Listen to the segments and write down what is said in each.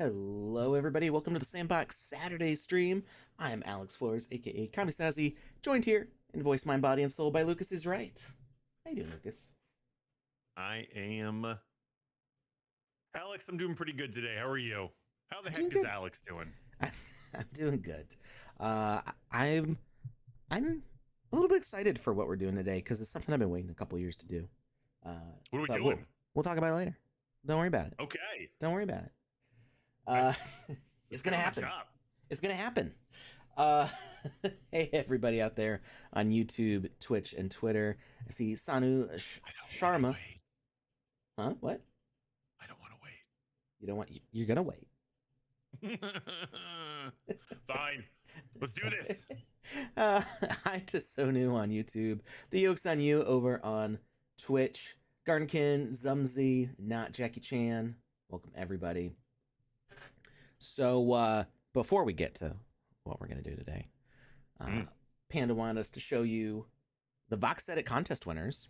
Hello, everybody. Welcome to the Sandbox Saturday stream. I am Alex Florez, aka Kamisazi, joined here in voice, mind, body, and soul by Lucas is right. How you doing, Lucas? I am Alex. I'm doing pretty good today. How are you? How the heck is good. Alex doing? I'm doing good. I'm a little bit excited for what we're doing today because it's something I've been waiting a couple years to do. What are we doing? We'll talk about it later. Don't worry about it. Okay. Don't worry about it. It's gonna happen. It's gonna happen. Hey everybody out there on YouTube, Twitch, and Twitter. I see Sanu Sharma. Huh? What? I don't want to wait. You don't want? You're gonna wait. Fine. Let's do this. Hi to Sonu on YouTube. The Yoke's on you over on Twitch. Garnkin, Zumzy, not Jackie Chan. Welcome everybody. So before we get to what we're going to do today, Panda wanted us to show you the VoxEdit contest winners.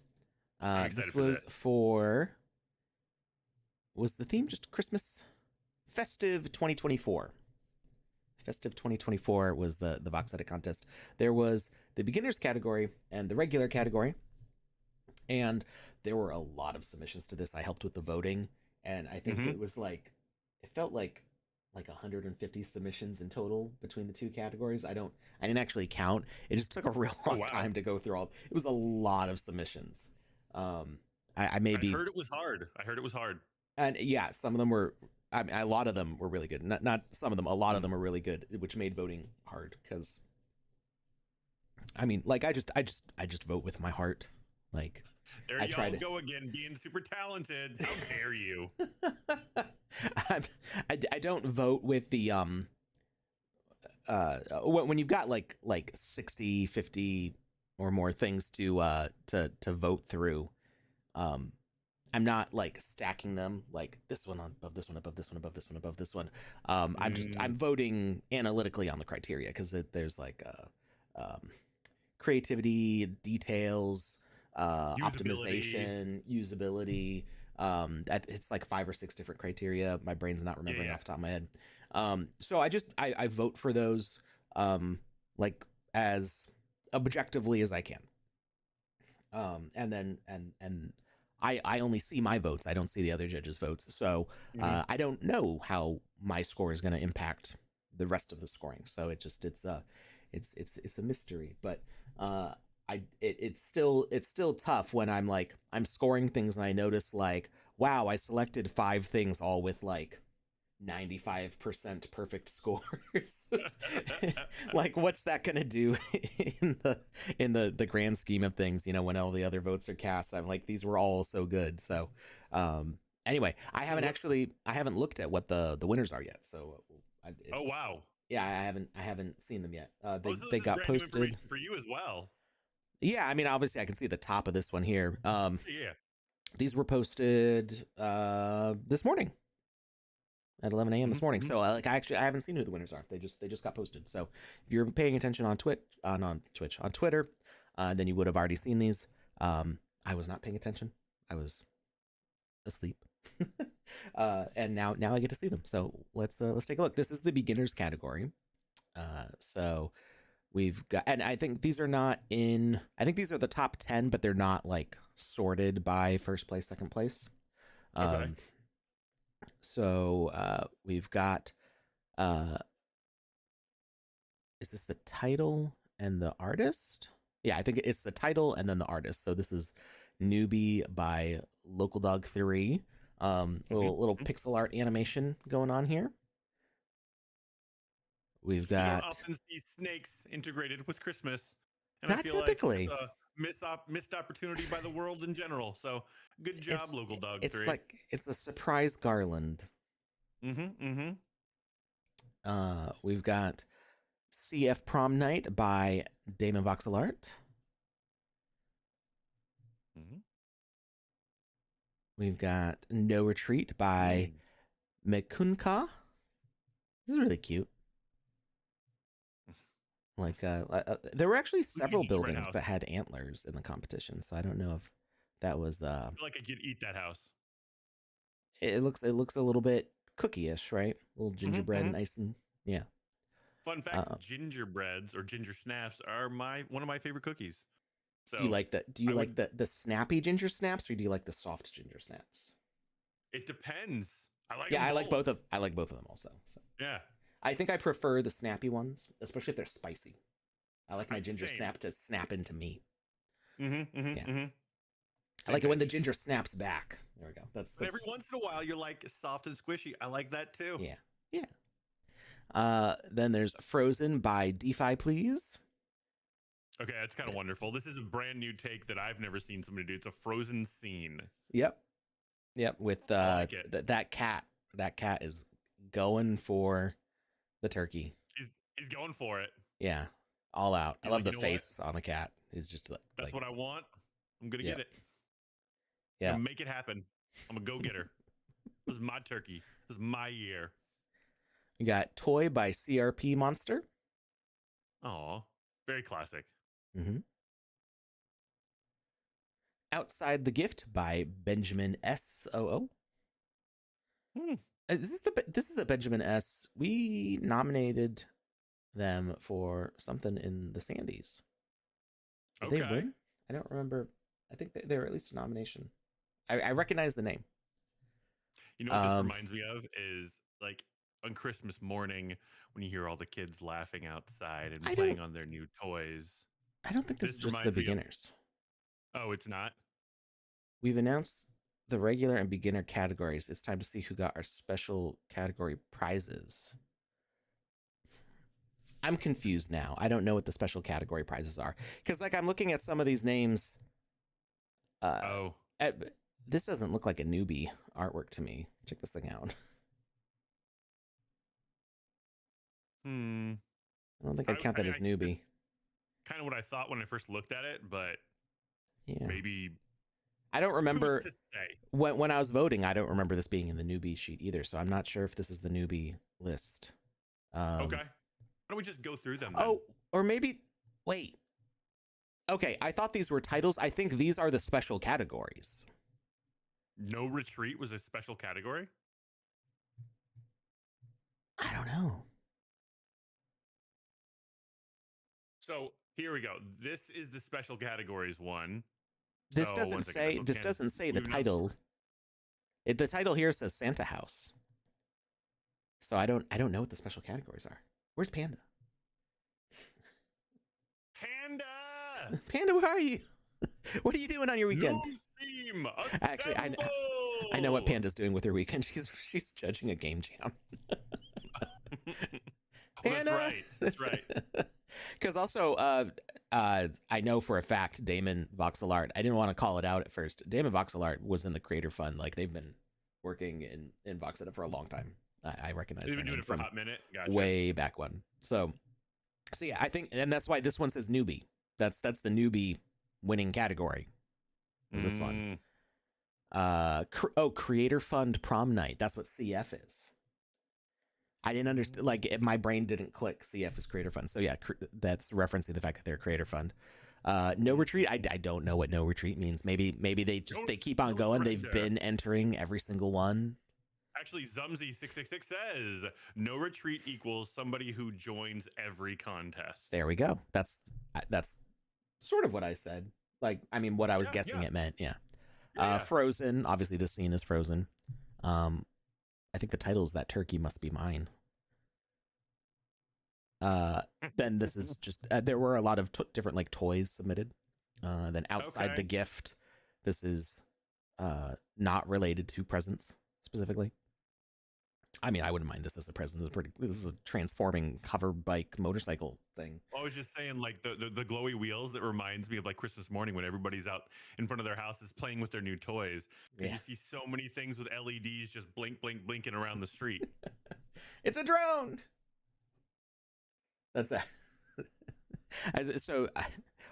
This was was the theme just Christmas? Festive 2024. Festive 2024 was the VoxEdit contest. There was the beginners category and the regular category. And there were a lot of submissions to this. I helped with the voting. And I think it was it felt like 150 submissions in total between the two categories. I didn't actually count. It just took a real long time to go through all. It was a lot of submissions. I heard it was hard. And yeah, some of them were. I mean, a lot of them were really good. Not some of them. A lot of them were really good, which made voting hard. Because I mean, I just vote with my heart. Like there you go again, being super talented. How dare you? I don't vote with the when you've got like 60, 50 or more things to vote through. I'm not like stacking them like this one above this one above this one above this one above this one. I'm voting analytically on the criteria because there's like creativity, details, optimization, usability. It's like 5 or 6 different criteria. My brain's not remembering off the top of my head. So I vote for those like as objectively as I can. And I only see my votes. I don't see the other judges' votes. So I don't know how my score is going to impact the rest of the scoring. So it's a mystery. But it's still tough when I'm scoring things and I notice like, wow, I selected 5 things all with like 95% perfect scores. Like, what's that gonna do in the grand scheme of things, you know, when all the other votes are cast? I'm like, these were all so good. So anyway, I haven't looked at what the winners are yet. So oh wow. Yeah, I haven't seen them yet. They got posted for you as well. Yeah, I mean, obviously I can see the top of this one here. Yeah. These were posted this morning at 11 a.m. this morning. So I haven't seen who the winners are. They just got posted. So if you're paying attention on on Twitter, then you would have already seen these. I was not paying attention. I was asleep. And now I get to see them. So let's take a look. This is the beginners category. So we've got, and I think these are not in. I think these are the top 10, but they're not like sorted by first place, second place. Okay. So we've got. Is this the title and the artist? Yeah, I think it's the title and then the artist. So this is Newbie by Local Dog 3. Little Mhm. pixel art animation going on here. We've You don't got often see snakes integrated with Christmas, and I not feel like that's typically. a missed opportunity by the world in general. So good job, It's Local Dog it's 3. like it's a surprise garland. Mm-hmm. Mm-hmm. We've got CF Prom Night by Damon Voxel Art. Mm-hmm. We've got No Retreat by Mekunka. This is really cute. Like there were actually Look at several gingerbread buildings house. that had antlers in the competition, so I don't know if that was I feel like I could eat that house. it looks a little bit cookie-ish, right? A little Mm-hmm. gingerbread, Mm-hmm. nice and yeah. Fun fact: Uh, gingerbreads or ginger snaps are one of my favorite cookies. you So like the do you I like would. the snappy ginger snaps or do you like the soft ginger snaps? It depends. I like Yeah, them both. I like both of them also. So Yeah. I think I prefer the snappy ones, especially if they're spicy. I like my ginger Same. snap to snap into meat. Mm-hmm. Yeah. Mm-hmm. Mm-hmm. I Same like it when the page. ginger snaps back. There we go. But every once in a while, you're like soft and squishy. I like that too. yeah. Yeah. Then there's Frozen by DeFi Please. Okay, that's kind of wonderful. This is a brand new take that I've never seen somebody do. It's a frozen scene. Yep. Yep. With I like it. that cat. That cat is going for the turkey. He's going for it. Yeah. All out. I He's love like, the you know what? face on the cat. He's just That's like what I want. I'm gonna get yep. it. I'm Yep. gonna make it happen. I'm a go getter. This is my turkey. This is my year. We got Toy by CRP Monster. Aw, very classic. Mm-hmm. Outside the Gift by Benjamin S. Hmm. This is the Benjamin S. We nominated them for something in the Sandies. Did they Okay. win? I don't remember. I think they were at least a nomination. I recognize the name. You know what this reminds me of is like on Christmas morning when you hear all the kids laughing outside and I playing don't. on their new toys. I don't think this is This just the reminds me of. beginners. Oh, it's not. We've announced the regular and beginner categories. It's time to see who got our special category prizes. I'm confused now. I don't know what the special category prizes are because, like, I'm looking at some of these names. Oh, This doesn't look like a newbie artwork to me. Check this thing out. I don't think I'd count that as I think that's newbie. kind of what I thought when I first looked at it, but Yeah. maybe I don't who's remember to say? when I was voting. I don't remember this being in the newbie sheet either. So I'm not sure if this is the newbie list. Okay, why don't we just go through them then? Oh, or maybe wait. Okay, I thought these were titles. I think these are the special categories. No Retreat was a special category. I don't know. So here we go. This is the special categories one. This So, doesn't one second, say. so This doesn't say the we've not- title. The title here says Santa House. So I don't know what the special categories are. Where's Panda? Panda. Panda, where are you? What are you doing on your weekend? News team. Actually, I know what Panda's doing with her weekend. She's judging a game jam. Panda! That's right. Because also, I know for a fact Damon Voxel Art. I didn't want to call it out at first. Damon Voxel Art was in the Creator Fund. Like they've been working in VoxEdit for a long time. I recognize They've their been doing name it for a from hot minute. Gotcha. way back when. So yeah, I think, and that's why this one says newbie. That's the newbie winning category. Is this one? Creator Fund Prom Night. That's what CF is. I didn't understand. Like my brain didn't click. CF is Creator Fund. So yeah, that's referencing the fact that they're Creator Fund. No Retreat. I don't know what No Retreat means. Maybe they keep on going. They've been entering every single one. Actually, Zumzy666 says no retreat equals somebody who joins every contest. There we go. That's sort of what I said. Like, I mean, what I was guessing it meant. Yeah. Frozen. Obviously, this scene is Frozen. I think the title is That Turkey Must Be Mine. Then this is just there were a lot of different like toys submitted. Then outside the gift, this is not related to presents specifically. I mean, I wouldn't mind this as a present. This is a transforming hover bike motorcycle thing. I was just saying, like the glowy wheels. That reminds me of like Christmas morning when everybody's out in front of their houses playing with their new toys. Because you see so many things with LEDs just blink, blink, blinking around the street. It's a drone. That's so.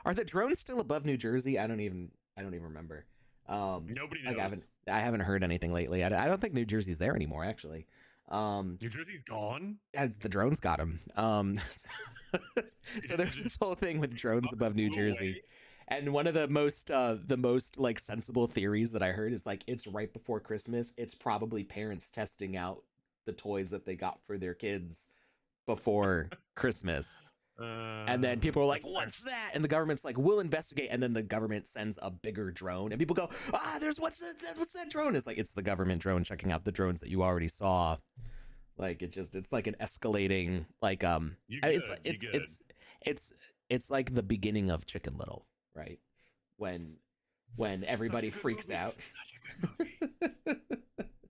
Are the drones still above New Jersey? I don't even remember. Nobody knows. I haven't heard anything lately. I don't think New Jersey's there anymore. Actually, New Jersey's gone. As the drones got them. So there's this whole thing with drones above New Jersey. And one of the most like sensible theories that I heard is like it's right before Christmas. It's probably parents testing out the toys that they got for their kids before Christmas. And then people are like, what's that? And the government's like, we'll investigate. And then the government sends a bigger drone and people go, what's that drone? It's like, it's the government drone checking out the drones that you already saw. Like, it's like an escalating, like, it's like the beginning of Chicken Little, right? When everybody freaks out. Such a good movie.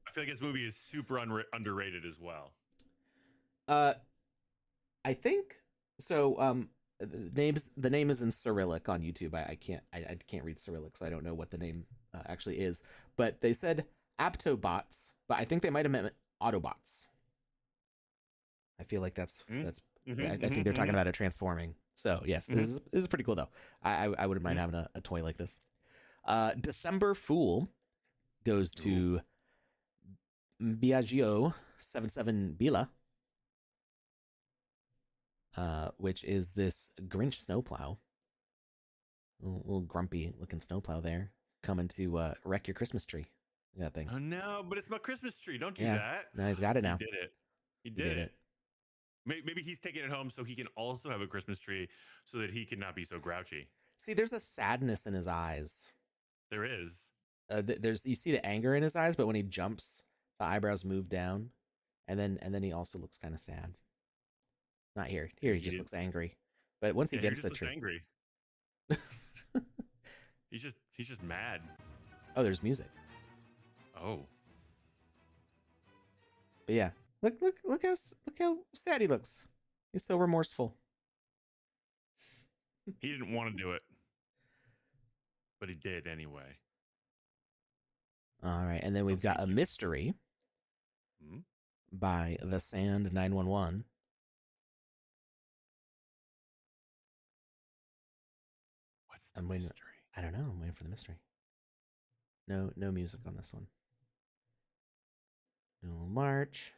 I feel like this movie is super underrated as well. I think so. The name is in Cyrillic on YouTube. I can't read Cyrillic, so I don't know what the name actually is. But they said Aptobots, but I think they might have meant Autobots. I feel like I think they're talking about it transforming. So yes, this is pretty cool though. I wouldn't mind having a toy like this. December Fool goes to Biagio77 Bila. Which is this Grinch snowplow. A little grumpy looking snowplow there, coming to wreck your Christmas tree. That thing. Oh no, but it's my Christmas tree. Don't do that. No, he's got it now. He did it. Maybe he's taking it home so he can also have a Christmas tree so that he can not be so grouchy. See, there's a sadness in his eyes. There is. You see the anger in his eyes, but when he jumps, the eyebrows move down, and then he also looks kind of sad. Not here. Here he just looks angry. But once he gets the tree, angry. he's just mad. Oh, there's music. Oh. But yeah, look how sad he looks. He's so remorseful. He didn't want to do it, but he did anyway. All right, and then we've got a mystery by the Sand 911. Mystery? I don't know. I'm waiting for the mystery. No music on this one. No March.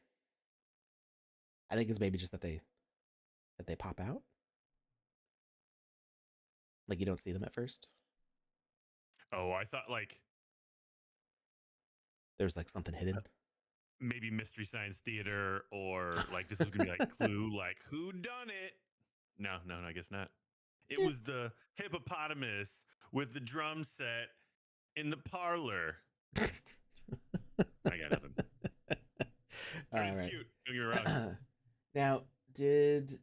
I think it's maybe just that they pop out. Like you don't see them at first. Oh, I thought like there's like something hidden. Maybe Mystery Science Theater, or like this was gonna be like Clue, like who done it? No, I guess not. It was the hippopotamus with the drum set in the parlor. I got nothing. It's cute. Don't get me wrong. Now, did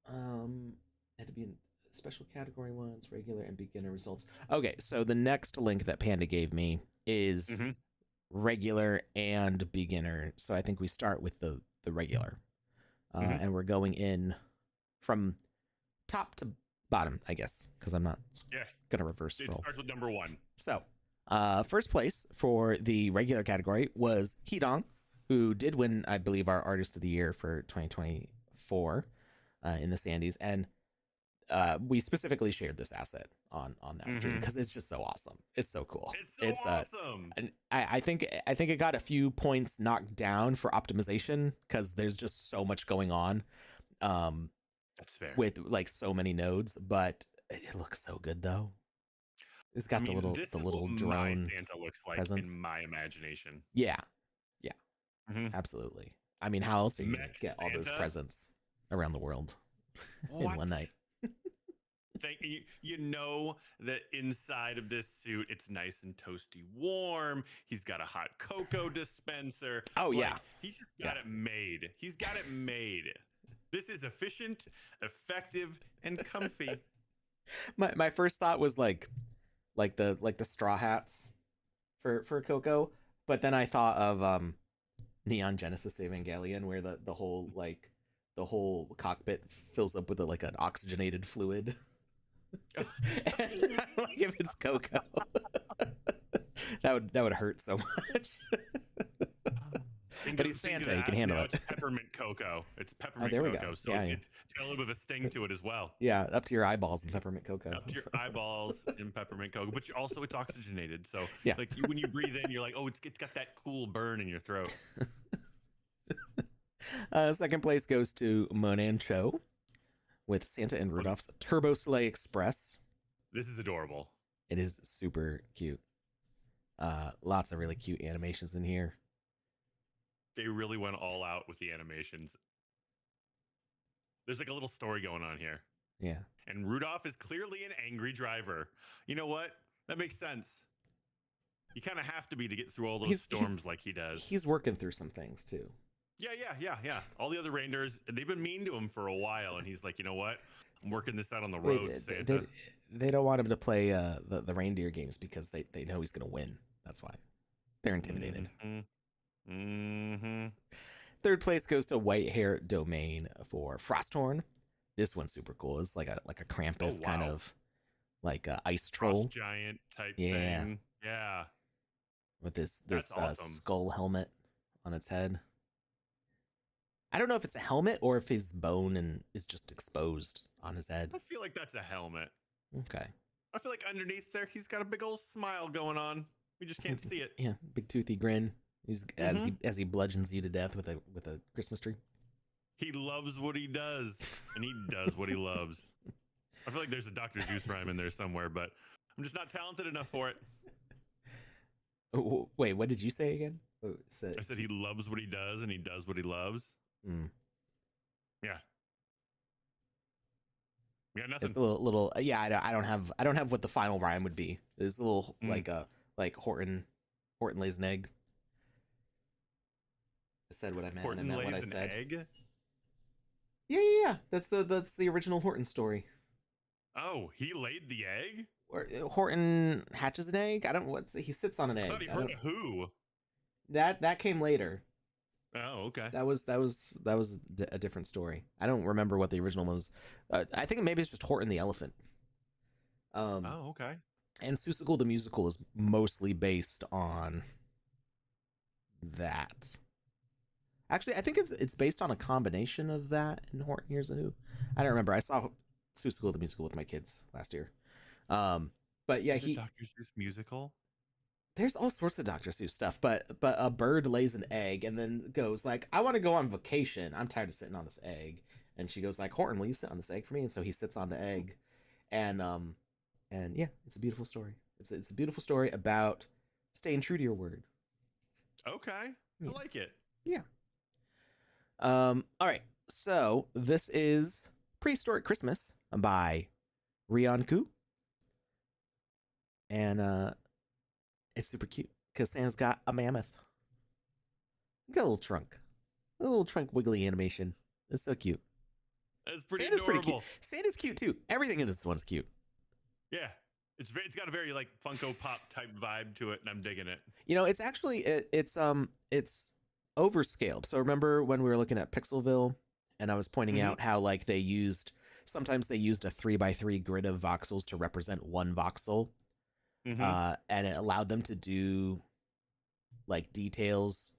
had to be in special category ones, regular and beginner results. Okay, so the next link that Panda gave me is regular and beginner. So I think we start with the regular. And we're going in from top to bottom, I guess, because I'm not going to reverse roll. It starts with number 1. So, first place for the regular category was Hidong, who did win, I believe, our Artist of the Year for 2024 in the Sandies. And we specifically shared this asset on that stream because it's just so awesome. It's so cool. It's awesome. And I think it got a few points knocked down for optimization because there's just so much going on. That's fair. With like so many nodes, but it looks so good though. It's I got mean, the this is what little my drone Santa looks like in presence. my imagination. Yeah, yeah, Hmm. absolutely. I mean, how else are you gonna Mech get all those Santa. presents around the world in What? one night? You know that inside of this suit, it's nice and toasty warm. He's got a hot cocoa dispenser. Oh yeah, Like, he's just yeah. got it made. He's got it made. This is efficient, effective, and comfy. My first thought was like the straw hats for Coco, but then I thought of Neon Genesis Evangelion, where the whole cockpit fills up with like an oxygenated fluid. And like if it's Coco, that would hurt so much. But he's Santa; he can handle now it. it's peppermint cocoa. It's Oh, peppermint there we go. cocoa. So Yeah, it's got a little bit of a sting to it as well. yeah, up to your eyeballs in peppermint cocoa. Up to your eyeballs in peppermint cocoa, but also it's oxygenated. So Yeah. like when you breathe in, you're like, oh, it's got that cool burn in your throat. Second place goes to Monan Cho with Santa and Rudolph's Turbo Sleigh Express. This is adorable. It is super cute. Lots of really cute animations in here. They really went all out with the animations. There's like a little story going on here. Yeah. And Rudolph is clearly an angry driver. You know what? That makes sense. You kind of have to be to get through all those storms like he does. He's working through some things too. Yeah. All the other reindeers, they've been mean to him for a while, and he's like, you know what? I'm working this out on the road, Santa. They don't want him to play the reindeer games because they know he's going to win. That's why. They're intimidated. Mm-hmm. Third place goes to White Hair Domain for Frosthorn. This one's super cool. It's like a Krampus kind of like a ice troll. Frost giant type thing. Yeah. With this awesome. skull helmet on its head. I don't know if it's a helmet or if his bone is just exposed on his head. I feel like that's a helmet. Okay. I feel like underneath there, he's got a big old smile going on. We just can't see it. Yeah, big toothy grin. He's as he bludgeons you to death with a Christmas tree. He loves what he does, and he does what he loves. I feel like there's a Dr. Seuss rhyme in there somewhere, but I'm just not talented enough for it. Oh, wait, what did you say again? I said he loves what he does, and he does what he loves. Mm. Yeah. Yeah, nothing. It's a little. Yeah, I don't have what the final rhyme would be. It's a little like Horton lays an egg. I said what I meant. Horton and I meant lays what I said. an egg. Yeah. That's the original Horton story. Oh, he laid the egg. Or Horton hatches an egg. I don't. He sits on an egg. I thought he heard a who. That came later. Oh, okay. That was a different story. I don't remember what the original one was. I think maybe it's just Horton the elephant. Oh, okay. And Seussical the musical is mostly based on that. Actually, I think it's based on a combination of that and Horton Hears a Who. I don't remember. I saw Seussical the musical with my kids last year. But yeah, Dr. Seuss musical. There's all sorts of Dr. Seuss stuff, but a bird lays an egg and then goes like, I want to go on vacation. I'm tired of sitting on this egg. And she goes like, Horton, will you sit on this egg for me? And so he sits on the egg. And yeah, it's a beautiful story. It's a beautiful story about staying true to your word. Okay. Yeah. I like it. Yeah. All right. So this is Prehistoric Christmas by Rionku. And it's super cute because Santa's got a mammoth. Got a little trunk wiggly animation. It's so cute. That's pretty Santa's adorable. Pretty cute. Santa's cute too. Everything in this one's cute. Yeah, it's got a very like Funko Pop type vibe to it, and I'm digging it. You know, it's actually it's overscaled. So remember when we were looking at Pixelville, and I was pointing out how like sometimes they used a 3x3 grid of voxels to represent one voxel. And it allowed them to do like details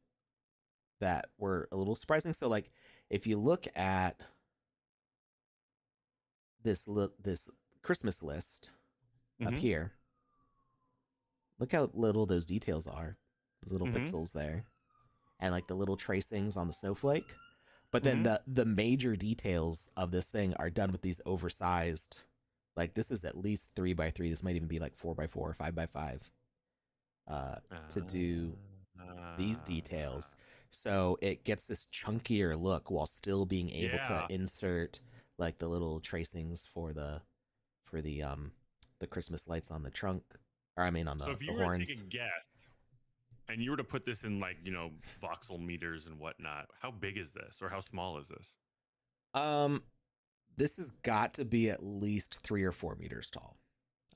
that were a little surprising. So like if you look at this Christmas list up here, look how little those details are. Those little pixels there. And like the little tracings on the snowflake. But then the major details of this thing are done with these oversized Like this is at least 3x3. This might even be like 4x4, 5x5 to do these details. So it gets this chunkier look while still being able to Yeah. insert like the little tracings for the Christmas lights on the trunk, or I mean on So if the you were to take a horns. guess and you were to put this in like, voxel meters and whatnot, how big is this or how small is this? Um, this has got to be at least 3 or 4 meters tall.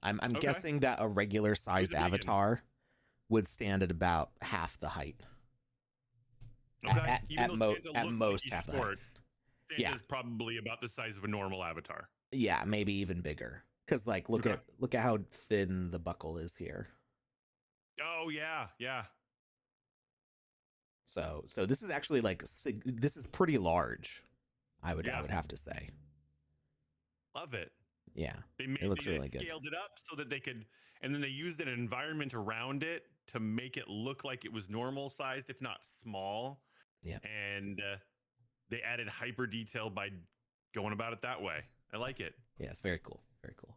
I'm Okay. guessing that a regular It was sized a vegan. avatar would stand at about half the height. At, Okay. at, Even at, though mo- Santa at looks like most he's half the height. short, Yeah, Santa's probably about the size of a normal avatar. yeah, maybe even bigger. Cause like Okay. look at how thin the buckle is here. Oh yeah, yeah. So this is actually like this is pretty large. I Yeah. would have to say. Love it. Yeah, They it made looks they really good. scaled it up so that they could, and then they used an environment around it to make it look like it was normal sized, if not small. Yeah, And they added hyper detail by going about it that way. I like it. yeah, it's very cool, very cool.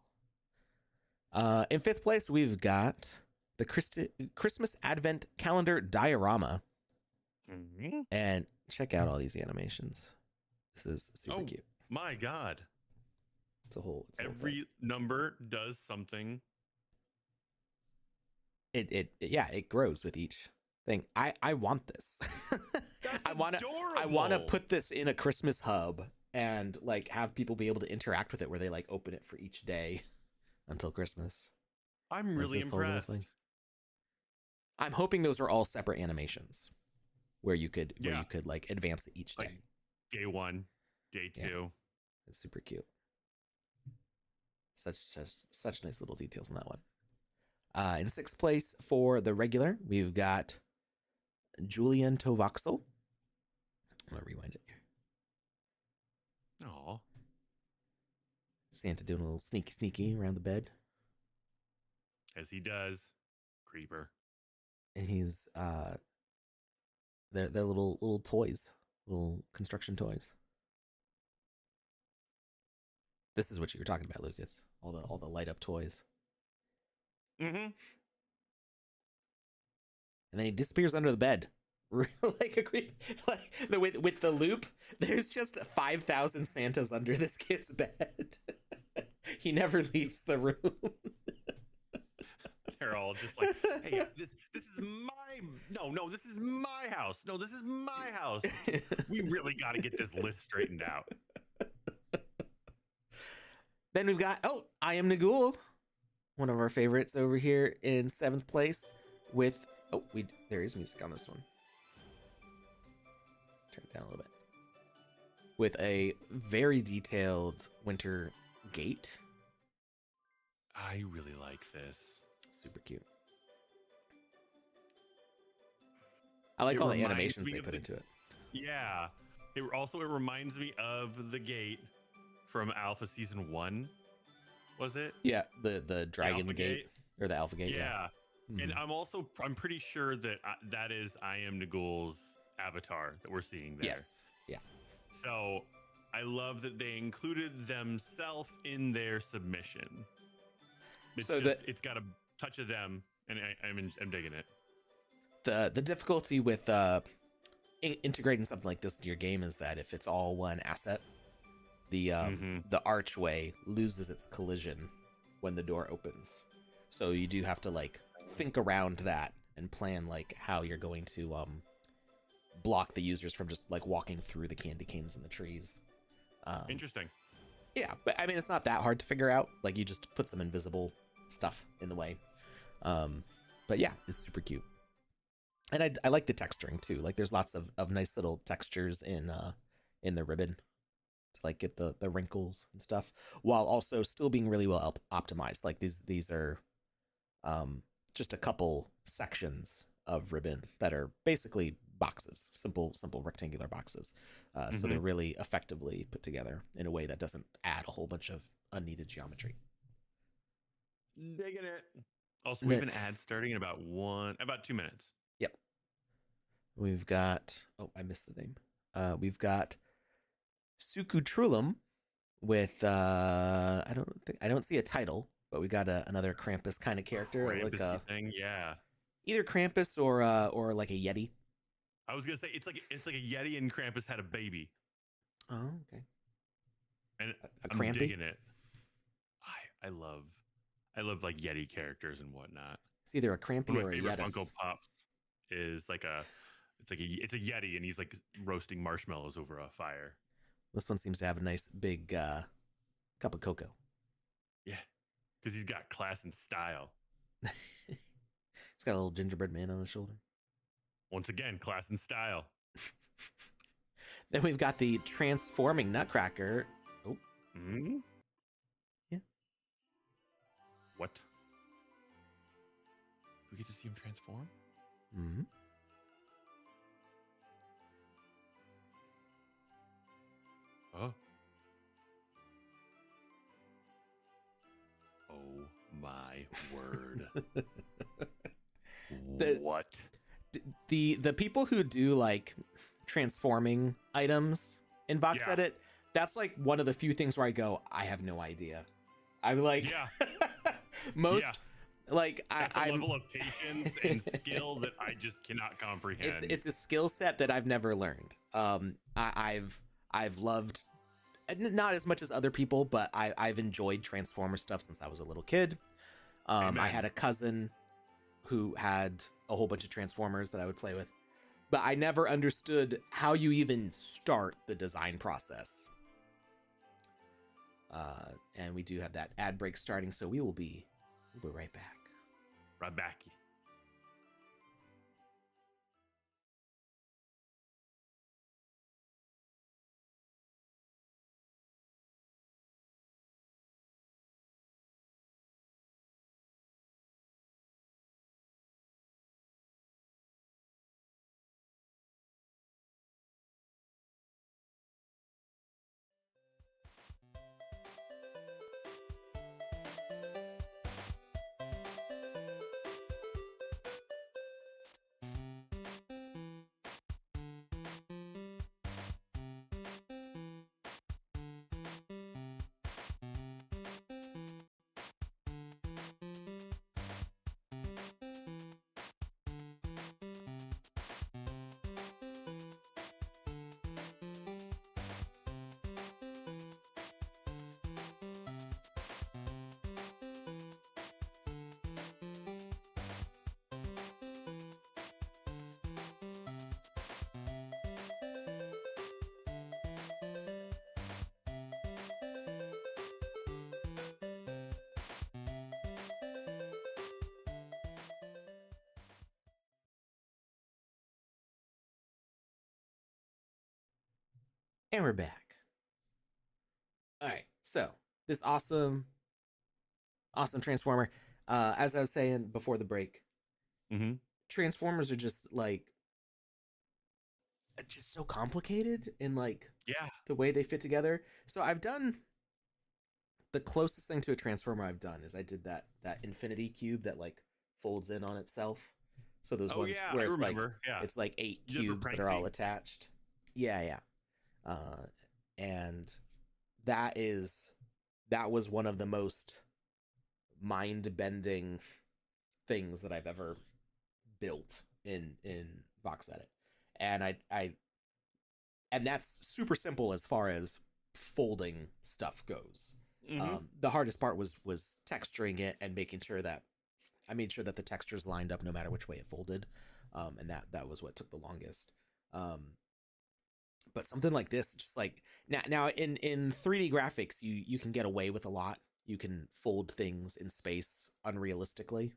In fifth place, we've got the Christmas Advent Calendar Diorama. Mm-hmm. And check out all these animations. This is super cute. My God. It's a whole Every thing. number does something. It grows with each thing. I want this. That's I want to adorable. put this in a Christmas hub and like have people be able to interact with it where they like open it for each day until Christmas. I'm really impressed. I'm hoping those are all separate animations where you could like advance it each day. Like day 1, day 2. Yeah. It's super cute. Such nice little details in that one. In sixth place for the regular, we've got Julian Tovoxel. I'm gonna rewind it here. Aw. Santa doing a little sneaky around the bed. As he does. Creeper. And he's they're little toys, little construction toys. This is what you were talking about, Lucas. All the light up toys. Mm-hmm. And then he disappears under the bed. Like a creep, like with the loop. There's just 5,000 Santas under this kid's bed. He never leaves the room. They're all just like, hey, this is my this is my house. No, this is my house. We really got to get this list straightened out. Then we've got I Am Nagul, one of our favorites over here in seventh place with there is music on this one. Turn it down a little bit. With a very detailed winter gate. I really like this. Super cute. I like all the animations they put into it. Yeah. It reminds me of the gate from Alpha Season 1. Was it? Yeah, the Dragon Gate or the Alpha Gate. Yeah. Mm-hmm. And I'm pretty sure that that is I Am Nagul's avatar that we're seeing there. Yes. Yeah. So I love that they included themselves in their submission. It's got a touch of them, and I'm digging it. The difficulty with integrating something like this into your game is that if it's all one asset, the archway loses its collision when the door opens. So you do have to like think around that and plan like how you're going to block the users from just like walking through the candy canes and the trees. Interesting. Yeah, but I mean it's not that hard to figure out. Like you just put some invisible stuff in the way. But yeah, it's super cute. And I like the texturing too. Like there's lots of nice little textures in the ribbon to like get the wrinkles and stuff, while also still being really well optimized. Like these are just a couple sections of ribbon that are basically boxes, simple rectangular boxes. So they're really effectively put together in a way that doesn't add a whole bunch of unneeded geometry. Digging it. Also, we have an ad starting in about 2 minutes. Yep. We've got I missed the name. We've got Sukutrulum with I don't see a title, but we got another Krampus kind of character, like Krampusy thing, yeah. either Krampus or like a Yeti. I was gonna say it's like a Yeti and Krampus had a baby, Oh, okay. and A I'm Krampy. digging it. I love like Yeti characters and whatnot. It's either a One Krampy of or my a favorite Yetis. Funko Pops is like it's a Yeti and he's like roasting marshmallows over a fire. This one seems to have a nice big cup of cocoa. Yeah, because he's got class and style. He's got a little gingerbread man on his shoulder. Once again, class and style. Then we've got the transforming Nutcracker. Oh, Mm-hmm. yeah. What? We get to see him transform? Mm-hmm. Oh. Oh my word. What? The people who do like transforming items in VoxEdit, that's like one of the few things where I go, I have no idea. I'm like, most like that's a level of patience and skill that I just cannot comprehend. It's a skill set that I've never learned. I've loved, not as much as other people, but I've enjoyed Transformer stuff since I was a little kid. I had a cousin who had a whole bunch of Transformers that I would play with, but I never understood how you even start the design process. And we do have that ad break starting, so we'll be right back. Right back. And we're back. All right, so this awesome Transformer. As I was saying before the break, Transformers are just like just so complicated in like the way they fit together. So I've done the closest thing to a Transformer I've done is I did that infinity cube that like folds in on itself. So those ones where it's like it's like 8 cubes that are all attached. Yeah. And that was one of the most mind-bending things that I've ever built in VoxEdit. And and that's super simple as far as folding stuff goes. The hardest part was texturing it and making sure that I made sure that the textures lined up no matter which way it folded. And that was what took the longest. But something like this, just like now in 3D graphics, you can get away with a lot. You can fold things in space unrealistically.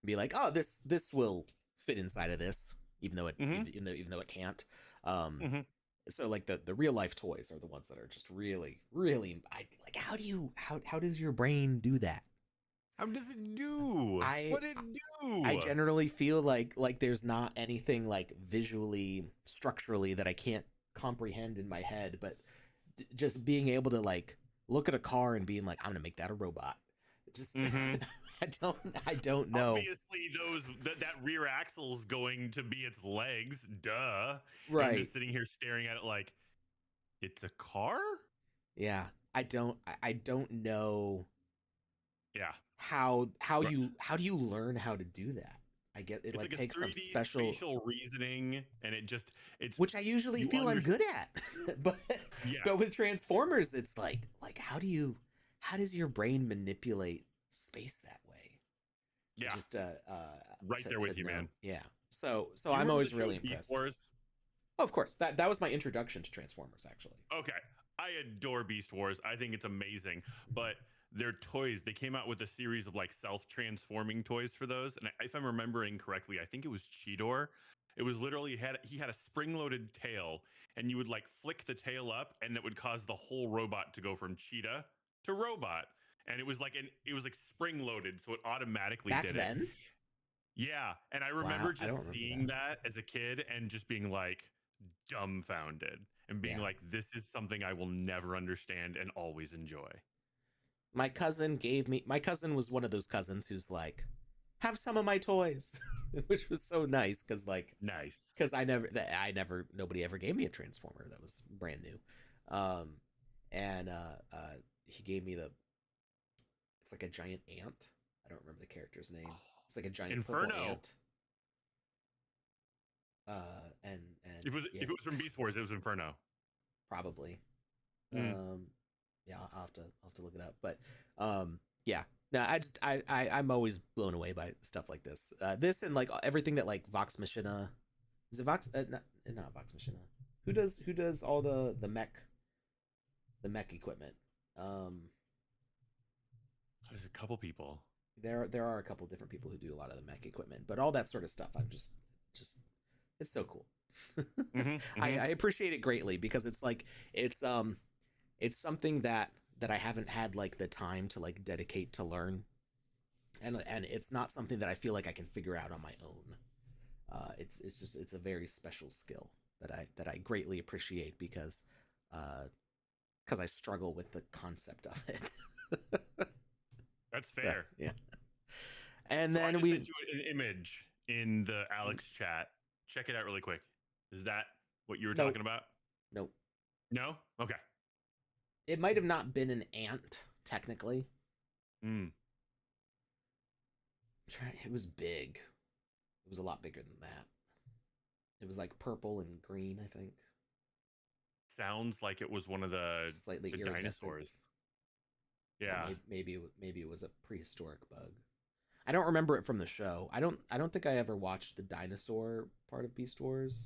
Be like, oh, this will fit inside of this, even though it can't. So like the real life toys are the ones that are just really like how does your brain do that? How does it do? What did it do? I generally feel like there's not anything like visually, structurally that I can't comprehend in my head, but just being able to like look at a car and being like, I'm gonna make that a robot. Just I don't know. Obviously, that rear axle's going to be its legs. Duh. Right. I'm just sitting here staring at it like it's a car. Yeah. I don't know Yeah. how Right. how do you learn how to do that? I get it It's like like a takes some 3D special, spatial reasoning, and it's which I usually you feel I'm understand. good at. but Yeah, but with Transformers it's like how does your brain manipulate space that way? It yeah, just right there with to you, know. man. Yeah. So Do you I'm remember the always show really Beast impressed. Wars? Oh, of course. That was my introduction to Transformers actually. Okay. I adore Beast Wars. I think it's amazing. But their toys, they came out with a series of like self-transforming toys for those. And if I'm remembering correctly, I think it was Cheetor. It was literally he had a spring-loaded tail, and you would like flick the tail up, and it would cause the whole robot to go from cheetah to robot. And it was like spring-loaded, so it automatically Back did it. then? Yeah, and I Wow, remember I don't just remember seeing that. that as a kid and just being like dumbfounded and being Yeah. like, this is something I will never understand and always enjoy. My cousin was one of those cousins who's like, have some of my toys, which was so nice Nice. because I never nobody ever gave me a Transformer that was brand new. And he gave me the it's like a giant ant. I don't remember the character's name. It's like a giant purple Inferno. ant. And If yeah, it was from Beast Wars, it was Inferno. probably. Mm. Um, yeah, I'll have to look it up. But yeah, no, I'm always blown away by stuff like this. This and like everything that like Vox Machina. Is it Vox? Not Vox Machina. Who does all the mech equipment? Um, There's a couple people. there are a couple different people who do a lot of the mech equipment, but all that sort of stuff, I'm just it's so cool. Mm-hmm, mm-hmm. I appreciate it greatly because it's like it's it's something that I haven't had like the time to like dedicate to learn, and it's not something that I feel like I can figure out on my own. It's just it's a very special skill that I greatly appreciate because I struggle with the concept of it. That's So fair. yeah, and So I then just we sent you an image in the Alex chat. Check it out really quick. Is that what you were nope, talking about? nope. No? Okay. It might have not been an ant technically. Mm. It was big. It was a lot bigger than that. It was like purple and green, I think. Sounds like it was one of Slightly the iridescent, dinosaurs. or Yeah. maybe it was a prehistoric bug. I don't remember it from the show. I don't think I ever watched the dinosaur part of Beast Wars.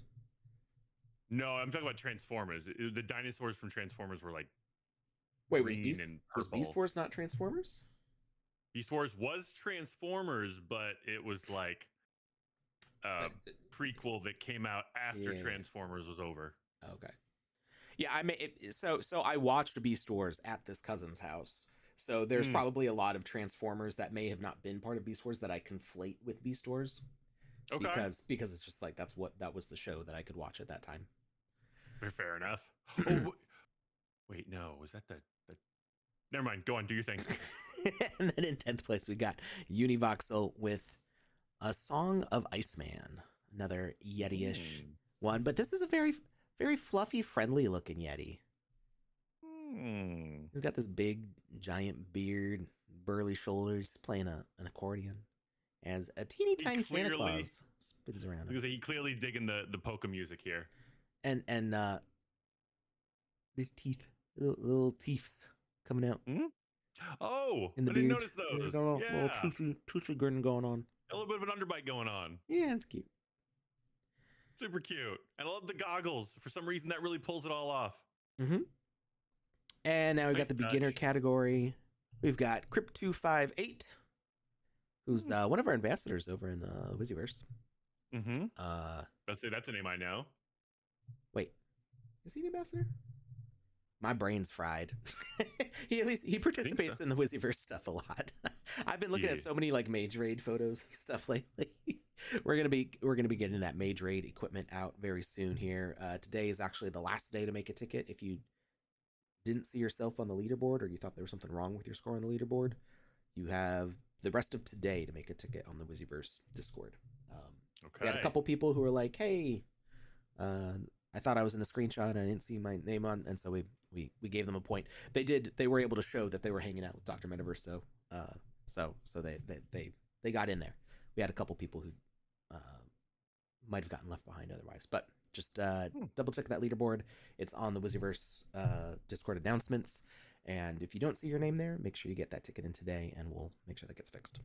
No, I'm talking about Transformers. The dinosaurs from Transformers were like Wait, green and Was Beast purple. Wars not Transformers? Beast Wars was Transformers, but it was like a Like, prequel that came out after yeah. Transformers was over. Okay. Yeah, I mean, so I watched Beast Wars at this cousin's house. So there's Mm, probably a lot of Transformers that may have not been part of Beast Wars that I conflate with Beast Wars okay, because it's just like that was the show that I could watch at that time. fair enough. Oh wait, no, was that the? Never mind. Go on, do your thing. And then in 10th place we got Univoxel with A Song of Iceman, another Yeti-ish Mm. one, but this is a very fluffy, friendly looking Yeti. Mm. He's got this big, giant beard, burly shoulders, playing an accordion as a teeny He tiny Santa clearly, Claus spins around him. because he clearly digging the polka music here. And these teeth, little teeths coming out Mm? Oh, in the I didn't beard. notice There's those. got a little Yeah, toothy grin going on. a little bit of an underbite going on. Yeah, it's cute. Super cute. And I love the goggles. For some reason, that really pulls it all off. Mm-hmm. And now we've got Nice the beginner touch. category. We've got Crypt258, who's one of our ambassadors over in Wiziverse. Mm-hmm. Uh, Let's say that's a name I know. wait, is he an ambassador? My brain's fried. He participates so. in the Wiziverse stuff a lot. I've been looking Yeah. at so many like mage raid photos and stuff lately. We're gonna be getting that mage raid equipment out very soon here. Today is actually the last day to make a ticket. If you didn't see yourself on the leaderboard or you thought there was something wrong with your score on the leaderboard, you have the rest of today to make a ticket on the Wiziverse Discord. We had a Okay. couple people who were like, "Hey, I thought I was in a screenshot and I didn't see my name on," and so we we gave them a point. They were able to show that they were hanging out with Dr. Metaverse, so they got in there. We had a couple people who might have gotten left behind otherwise, but just double check that leaderboard. It's on the Wizzyverse Discord announcements, and if you don't see your name there, make sure you get that ticket in today, and we'll make sure that gets fixed.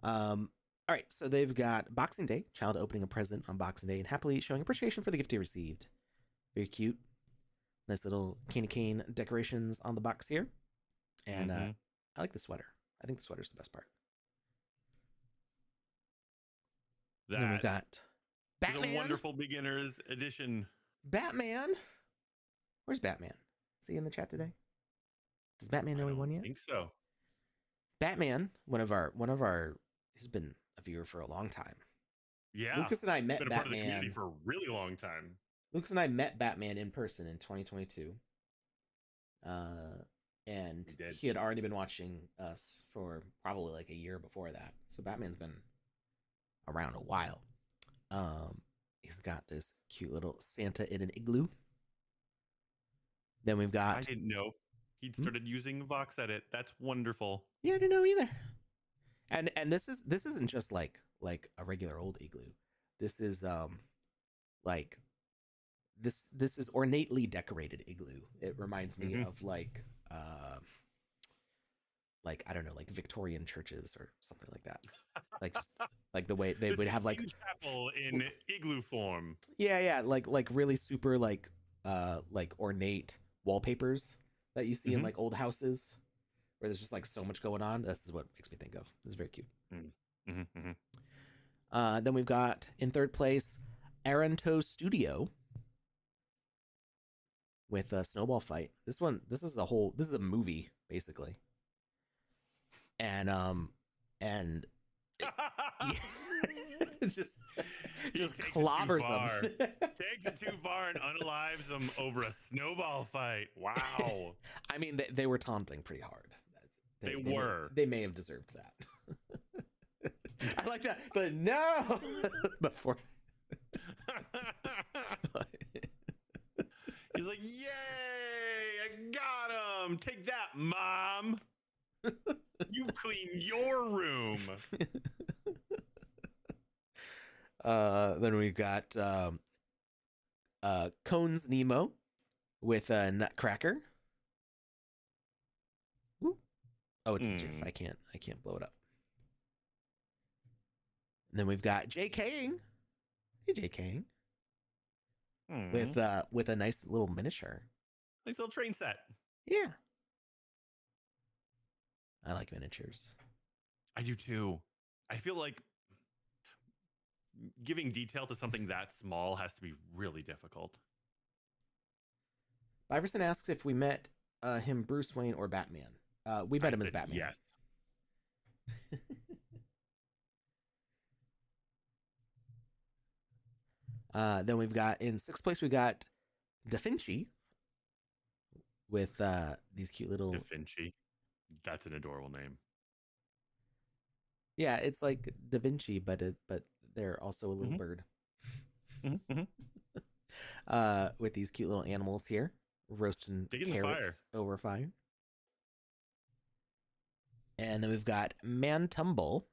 All right, so they've got Boxing Day, child opening a present on Boxing Day and happily showing appreciation for the gift he received. Very cute. Nice little candy cane decorations on the box here. And I like the sweater. I think the sweater's the best part. Then we've got Batman. A wonderful beginner's edition. Batman? Where's Batman? Is he in the chat today? Does Batman know he won yet? I think so. Batman, one of our he's been a viewer for a long time. Yeah. Lucas and I met been a Batman part of the community for a really long time. Lucas and I met Batman in person in 2022. And he had already been watching us for probably like a year before that. So Batman's been around a while. He's got this cute little Santa in an igloo. Then we've got... I didn't know he'd started using VoxEdit. That's wonderful. Yeah, I didn't know either. And this isn't just like a regular old igloo. This is like this is ornately decorated igloo. It reminds me of like I don't know, like Victorian churches or something like that. Like just like the way they would have like chapel in igloo form. Yeah, like really super like ornate wallpapers that you see in like old houses where there's just like so much going on. This is what it makes me think of. It's very cute. Then we've got in third place Aranto Studio with a snowball fight. This is a movie basically. And just clobbers them. Takes it too far and unalives them over a snowball fight. Wow. I mean, they were taunting pretty hard. They may have deserved that. I like that, but no. Before he's like, "Yay! I got him! Take that, Mom! You clean your room." Then we've got Cones Nemo with a Nutcracker. Ooh. Oh, it's a GIF. I can't blow it up. And then we've got JKing. Hey, JKing. With a nice little miniature. Nice little train set. Yeah. I like miniatures. I do too. I feel like giving detail to something that small has to be really difficult. Iverson asks if we met him Bruce Wayne or Batman. We met him as Batman. Yes. Then we've got in sixth place we got Da Vinci with these cute little Da Vinci. That's an adorable name. Yeah, it's like Da Vinci, but they're also a little bird. With these cute little animals here, roasting carrots over fire. And then we've got Man Tumble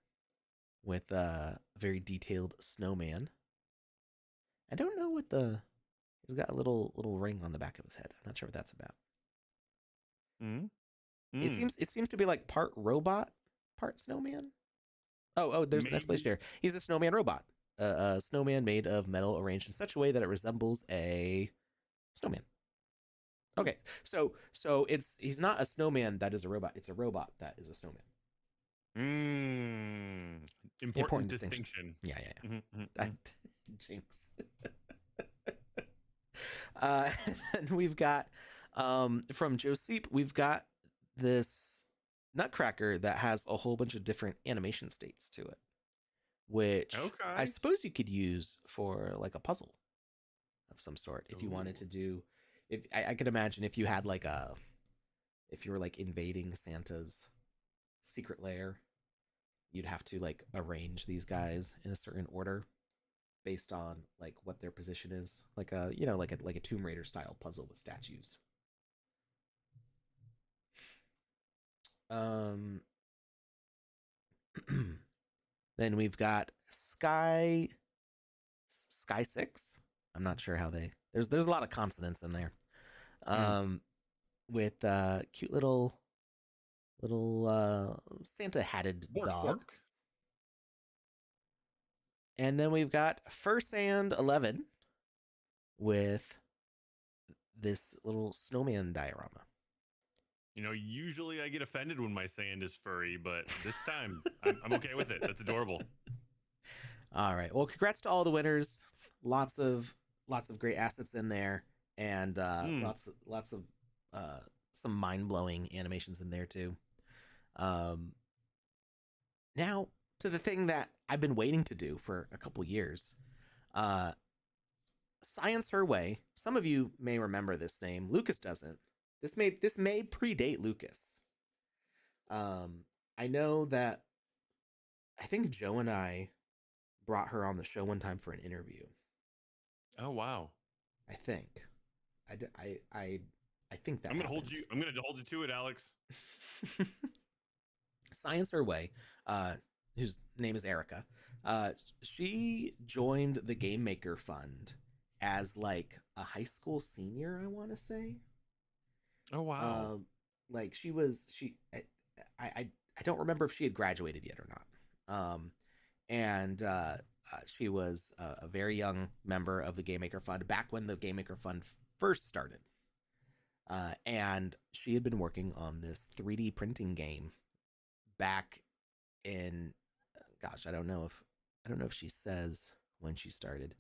with a very detailed snowman. I don't know what he's got a little ring on the back of his head. I'm not sure what that's about. It seems to be like part robot, part snowman. Oh, there's the next place here. He's a snowman robot. A snowman made of metal arranged in such a way that it resembles a snowman. Okay, so he's not a snowman that is a robot. It's a robot that is a snowman. Important distinction. Yeah. Jinx. And we've got from Joseph, we've got this Nutcracker that has a whole bunch of different animation states to it, which I suppose you could use for like a puzzle of some sort if you wanted to do. If I could imagine if you had like if you were like invading Santa's secret lair, you'd have to like arrange these guys in a certain order based on like what their position is, like a Tomb Raider style puzzle with statues. Um, then we've got Sky 6. I'm not sure how they. There's a lot of consonants in there. Mm. Um, with cute little Santa hatted Bork, dog. bork. And then we've got Fursand 11 with this little snowman diorama. Usually I get offended when my sand is furry, but this time I'm okay with it. That's adorable. All right. Well, congrats to all the winners. Lots of great assets in there, and Mm. lots of uh, some mind blowing animations in there too. Um, now to the thing that I've been waiting to do for a couple years. Uh, Science Her Way. Some of you may remember this name. Lucas doesn't. This may predate Lucas. I know that I think Joe and I brought her on the show one time for an interview. Oh wow. I think. I think that I'm gonna hold happened. you. I'm gonna hold you to it, Alex. Science Her Way, uh, whose name is Erica, she joined the Game Maker Fund as like a high school senior, I want to say. Oh wow. Like I don't remember if she had graduated yet or not. And she was a very young member of the Game Maker Fund back when the Game Maker Fund first started. And she had been working on this 3D printing game back in, gosh, I don't know if she says when she started.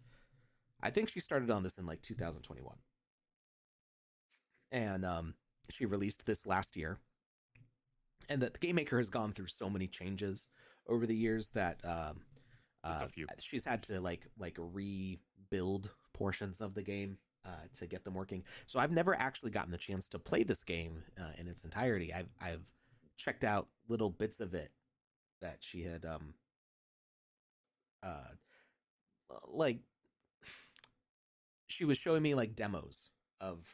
I think she started on this in like 2021, and she released this last year. And the Game Maker has gone through so many changes over the years that Just a few. she's had to like rebuild portions of the game to get them working. So I've never actually gotten the chance to play this game in its entirety. I've checked out little bits of it that she had uh like she was showing me like demos of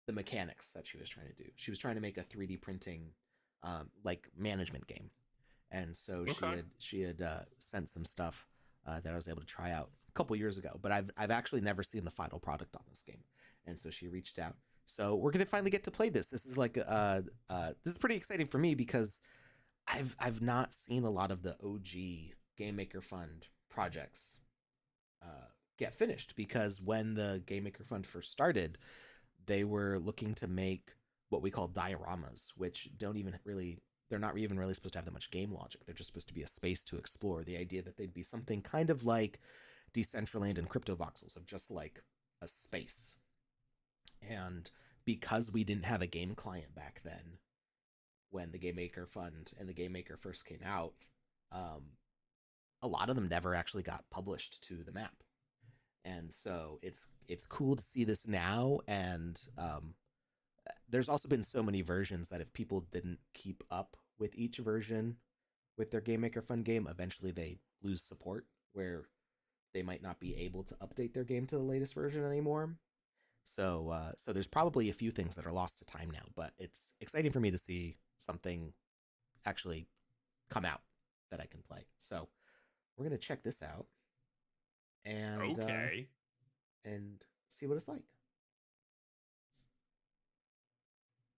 the mechanics that she was trying to do. She was trying to make a 3D printing like management game, and so Okay. she had sent some stuff that I was able to try out a couple years ago. But I've actually never seen the final product on this game, and so she reached out. So we're gonna finally get to play this. This is like this is pretty exciting for me because I've not seen a lot of the OG Game Maker Fund projects get finished, because when the Game Maker Fund first started, they were looking to make what we call dioramas, which don't even really, they're not even really supposed to have that much game logic. They're just supposed to be a space to explore. The idea that they'd be something kind of like Decentraland and CryptoVoxels, of just like a space. And because we didn't have a game client back then, when the Game Maker Fund and the Game Maker first came out, um, a lot of them never actually got published to the map. And so it's cool to see this now. And there's also been so many versions that if people didn't keep up with each version with their Game Maker Fun game, eventually they lose support, where they might not be able to update their game to the latest version anymore. So there's probably a few things that are lost to time now, but it's exciting for me to see something actually come out that I can play. So we're gonna check this out and Okay. and see what it's like.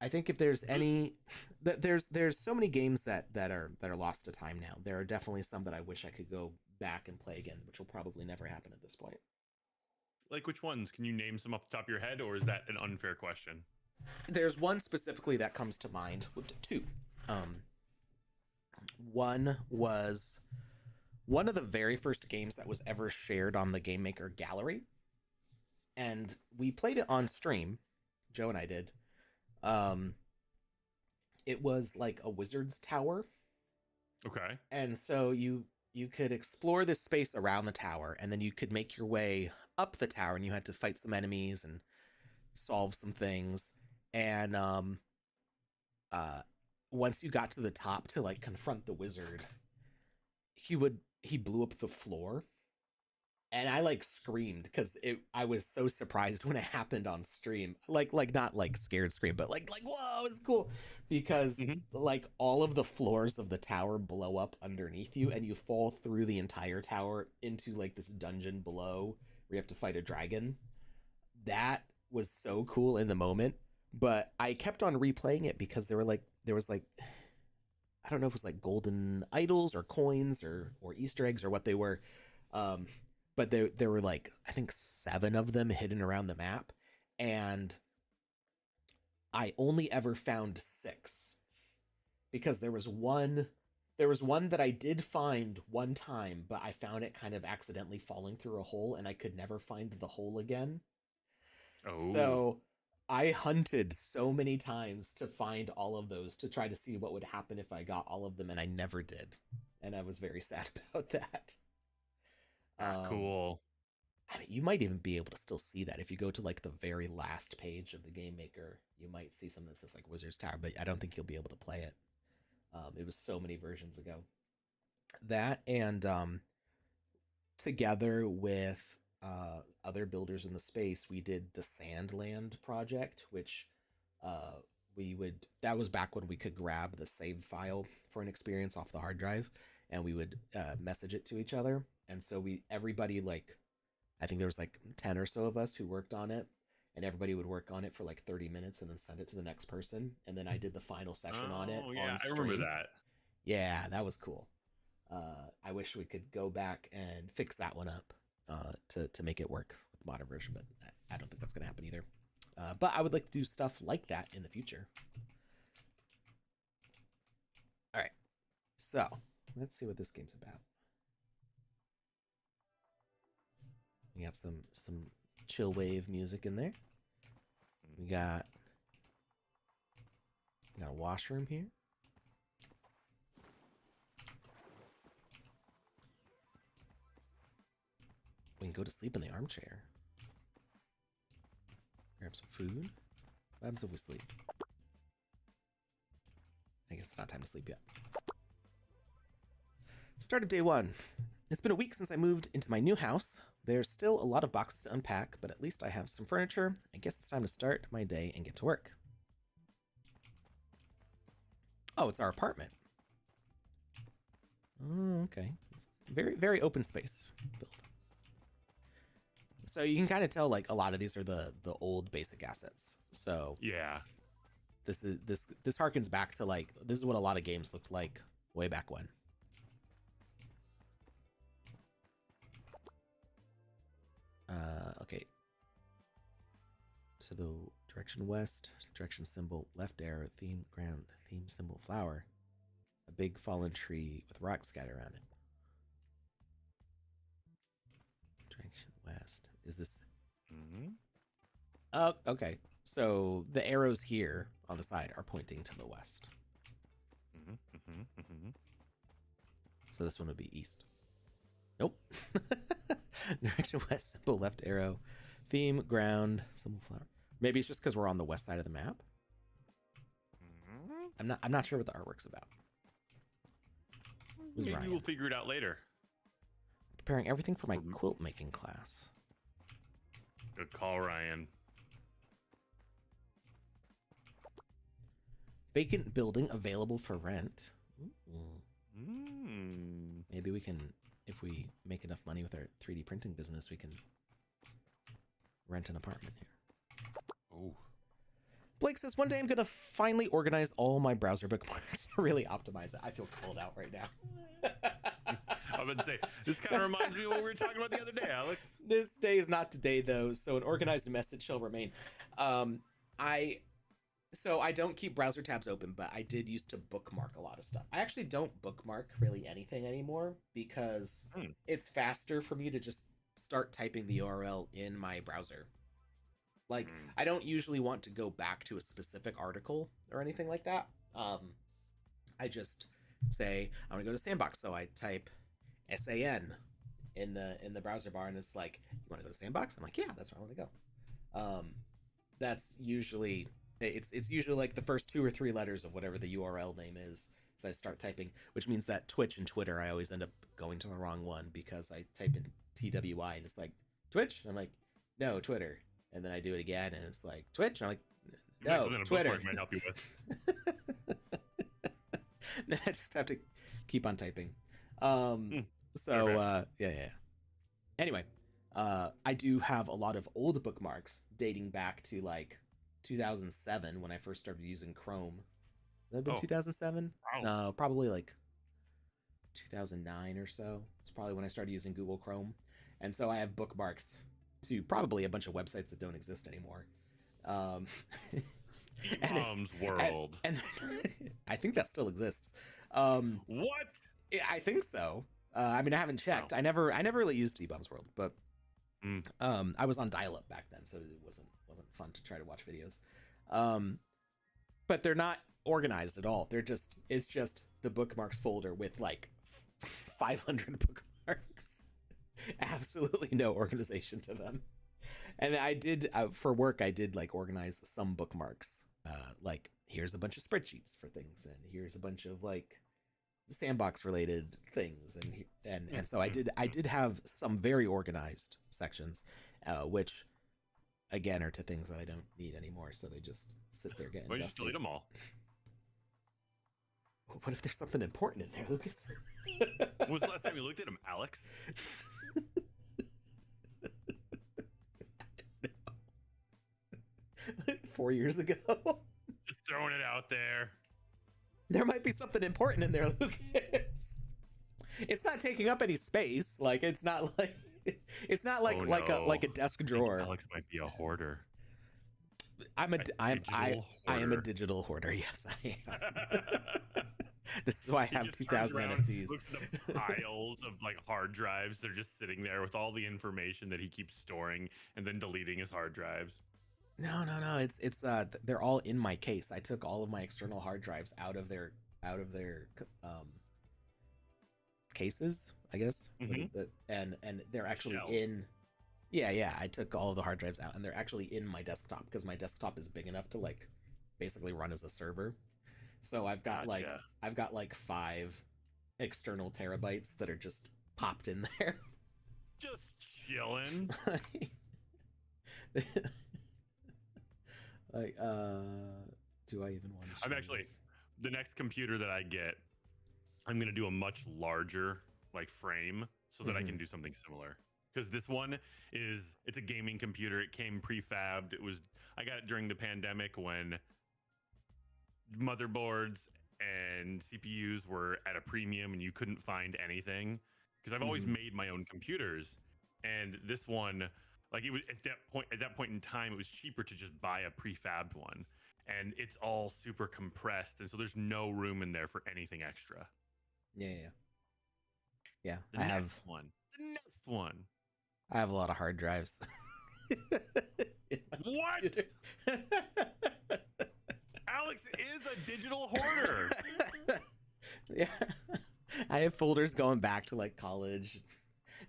I think if there's This any that there's so many games that are lost to time now. There are definitely some that I wish I could go back and play again, which will probably never happen at this point. like which ones? Can you name some off the top of your head, or is that an unfair question? There's one specifically that comes to mind. Two. Um, One was one of the very first games that was ever shared on the Game Maker gallery, and we played it on stream. Joe and I did. Um, it was like a wizard's tower, Okay. and so you could explore this space around the tower, and then you could make your way up the tower, and you had to fight some enemies and solve some things. And uh once you got to the top to like confront the wizard, he blew up the floor, and I like screamed because I was so surprised when it happened on stream. Like not like scared scream, but like whoa, it's cool because Mm-hmm. like all of the floors of the tower blow up underneath you and you fall through the entire tower into like this dungeon below where you have to fight a dragon. That was so cool in the moment, but I kept on replaying it because there was like I don't know if it was like golden idols or coins or Easter eggs or what they were. Um, but there were like I think 7 of them hidden around the map, and I only ever found 6 because there was one that I did find one time, but I found it kind of accidentally falling through a hole and I could never find the hole again. Oh, So I hunted so many times to find all of those to try to see what would happen if I got all of them, and I never did. And I was very sad about that. Um, cool. I mean, you might even be able to still see that if you go to like the very last page of the game maker. You might see something that says like Wizard's Tower, but I don't think you'll be able to play it. It was so many versions ago. That and together with other builders in the space, we did the Sandland project, which uh, we would. That was back when we could grab the save file for an experience off the hard drive, and we would message it to each other. And so everybody like, I think there was like 10 or so of us who worked on it, and everybody would work on it for like 30 minutes and then send it to the next person. And then I did the final session on it Oh yeah, on I remember stream. that. Yeah, that was cool. I wish we could go back and fix that one up to make it work with the modern version, but I don't think that's going to happen either. But I would like to do stuff like that in the future. All right, so let's see what this game's about. We got some chill wave music in there. We got a washroom here. We can go to sleep in the armchair. Grab some food. What happens if we sleep? I guess it's not time to sleep yet. Start of day 1. It's been a week since I moved into my new house. There's still a lot of boxes to unpack, but at least I have some furniture. I guess it's time to start my day and get to work. Oh, it's our apartment. Oh, okay. Very, very open space build. So you can kind of tell like a lot of these are the old basic assets. So Yeah. this harkens back to like this is what a lot of games looked like way back when. Okay. So the direction west, direction symbol, left arrow, theme ground, theme symbol, flower. A big fallen tree with rocks scattered around it. Direction west. Is this? Mm-hmm. Oh, okay. So the arrows here on the side are pointing to the west. Mm-hmm. Mm-hmm. Mm-hmm. So this one would be east. Nope. Direction west, symbol, left arrow, theme, ground, symbol, flower. Maybe it's just because we're on the west side of the map. Mm-hmm. I'm not sure what the artwork's about. Who's Maybe Ryan? we'll figure it out later. Preparing everything for my quilt making class. Good call, Ryan. Vacant building available for rent. Ooh. Mm. Maybe we can, if we make enough money with our 3D printing business, we can rent an apartment here. Oh. Blake says, one day I'm going to finally organize all my browser bookmarks to really optimize it. I feel cold out right now. I would say, this kind of reminds me of what we were talking about the other day, Alex. This day is not today, though, so an organized message shall remain. I don't keep browser tabs open, but I did used to bookmark a lot of stuff. I actually don't bookmark really anything anymore because it's faster for me to just start typing the URL in my browser. Like, I don't usually want to go back to a specific article or anything like that. I just say, I want to go to Sandbox, so I type SAN in the browser bar, and it's like, you want to go to Sandbox? I'm like, yeah, that's where I want to go. That's usually it's usually like the first 2 or 3 letters of whatever the URL name is. So I start typing, which means that Twitch and Twitter, I always end up going to the wrong one because I type in TWI, and it's like Twitch. And I'm like, no, Twitter. And then I do it again, and it's like Twitch. And I'm like, no, Twitter. Might help you with. I just have to keep on typing. Yeah. Anyway, I do have a lot of old bookmarks dating back to like 2007 when I first started using Chrome. That have been 2007? Wow. No, probably like 2009 or so. It's probably when I started using Google Chrome. And so I have bookmarks to probably a bunch of websites that don't exist anymore. Mom's World. And I think that still exists. What? I think so. I mean, I haven't checked. Wow. I never really used T-Bomb's World, but I was on dial-up back then, so it wasn't fun to try to watch videos. But they're not organized at all. It's just the bookmarks folder with like 500 bookmarks. Absolutely no organization to them. And I did for work. I did like organize some bookmarks. Like here's a bunch of spreadsheets for things, and here's a bunch of like Sandbox related things, and so I did have some very organized sections, which again are to things that I don't need anymore. So they just sit there getting. Why don't you just delete them all? What if there's something important in there, Lucas? When was the last time you looked at them, Alex? 4 years ago. Just throwing it out there. There might be something important in there, Lucas. It's not taking up any space. Like it's not like a desk drawer. Alex might be a hoarder. I am a digital hoarder. Yes, I am. This is why I have 2,000 NFTs. Looks at the piles of like hard drives. They're just sitting there with all the information that he keeps storing and then deleting his hard drives. No. It's they're all in my case. I took all of my external hard drives out of their cases, I guess. Mm-hmm. And they're actually Shells. in. Yeah. I took all of the hard drives out, and they're actually in my desktop because my desktop is big enough to like basically run as a server. So I've got like 5 external terabytes that are just popped in there. Just chilling. Like, do I even want to? I'm actually the next computer that I get, I'm gonna do a much larger like frame so that I can do something similar. Because this one it's a gaming computer. It came prefabbed. I got it during the pandemic when motherboards and CPUs were at a premium and you couldn't find anything. Because I've always made my own computers, and this one, like it was at that point in time, it was cheaper to just buy a prefabbed one, and it's all super compressed, and so there's no room in there for anything extra. Yeah. The next one. I have a lot of hard drives. What? Alex is a digital hoarder. Yeah. I have folders going back to like college.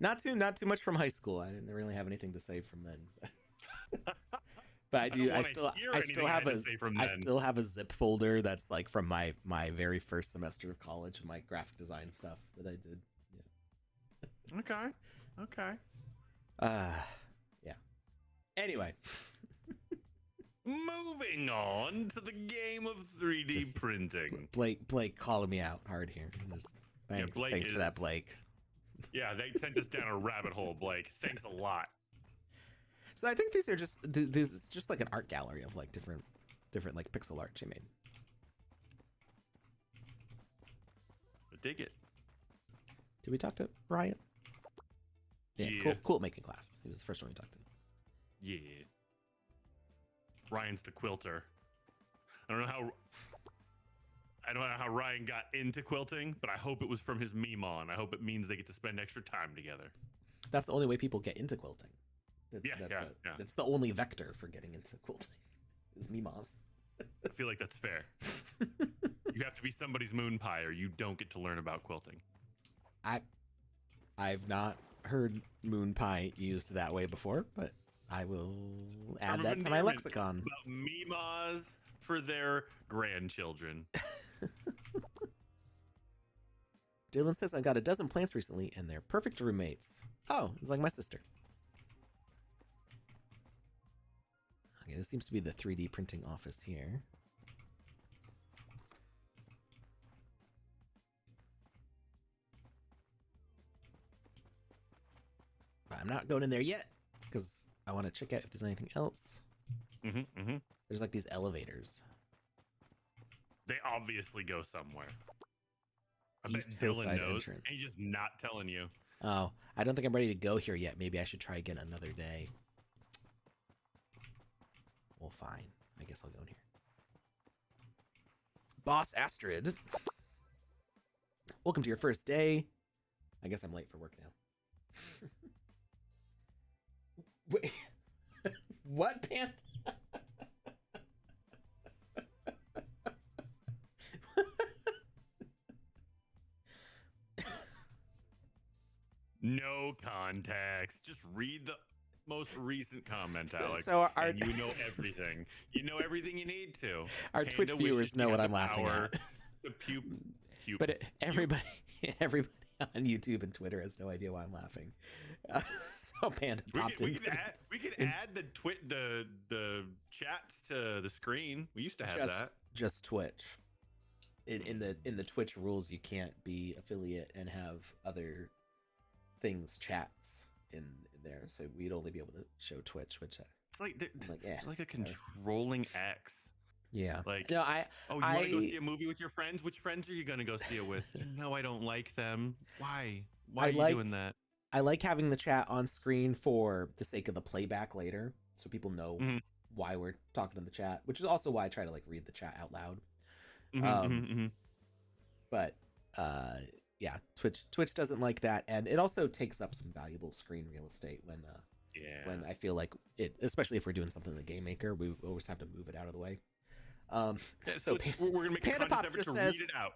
Not too much from high school. I didn't really have anything to save from then. But I still have a zip folder that's like from my very first semester of college, my graphic design stuff that I did. Yeah. Okay. Yeah. Anyway. Moving on to the game of 3D printing. Blake calling me out hard here. Thanks for that, Blake. Yeah, they sent us down a rabbit hole, Blake. Thanks a lot. So I think this is just like an art gallery of like different like pixel art she made. I dig it. Did we talk to Riot? Yeah. Cool making class. He was the first one we talked to. Yeah. Ryan's the quilter. I don't know how Ryan got into quilting, but I hope it was from his Memon. I hope it means they get to spend extra time together. That's the only way people get into quilting. That's the only vector for getting into quilting is Memas. I feel like that's fair. You have to be somebody's moon pie or you don't get to learn about quilting. I've not heard moon pie used that way before, but I will add that to my lexicon. About Memas for their grandchildren. Dylan says, I got a dozen plants recently, and they're perfect roommates. Oh, it's like my sister. Okay, this seems to be the 3D printing office here. But I'm not going in there yet, because I want to check out if there's anything else. There's like these elevators. They obviously go somewhere. I East bet Dylan Hillside knows. entrance. And he's just not telling you. Oh, I don't think I'm ready to go here yet. Maybe I should try again another day. Well, fine. I guess I'll go in here. Boss Astrid. Welcome to your first day. I guess I'm late for work now. Wait. What, Pan? No context. Just read the most recent comment, Alex. So and you know everything. You know everything you need to. Our Twitch viewers know what I'm laughing at. But everybody on YouTube and Twitter has no idea why I'm laughing. So Panda popped we could add the chats to the screen. We used to have that. Just Twitch. In the Twitch rules, you can't be affiliate and have other things chats in there, so we'd only be able to show Twitch, which it's like a controlling X. Yeah. Like, no, you want to go see a movie with your friends? Which friends are you gonna go see it with? No, I don't like them. Why are you doing that? I like having the chat on screen for the sake of the playback later, so people know why we're talking in the chat, which is also why I try to like read the chat out loud. But yeah, Twitch doesn't like that, and it also takes up some valuable screen real estate when I feel like it, especially if we're doing something in the Game Maker, we always have to move it out of the way. So we're gonna make PandaPops just says, read it out.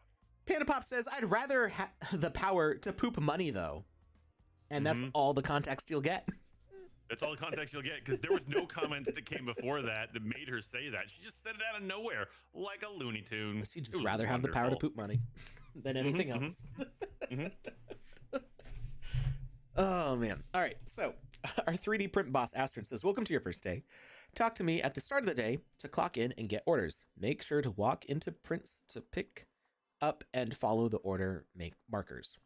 PandaPops says, I'd rather have the power to poop money though, and that's all the context you'll get. That's all the context you'll get, because there was no comments that came before that made her say that. She just said it out of nowhere, like a Looney Tune. She'd just rather have the power to poop money than anything else. Oh, man. All right, so our 3D print boss, Astrid, says, welcome to your first day. Talk to me at the start of the day to clock in and get orders. Make sure to walk into prints to pick up and follow the order markers.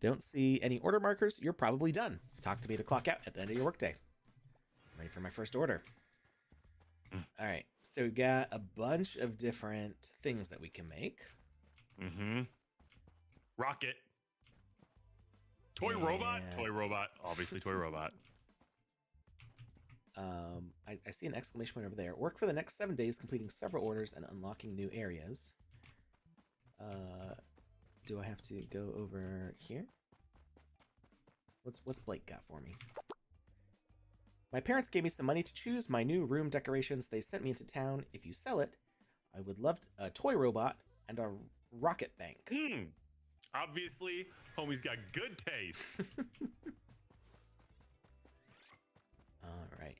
Don't see any order markers, you're probably done. Talk to me to clock out at the end of your workday. I'm ready for my first order. All right, so we got a bunch of different things that we can make. Rocket. Toy robot. Obviously toy robot. I see an exclamation point over there. Work for the next 7 days, completing several orders and unlocking new areas. Do I have to go over here? What's Blake got for me? My parents gave me some money to choose my new room decorations. They sent me into town. If you sell it, I would love a toy robot and a rocket bank. Obviously, homie's got good taste. All right.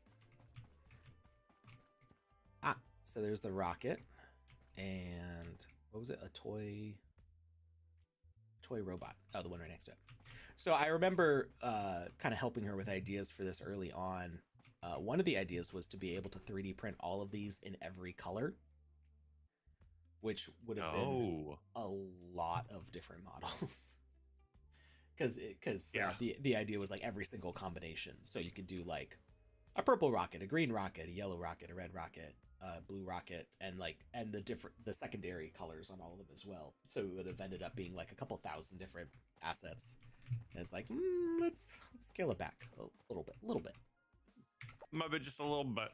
So there's the rocket, and what was it? A toy robot. Oh, the one right next to it. So I remember kind of helping her with ideas for this early on. One of the ideas was to be able to 3D print all of these in every color, which would have been a lot of different models. Because the idea was like every single combination. So you could do like a purple rocket, a green rocket, a yellow rocket, a red rocket, blue rocket, and the secondary colors on all of them as well. So it would have ended up being like a couple thousand different assets. And it's like, let's scale it back a little bit. Maybe just a little bit.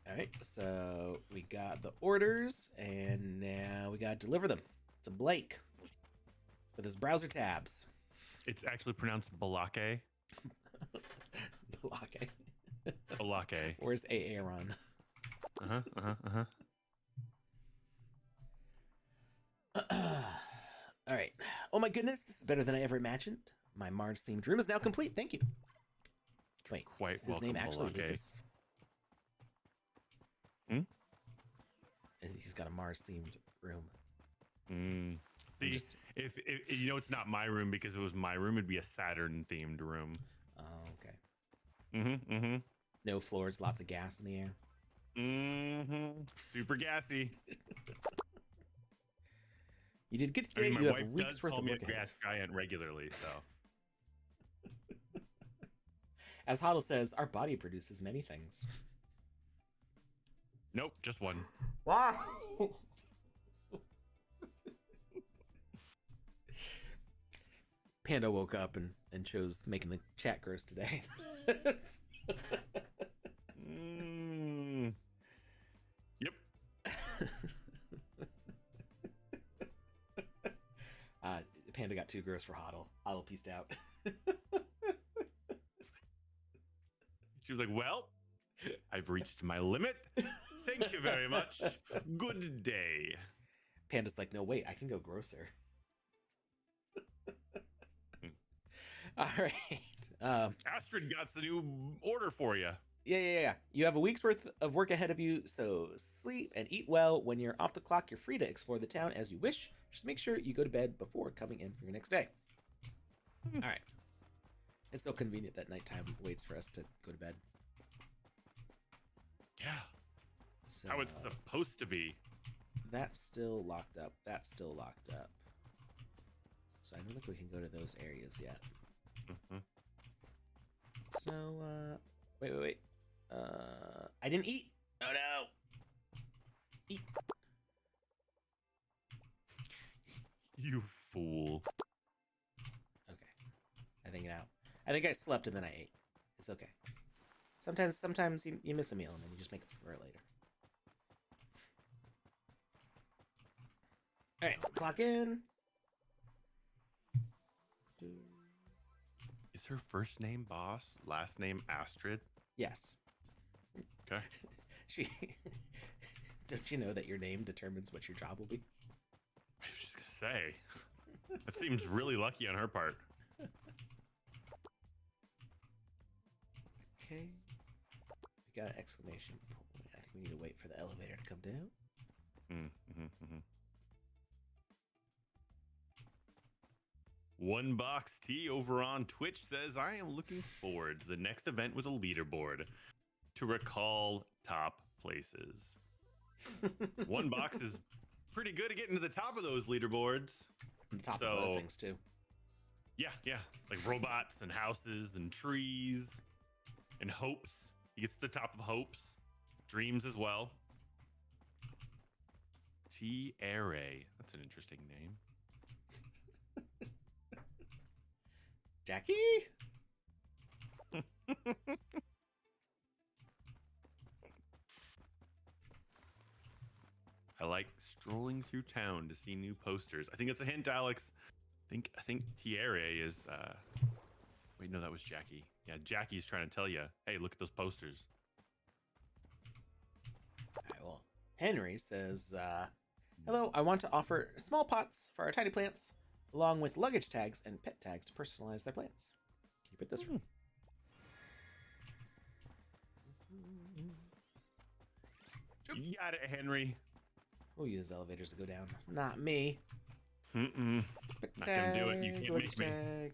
All right, so we got the orders, and now we got to deliver them to Blake with his browser tabs. It's actually pronounced Balake. Balake. Balake. Where's Aaron? All right. Oh my goodness, this is better than I ever imagined. My Mars-themed room is now complete. Thank you. Wait, quite is his name actually Lucas? Hmm? He's got a Mars-themed room. See, if you know, it's not my room, because if it was my room, it'd be a Saturn themed room. Oh, okay. No floors, lots of gas in the air. Super gassy. You did good today. You have a week's worth of work ahead. Gas giant regularly, so. As Hoddle says, our body produces many things. Nope, just one. Wow. Panda woke up and chose making the chat gross today. Yep. Panda got too gross for Hoddle. Hoddle pieced out. She was like, well, I've reached my limit. Thank you very much. Good day. Panda's like, no, wait, I can go grosser. All right. Astrid got the new order for you. Yeah. You have a week's worth of work ahead of you, so sleep and eat well. When you're off the clock, you're free to explore the town as you wish. Just make sure you go to bed before coming in for your next day. All right. It's so convenient that nighttime waits for us to go to bed. Yeah. So, how it's supposed to be. That's still locked up. So I don't think we can go to those areas yet. So, wait. I didn't eat. Oh no. Eat. You fool. Okay. I think I slept and then I ate. It's okay. Sometimes you miss a meal and then you just make it for it later. All right, clock in. Is her first name Boss, last name Astrid? Yes. Okay. Don't you know that your name determines what your job will be? I was just gonna say. That seems really lucky on her part. Okay. We got an exclamation point. I think we need to wait for the elevator to come down. One Box T over on Twitch says, I am looking forward to the next event with a leaderboard to recall top places. One Box is pretty good at getting to the top of those leaderboards. And the top of other things too. Yeah. Like robots and houses and trees and hopes. He gets to the top of hopes. Dreams as well. T-Array. That's an interesting name. Jackie? I like strolling through town to see new posters. I think it's a hint, Alex. I think Thierry is wait, no, that was Jackie. Yeah, Jackie's trying to tell you, hey, look at those posters. All right, well, Henry says, hello, I want to offer small pots for our tiny plants, along with luggage tags and pet tags to personalize their plants. Can you put this room? You got it, Henry. We'll use elevators to go down. Not me. Not gonna do it. You can't make me.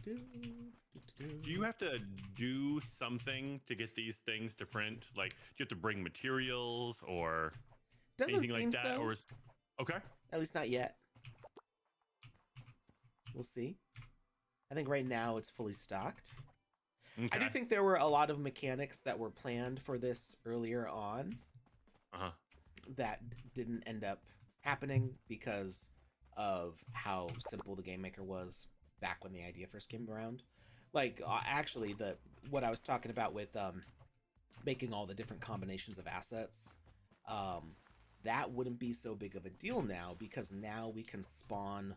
Do you have to do something to get these things to print? Like, do you have to bring materials or anything like that? So. Or okay. At least not yet. We'll see. I think right now it's fully stocked. Okay. I do think there were a lot of mechanics that were planned for this earlier on that didn't end up happening because of how simple the Game Maker was back when the idea first came around. Like, actually, what I was talking about with making all the different combinations of assets, that wouldn't be so big of a deal now, because now we can spawn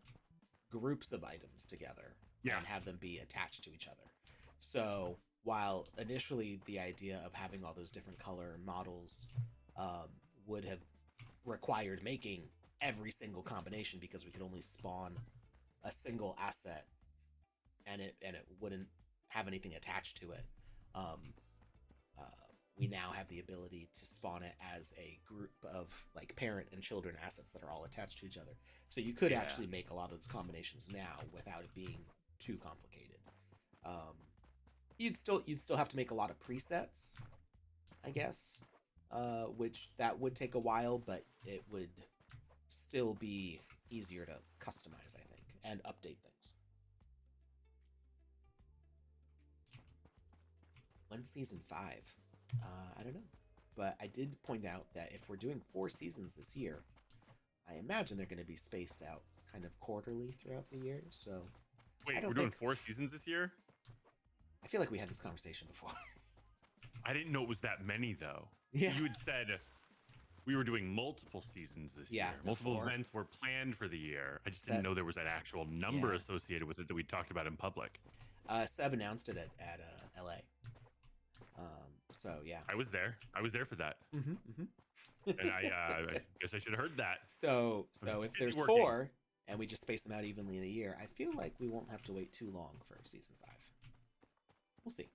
groups of items together and have them be attached to each other. So while initially the idea of having all those different color models would have required making every single combination, because we could only spawn a single asset and it wouldn't have anything attached to it. we now have the ability to spawn it as a group of like parent and children assets that are all attached to each other. So you could actually make a lot of those combinations now without it being too complicated. You'd still have to make a lot of presets, I guess, which that would take a while, but it would still be easier to customize, I think, and update things. When season 5? I don't know, but I did point out that if we're doing 4 seasons this year, I imagine they're going to be spaced out kind of quarterly throughout the year. So wait, we're doing 4 seasons this year? I feel like we had this conversation before. I didn't know it was that many though. Yeah. You had said we were doing multiple seasons this year. Multiple events were planned for the year. I just didn't know there was an actual number associated with it that we talked about in public. Seb announced it at LA. So yeah, I was there for that. And I guess I should have heard that. So if there's working. 4 and we just space them out evenly in a year, I feel like we won't have to wait too long for season 5. We'll see.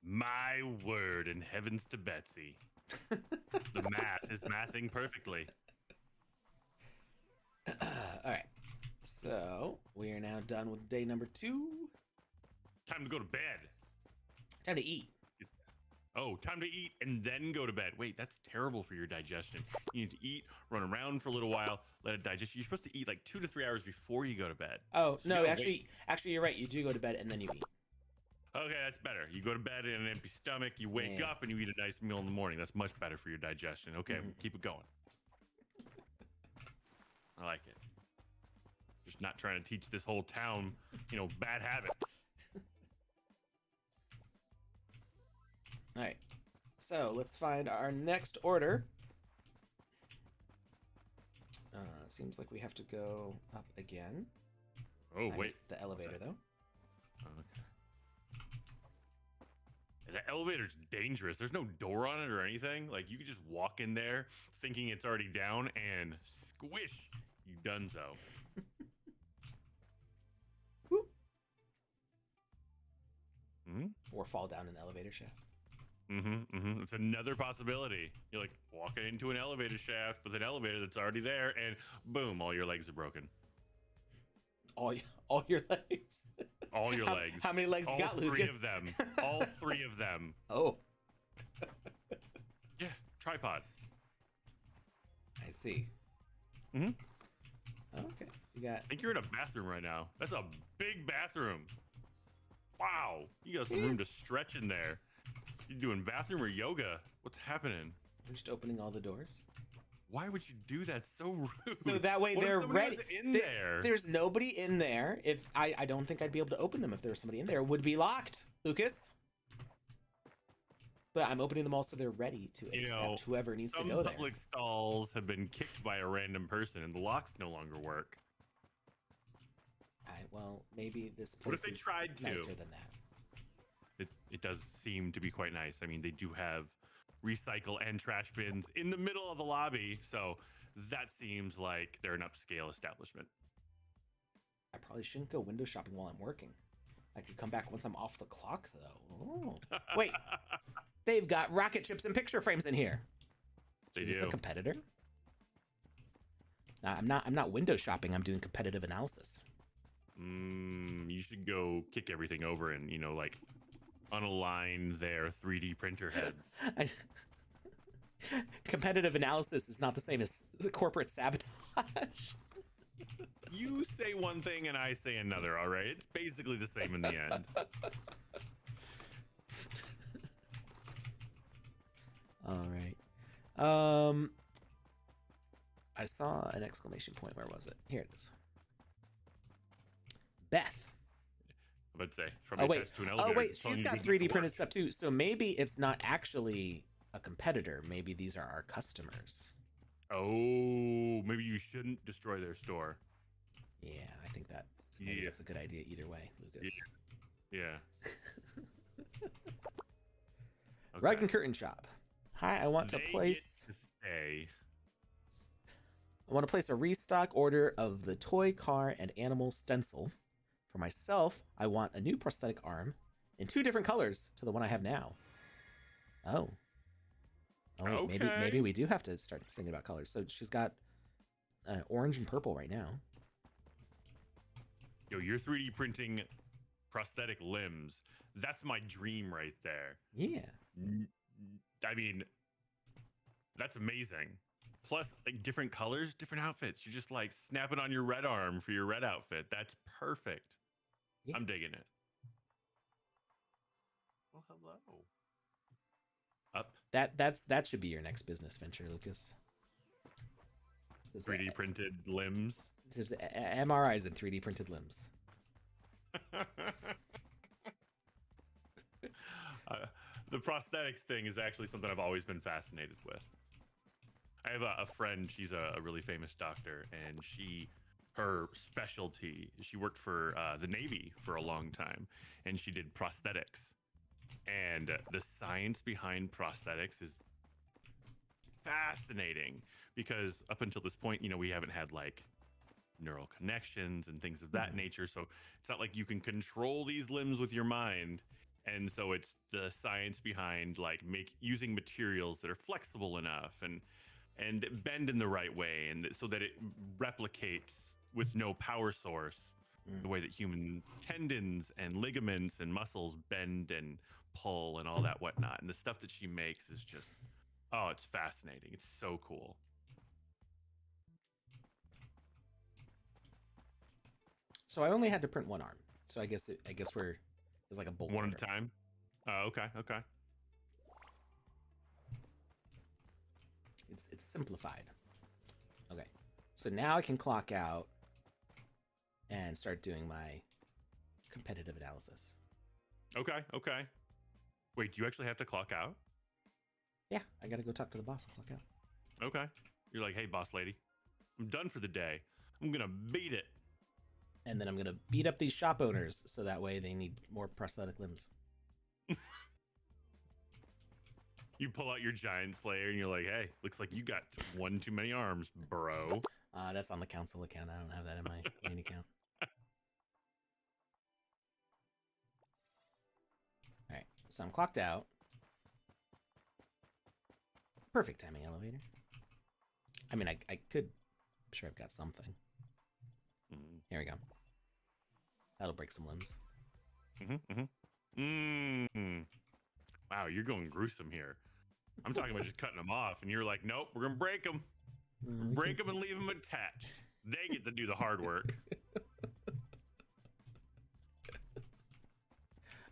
My word, and heavens to Betsy. The math is mathing perfectly. All right. So we are now done with day number 2. Time to go to bed. Time to eat. Oh, time to eat and then go to bed. Wait, that's terrible for your digestion. You need to eat, run around for a little while, let it digest. You're supposed to eat like 2 to 3 hours before you go to bed. Oh, so no, actually, you're right. You do go to bed and then you eat. Okay, that's better. You go to bed in an empty stomach, you wake up and you eat a nice meal in the morning. That's much better for your digestion. Okay, keep it going. I like it. Just not trying to teach this whole town, bad habits. All right, so let's find our next order. Seems like we have to go up again. Oh, I wait. missed the elevator, though. Okay. The elevator's dangerous. There's no door on it or anything. Like, you could just walk in there thinking it's already down and squish, you donezo. Or fall down an elevator shaft. It's another possibility. You're like walking into an elevator shaft with an elevator that's already there, and boom, all your legs are broken. All your legs. All your legs. How many legs you got, Lucas? 3 of them. All 3 of them. Oh. Yeah, tripod. I see. Okay. You got. I think you're in a bathroom right now. That's a big bathroom. Wow, you got some room to stretch in there. You doing bathroom or yoga? What's happening? We're just opening all the doors. Why would you do that? So rude. So that way they're ready. In there. There's nobody in there. If I don't think I'd be able to open them if there was somebody in there. It would be locked, Lucas. But I'm opening them all so they're ready to accept whoever needs to go there. Some public stalls have been kicked by a random person and the locks no longer work. Well, maybe this place is nicer than that. It does seem to be quite nice. I mean, they do have recycle and trash bins in the middle of the lobby, so that seems like they're an upscale establishment. I probably shouldn't go window shopping while I'm working. I could come back once I'm off the clock, though. Oh. Wait, they've got rocket ships and picture frames in here. Is this a competitor? I'm not window shopping. I'm doing competitive analysis. You should go kick everything over and, like unalign their 3D printer heads. Competitive analysis is not the same as corporate sabotage. You say one thing and I say another, all right? It's basically the same in the end. All right. I saw an exclamation point. Where was it? Here it is. Beth. I would say from attached to an elevator. Oh wait, she's got 3D printed stuff too. So maybe it's not actually a competitor. Maybe these are our customers. Oh, maybe you shouldn't destroy their store. Yeah, I think that's a good idea either way, Lucas. Yeah. Okay. Rug and curtain shop. Hi, I want to place. I want to place a restock order of the toy, car, and animal stencil. For myself, I want a new prosthetic arm in 2 different colors to the one I have now. Oh. Oh wait, Okay. maybe we do have to start thinking about colors. So she's got orange and purple right now. Yo, you're 3D printing prosthetic limbs. That's my dream right there. Yeah. I mean, that's amazing. Plus, like different colors, different outfits. You just like snap it on your red arm for your red outfit. That's perfect. Yeah. I'm digging it. Oh, hello. Up. That should be your next business venture, Lucas. 3D printed limbs. This is MRIs and 3D printed limbs. The prosthetics thing is actually something I've always been fascinated with. I have a friend, she's a really famous doctor, and her specialty, she worked for the Navy for a long time, and she did prosthetics. And the science behind prosthetics is fascinating because up until this point, we haven't had like neural connections and things of that nature. So it's not like you can control these limbs with your mind. And so it's the science behind like using materials that are flexible enough and bend in the right way, and so that it replicates with no power source the way that human tendons and ligaments and muscles bend and pull and all that whatnot. And the stuff that she makes is just, oh, it's fascinating. It's so cool. So I only had to print one arm. So I guess we're it's like a bolt. One at a time. Okay. It's simplified. Okay. So now I can clock out and start doing my competitive analysis. Okay. Wait, do you actually have to clock out? Yeah, I gotta go talk to the boss and clock out. Okay. You're like, hey, boss lady, I'm done for the day. I'm gonna beat it. And then I'm gonna beat up these shop owners so that way they need more prosthetic limbs. You pull out your giant slayer and you're like, hey, looks like you got one too many arms, bro. That's on the council account. I don't have that in my main account. All right, so I'm clocked out. Perfect timing elevator. I mean, I could. I'm sure I've got something. Here we go. That'll break some limbs. Wow, you're going gruesome here. I'm talking about just cutting them off, and you're like, nope, we're gonna break them. Break them and leave them attached. They get to do the hard work.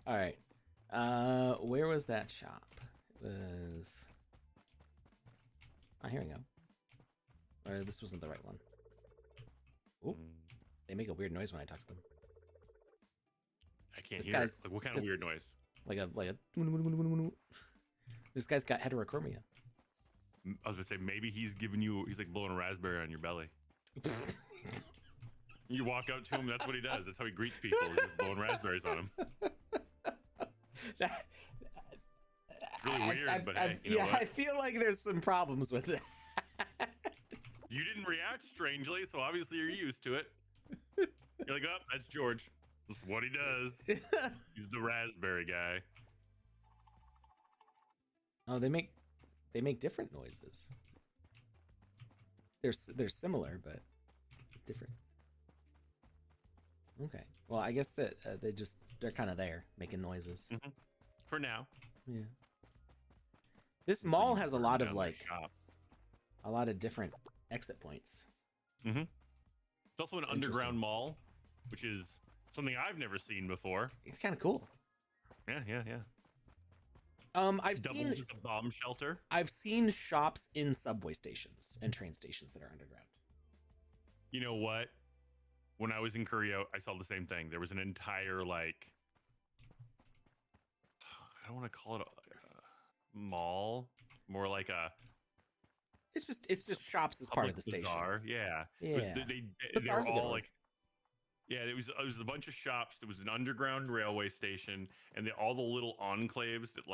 All right. Where was that shop? It was. Oh, here we go. Or this wasn't the right one. Ooh. They make a weird noise when I talk to them. I can't hear it. Like, what kind of weird noise? Like a. This guy's got heterochromia. I was gonna say maybe he's like blowing a raspberry on your belly. You walk up to him, that's what he does. That's how he greets people. He's just blowing raspberries on him. It's really weird, but hey, you know what? I feel like there's some problems with it. You didn't react strangely, so obviously you're used to it. You're like, oh, that's George. That's what he does. He's the raspberry guy. Oh, they make different noises. They're similar, but different. Okay. Well, I guess that they're kind of there making noises. For now. Yeah. This mall has a lot of a lot of different exit points. It's also an underground mall, which is something I've never seen before. It's kind of cool. Yeah. I've seen as a bomb shelter. I've seen shops in subway stations and train stations that are underground. You know what? When I was in Korea, I saw the same thing. There was an entire I don't want to call it a mall, more like a. It's just shops as part of the bazaar. station. Yeah. They were all like. Yeah, it was a bunch of shops. There was an underground railway station, and all the little enclaves that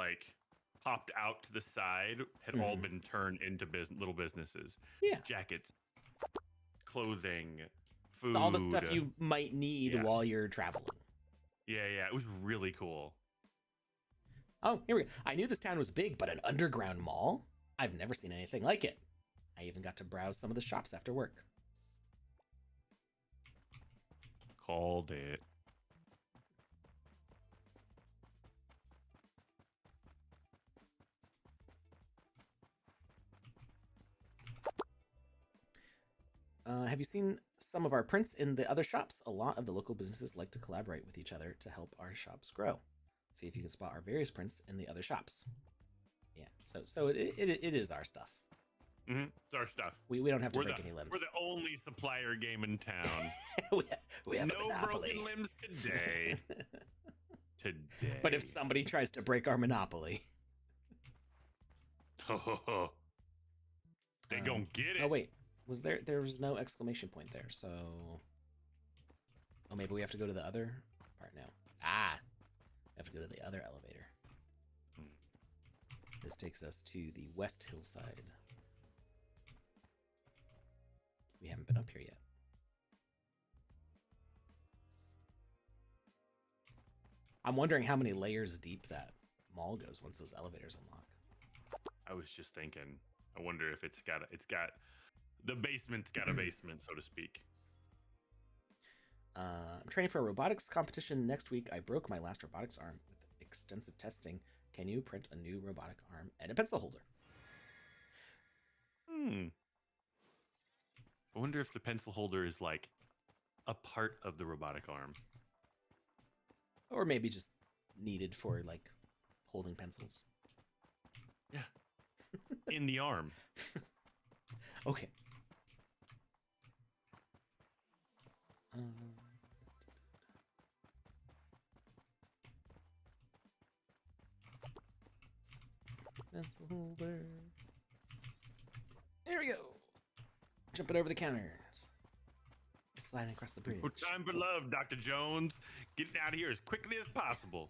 popped out to the side had all been turned into little businesses. Yeah, jackets, clothing, food, all the stuff you might need while you're traveling. Yeah, it was really cool. Oh, here we go. I knew this town was big, but an underground mall? I've never seen anything like it. I even got to browse some of the shops after work. Called it. Have you seen some of our prints in the other shops? A lot of the local businesses like to collaborate with each other to help our shops grow. See if you can spot our various prints in the other shops. Yeah, so it is our stuff. Mm-hmm. It's our stuff. We don't have to break any limbs. We're the only supplier game in town. we have no broken limbs today. Today. But if somebody tries to break our monopoly, they gon' get it. Oh wait, there was no exclamation point there, so oh, maybe we have to go to the other part now. We have to go to the other elevator. This takes us to the west hillside. We haven't been up here yet. I'm wondering how many layers deep that mall goes once those elevators unlock. I was just thinking, I wonder if it's got the basement's got a basement, so to speak. I'm training for a robotics competition next week. I broke my last robotics arm with extensive testing. Can you print a new robotic arm and a pencil holder? I wonder if the pencil holder is like a part of the robotic arm. Or maybe just needed for like holding pencils. Yeah. In the arm. Okay. Pencil holder. There we go. Jumping over the counters. Sliding across the bridge. No time for love, Dr. Jones. Getting out of here as quickly as possible.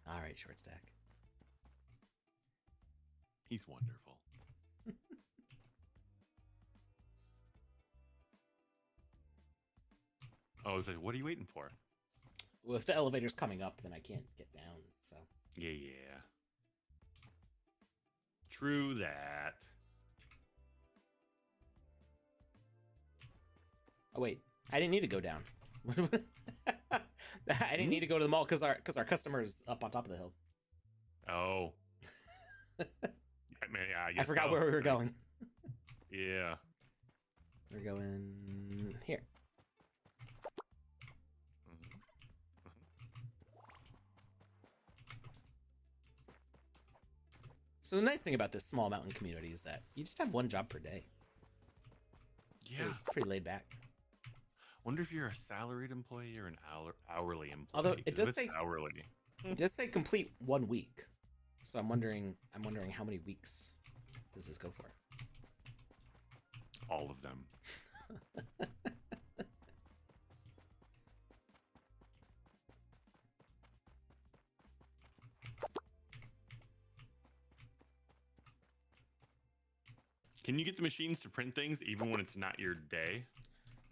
All right, short stack. He's wonderful. Oh, I was like, what are you waiting for? Well, if the elevator's coming up, then I can't get down, so. Yeah. True that. Oh, wait. I didn't need to go down. I didn't need to go to the mall because our customer's up on top of the hill. Oh. I forgot where we were going. Yeah. We're going here. So the nice thing about this small mountain community is that you just have one job per day. Yeah. Pretty laid back. Wonder if you're a salaried employee or an hourly employee. Although it does say hourly. It does say complete 1 week. So I'm wondering how many weeks does this go for? All of them. Can you get the machines to print things even when it's not your day?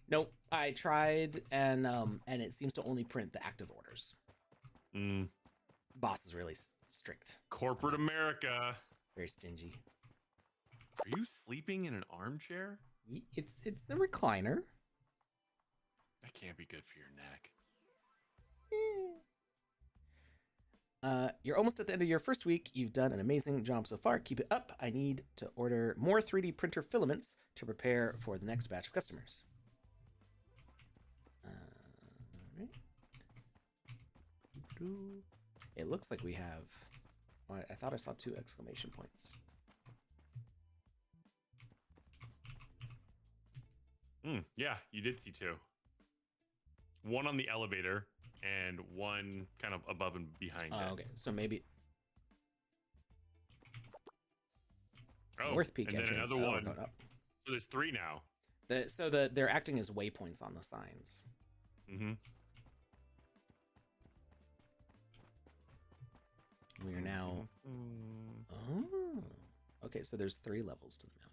Nope. I tried and it seems to only print the active orders. Boss is really strict. Corporate America. Very stingy. Are you sleeping in an armchair? It's a recliner. That can't be good for your neck. You're almost at the end of your first week. You've done an amazing job so far. Keep it up. I need to order more 3D printer filaments to prepare for the next batch of customers. Right. It looks like we have... I thought I saw 2 exclamation points. Yeah, you did see 2. One on the elevator and one kind of above and behind it. Okay. So maybe... Oh, North Peak and then entrance. another one. Going up. So there's 3 now. They're acting as waypoints on the signs. Mm-hmm. We are now... Oh. Okay, so there's 3 levels to the mountain.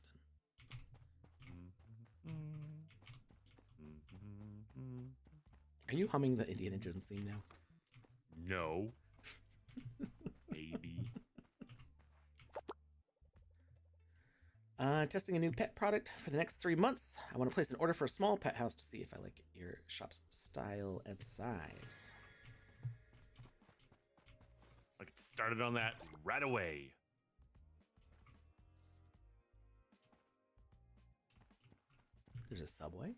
Are you humming the Indiana Jones theme now? No. Maybe. Testing a new pet product for the next 3 months. I want to place an order for a small pet house to see if I like your shop's style and size. Like it started on that right away. There's a Subway.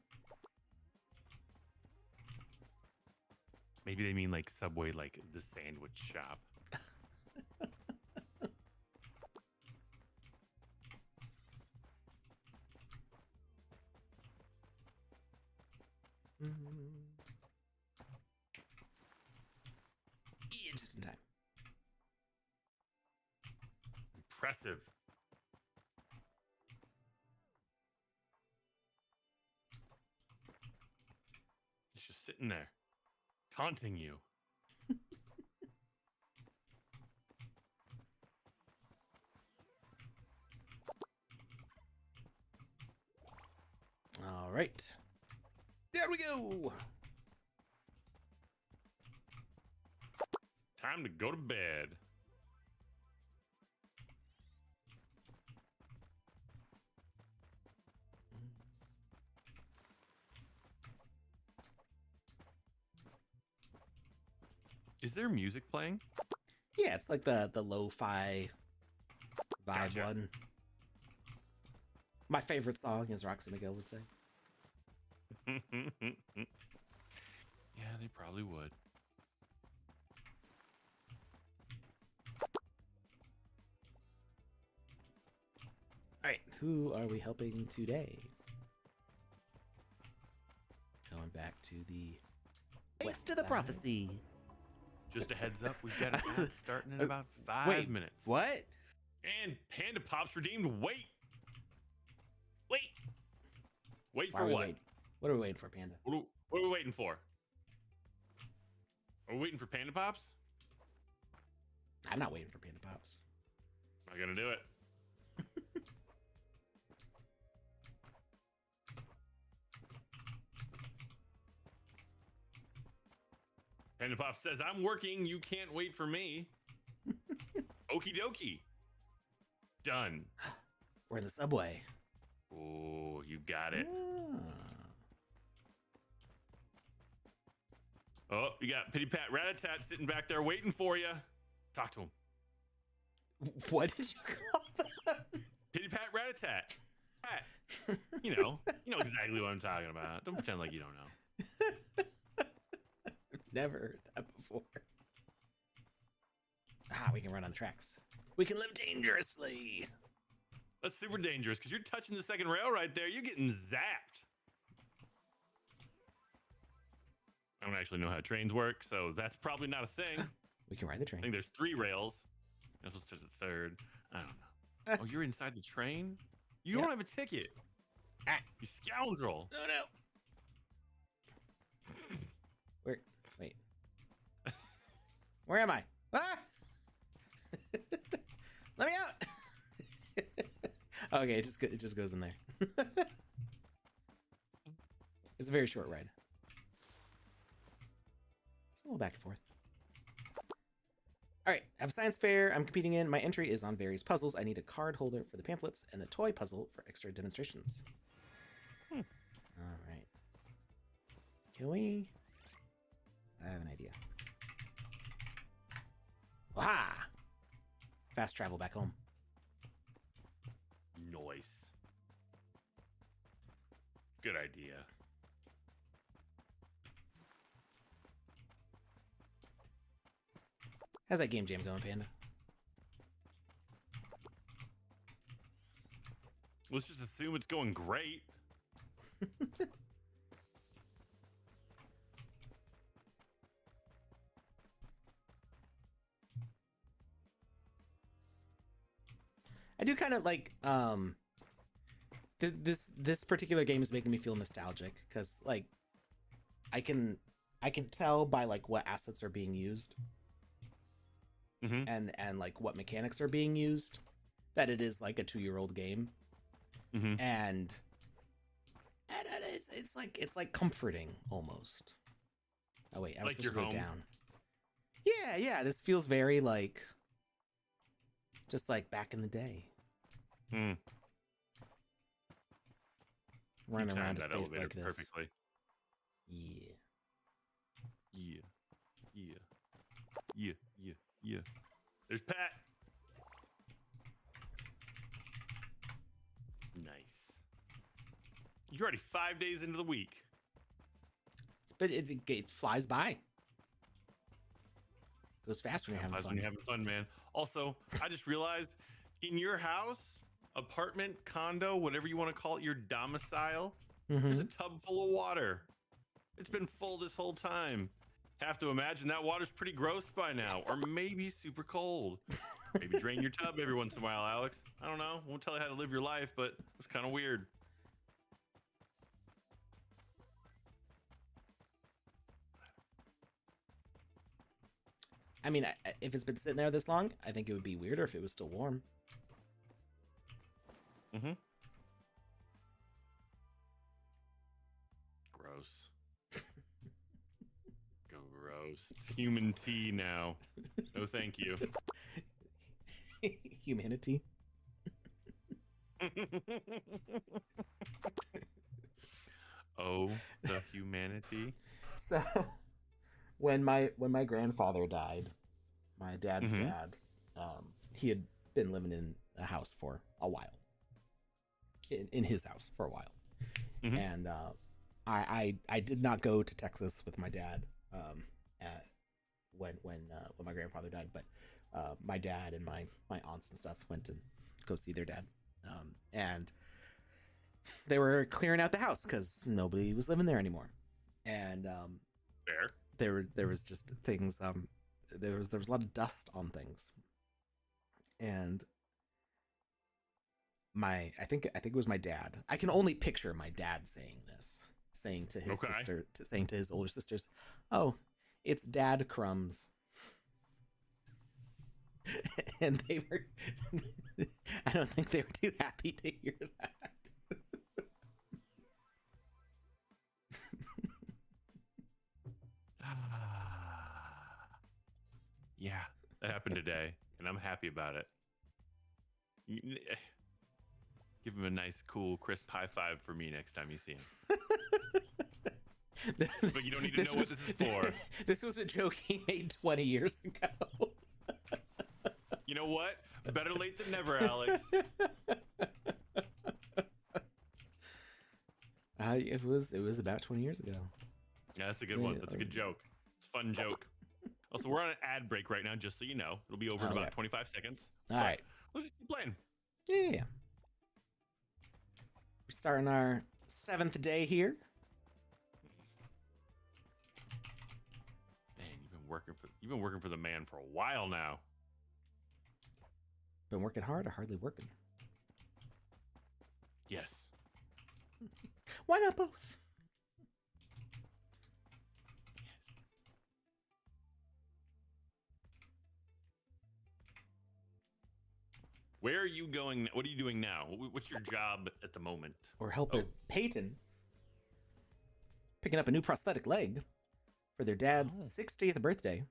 Maybe they mean like Subway, like the sandwich shop. Yeah, just in time. Impressive. He's just sitting there, taunting you. All right. There we go. Time to go to bed. Is there music playing? Yeah, it's like the lo-fi vibe Gotcha. one. My favorite song, as Roxy McGill would say. Yeah, they probably would. All right, who are we helping today? Going back to the Thanks west to the side. prophecy. Just a heads up, we've got an ad starting in about 5 Wait, minutes. What? And PandaPops redeemed. Wait. Wait Why for are we what? waiting? What are we waiting for, Panda? What are we waiting for? Are we waiting for PandaPops? I'm not waiting for PandaPops. Not gonna do it. PandaPops says, I'm working. You can't wait for me. Okie dokie. Done. We're in the subway. Oh, you got it. Oh, you got Pitty Pat Rat-a-tat sitting back there waiting for you. Talk to him. What did you call that? Pitty Pat Rat-a-tat. Pat. You know exactly what I'm talking about. Don't pretend like you don't know. I've never heard that before. We can run on the tracks. We can live dangerously. That's super dangerous because you're touching the second rail right there. You're getting zapped. I don't actually know how trains work, so that's probably not a thing. We can ride the I train. think there's 3 rails. This was just a third. I don't know. Oh, you're inside the train? You don't have a ticket. You scoundrel. Oh no. Wait. Where am I? Ah! Let me out. Okay, it just goes in there. It's a very short ride. It's a little back and forth. All right, I have a science fair I'm competing in. My entry is on various puzzles. I need a card holder for the pamphlets and a toy puzzle for extra demonstrations. All right. Can we? I have an idea. Aha! Fast travel back home. Nice. Good idea. How's that game jam going, Panda? Let's just assume it's going great. I do kind of like this particular game is making me feel nostalgic because like I can tell by like what assets are being used and like what mechanics are being used that it is like a 2-year-old game. And it's like comforting almost. Oh wait, I was Like supposed your to go home. down. Yeah. This feels very like, just like back in the day, You running around timed a that space elevator like this. perfectly. Yeah. Yeah. Yeah. Yeah. Yeah. Yeah. There's Pat. Nice. You're already 5 days into the week. But it flies by. Goes fast when you're having When fun. you're having fun, man. Also, I just realized in your house, apartment, condo, whatever you want to call it, your domicile, there's a tub full of water. It's been full this whole time. Have to imagine that water's pretty gross by now, or maybe super cold. Maybe drain your tub every once in a while, Alex. I don't know. Won't tell you how to live your life, but it's kind of weird. I mean, if it's been sitting there this long, I think it would be weirder if it was still warm. Gross. Gross. It's human tea now. No, thank you. Humanity. Oh, the humanity. So, when my grandfather died, my dad's dad, he had been living in a house for a while. In his house for a while, and I did not go to Texas with my dad when my grandfather died, but my dad and my aunts and stuff went to go see their dad, and they were clearing out the house because nobody was living there anymore, and there was just things, there was a lot of dust on things, and I think it was my dad. I can only picture my dad saying this, saying to his sister, saying to his older sisters, "Oh, it's dad crumbs." And they were I don't think they were too happy to hear that. Yeah, that happened today, and I'm happy about it. Give him a nice, cool, crisp high five for me next time you see him. But you don't need to know what this is for. This was a joke he made 20 years ago. You know what? Better late than never, Alex. It was about 20 years ago. Yeah, that's a good one. That's a good joke. It's a fun joke. Also, we're on an ad break right now, just so you know. It'll be over in about 25 seconds. All right. Let's just keep playing. Yeah. We're starting our 7th day here. Man, you've been working for the man for a while now. Been working hard or hardly working? Yes. Why not both? Where are you going? What are you doing now? What's your job at the moment? We're helping Peyton picking up a new prosthetic leg for their dad's 60th birthday.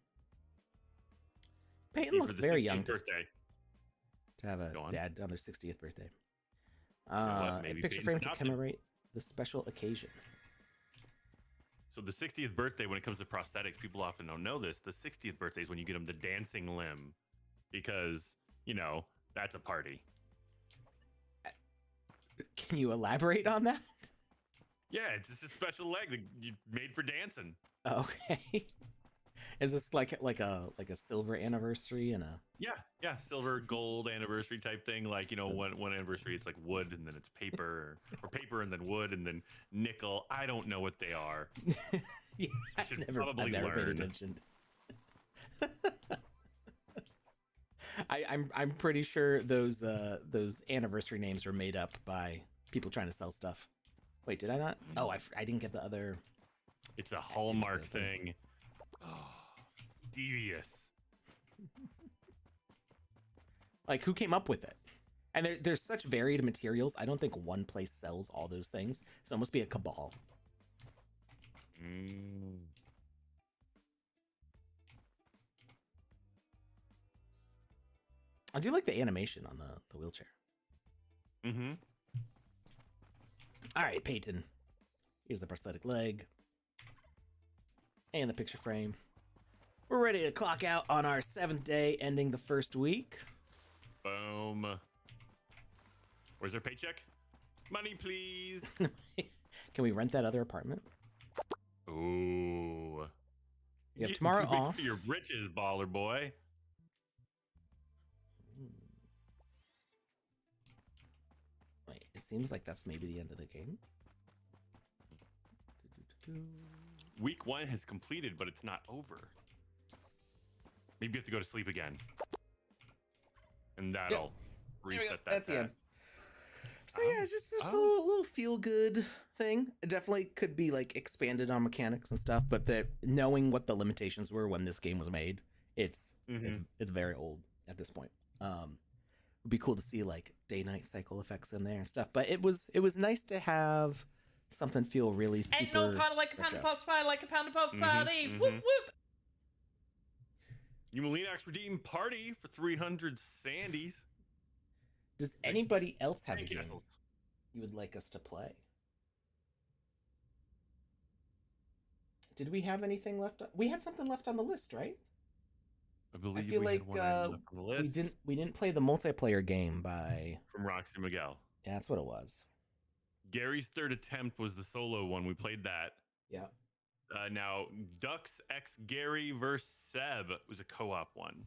Peyton looks very young to have a dad on their 60th birthday. A picture frame to commemorate the special occasion. So the 60th birthday, when it comes to prosthetics, people often don't know this. The 60th birthday is when you get them the dancing limb, because, you know, that's a party. Can you elaborate on that? Yeah, it's just a special leg that you made for dancing. Okay. Is this like a silver anniversary and a yeah, silver gold anniversary type thing? Like, you know, one anniversary it's like wood and then it's paper, or paper and then wood and then nickel. I don't know what they are. Yeah, I've never paid attention. I'm pretty sure those anniversary names were made up by people trying to sell stuff. Wait, did I not? Oh, I didn't get the other. It's a Hallmark thing. Oh, devious. Like, who came up with it? And there's such varied materials. I don't think one place sells all those things. So it must be a cabal. I do like the animation on the wheelchair. Mm-hmm. All right, Peyton. Here's the prosthetic leg. And the picture frame. We're ready to clock out on our 7th day, ending the first week. Boom. Where's our paycheck? Money, please. Can we rent that other apartment? Ooh. You have tomorrow too big off. for your britches, baller boy. Wait, it seems like that's maybe the end of the game. Week 1 has completed, but it's not over. Maybe you have to go to sleep again. And that'll reset that. That's the end. task. So yeah, it's just a little feel good thing. It definitely could be like expanded on mechanics and stuff, but knowing what the limitations were when this game was made, it's very old at this point. It'd be cool to see like day-night cycle effects in there and stuff. But it was nice to have something feel really super. Ain't no party like a PandaPops party, like a PandaPops party. Whoop whoop. You Molinax redeem party for 300 Sandies. Does anybody else have a Thank you, game assholes. you would like us to play? Did we have anything left? We had something left on the list, right? I believe I feel we like had one item left on the list. we didn't play the multiplayer game by From Roxy Miguel. Yeah, that's what it was. Gary's third attempt was the solo one. We played that. Yeah. Now, Ducks x Gary versus Seb was a co-op one.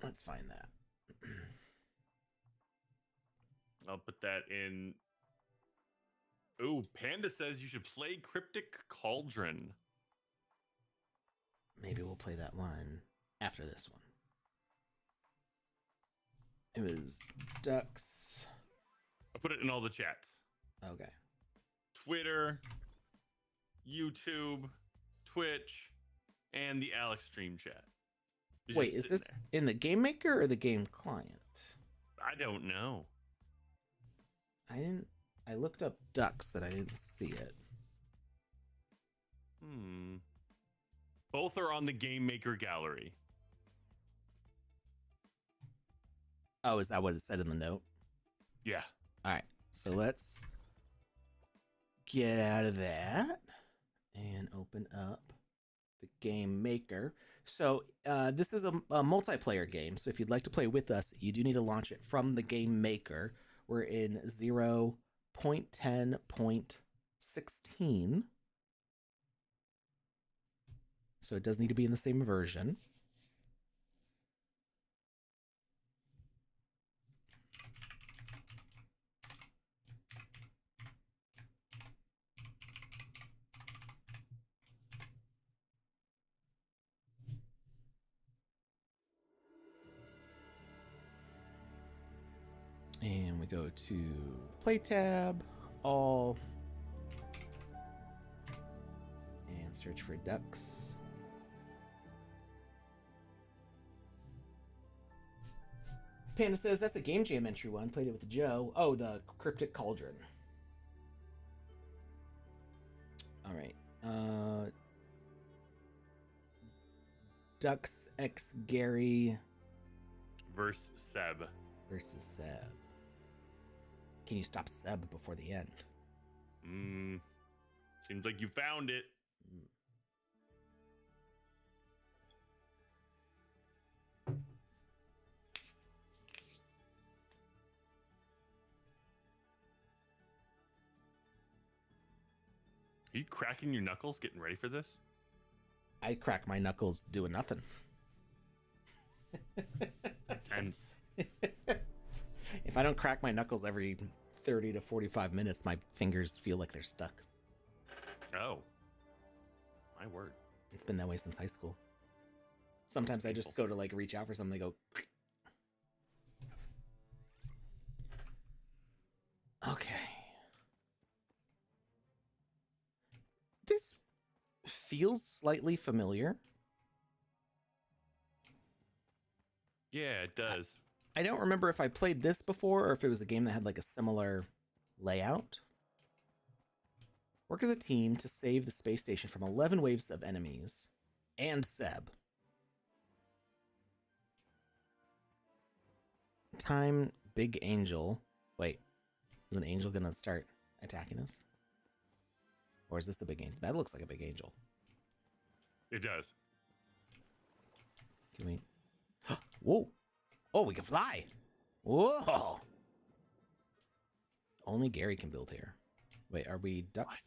Let's find that. I'll put that in. Ooh, Panda says you should play Cryptic Cauldron. Maybe we'll play that one after this one. It was Ducks. I put it in all the chats. Okay. Twitter, YouTube, Twitch, and the Alex stream chat. It's Wait, just is this sitting in the Game Maker or the game client? there. I don't know. I looked up Ducks and I didn't see it. Both are on the Game Maker gallery. Oh, is that what it said in the note? Yeah. All right. So let's get out of that and open up the Game Maker. So this is a multiplayer game. So if you'd like to play with us, you do need to launch it from the Game Maker. We're in 0.10.16. So it does need to be in the same version. And we go to Play tab, All, and search for Ducks. Panda says that's a Game Jam entry one. Played it with Joe. Oh, the Cryptic Cauldron. All right. Ducks x Gary Versus Seb. versus Seb. Can you stop Seb before the end? Seems like you found it. Are you cracking your knuckles getting ready for this? I crack my knuckles doing nothing. Tense. If I don't crack my knuckles every 30 to 45 minutes, my fingers feel like they're stuck. Oh. My word. It's been that way since high school. Sometimes I just go to like reach out for something, they go. Okay. This feels slightly familiar. Yeah, it does. I don't remember if I played this before or if it was a game that had like a similar layout. Work as a team to save the space station from 11 waves of enemies and Seb. time big angel. Wait, is an angel gonna start attacking us? Or is this the big angel? That looks like a big angel. It does. Can we? Whoa! Oh, we can fly! Whoa! Only Gary can build here. Wait, are we ducks? What?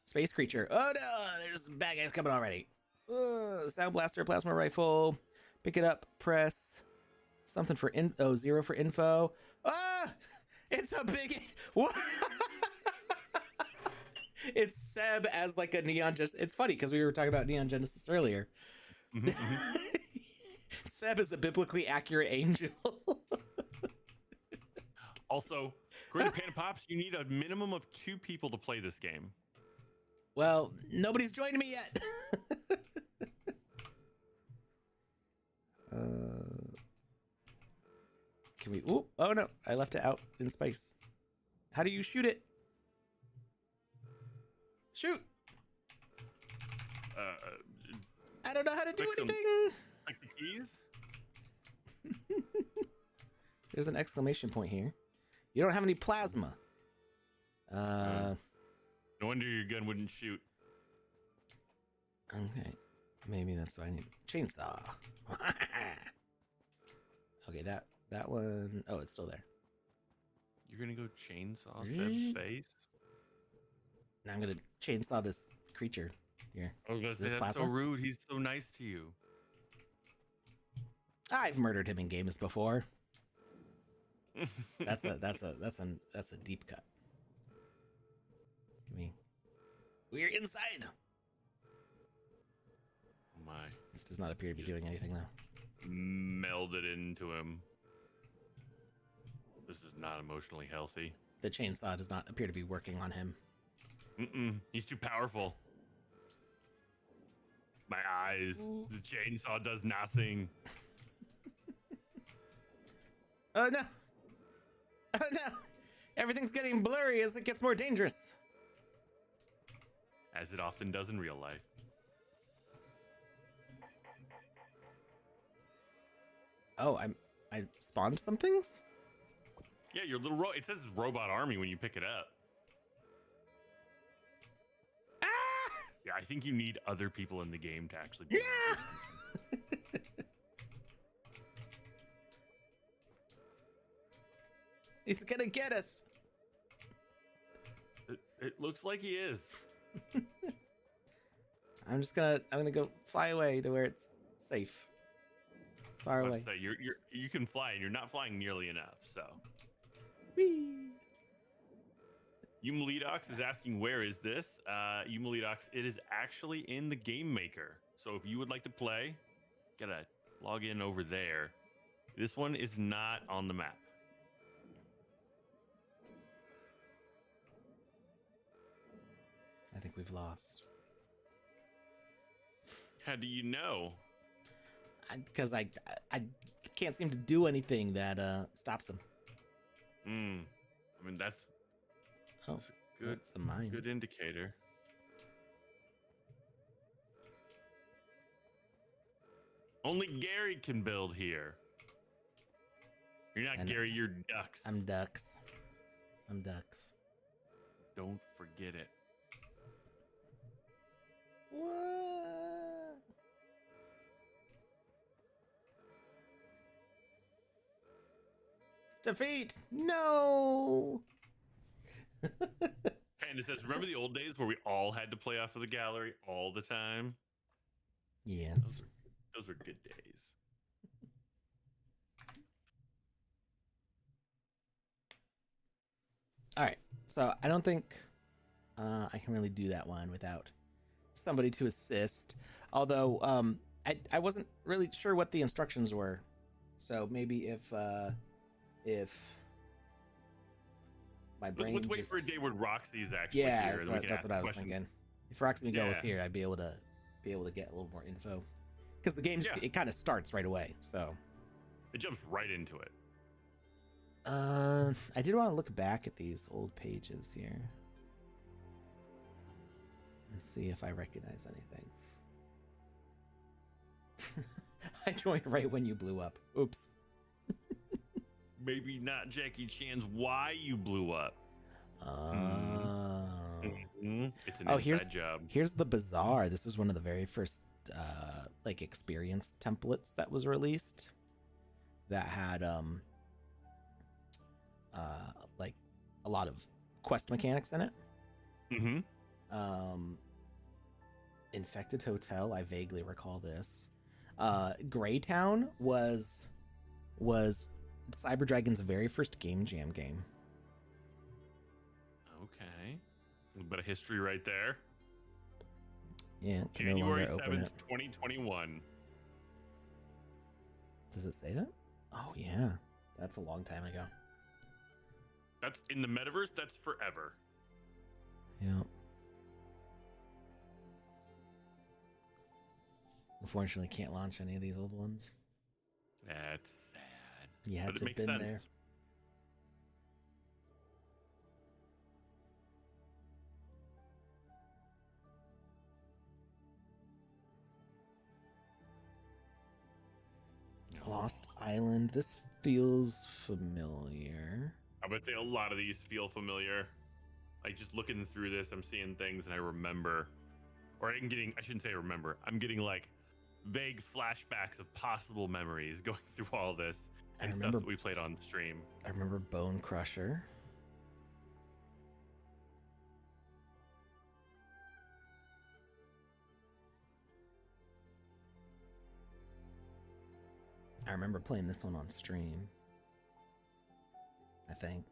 Space creature. Oh no! There's some bad guys coming already. Sound blaster, plasma rifle. Pick it up. Press something for 0 for info. Ah! It's a big. What? It's Seb as like a Neon Genesis. It's funny because we were talking about Neon Genesis earlier. Seb is a biblically accurate angel. Also, according to PandaPops, you need a minimum of 2 people to play this game. Well, nobody's joined me yet. Can we? Ooh, oh no! I left it out in space. How do you shoot it? Shoot! I don't know how to do anything. Like the keys? There's an exclamation point here. You don't have any plasma. No wonder your gun wouldn't shoot. Okay, maybe that's what I need. Chainsaw. Okay, that one. Oh, it's still there. You're gonna go chainsaw Seb's face? Now I'm gonna chainsaw this creature here. I was gonna say, that's plasma? so rude. He's so nice to you. I've murdered him in games before. That's a deep cut. Give me. We're inside. Oh my. This does not appear to be doing anything though. Melded into him. This is not emotionally healthy. The chainsaw does not appear to be working on him. He's too powerful. My eyes. The chainsaw does nothing. Oh no! Oh no! Everything's getting blurry as it gets more dangerous. As it often does in real life. Oh, I spawned some things? Yeah, your little it says robot army when you pick it up. Ah! Yeah, I think you need other people in the game to actually Yeah! He's gonna get us. It looks like he is. I'm gonna go fly away to where it's safe. Far away. Say, you can fly and you're not flying nearly enough, so. Whee! Umalidox is asking, where is this? Umalidox, it is actually in the Game Maker. So if you would like to play, gotta log in over there. This one is not on the map. I think we've lost. How do you know? Because I can't seem to do anything that stops him. I mean, that's Oh, a good, that's a mine. good indicator. Only Gary can build here. You're not Gary, you're ducks. I'm ducks. Don't forget it. What? Defeat! No! And it says, remember the old days where we all had to play off of the gallery all the time? Yes. Those were good days. All right. So I don't think I can really do that one without somebody to assist. Although I wasn't really sure what the instructions were. So maybe if my brain Let's wait for a day where Roxy's actually yeah, here. that's what I was thinking. If Roxy Miguel was here, I'd be able to get a little more info. Because the game it kind of starts right away, so it jumps right into it. I did want to look back at these old pages here and see if I recognize anything. I joined right when you blew up. Oops. maybe not Jackie Chan's why you blew up. It's an inside job. Here's the bizarre. This was one of the very first like experience templates that was released that had like a lot of quest mechanics in it. Infected Hotel, I vaguely recall this. Greytown was Cyber Dragon's very first Game Jam game. Okay. A bit of history right there. Yeah, January 7th, 2021. Does it say that? Oh, yeah. That's a long time ago. That's in the metaverse? That's forever. Yeah. Unfortunately, can't launch any of these old ones. That's sad. You had but to have been sense. there. Lost Island. This feels familiar. I would say a lot of these feel familiar. Like just looking through this, I'm seeing things and I remember, or I shouldn't say remember. I'm getting like vague flashbacks of possible memories going through all this and stuff that we played on stream. I remember Bone Crusher. I remember playing this one on stream. I think.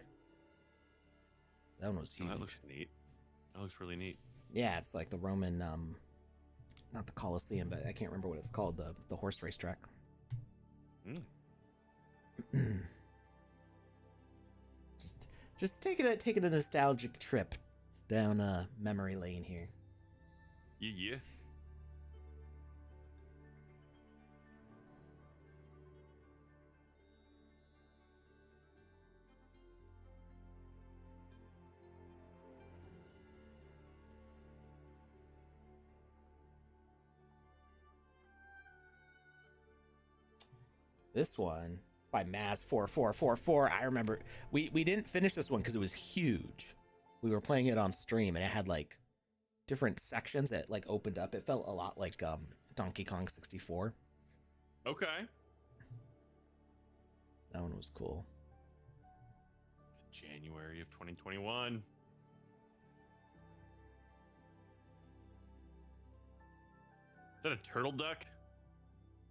That one was huge. Oh, that looks neat. That looks really neat. Yeah, it's like the Roman, not the Colosseum, but I can't remember what it's called, the horse race track. just taking a nostalgic trip down memory lane here. Yeah. This one by Maz4444. I remember we didn't finish this one because it was huge. We were playing it on stream and it had like different sections that like opened up. It felt a lot like Donkey Kong 64. Okay. That one was cool. January of 2021. Is that a turtle duck?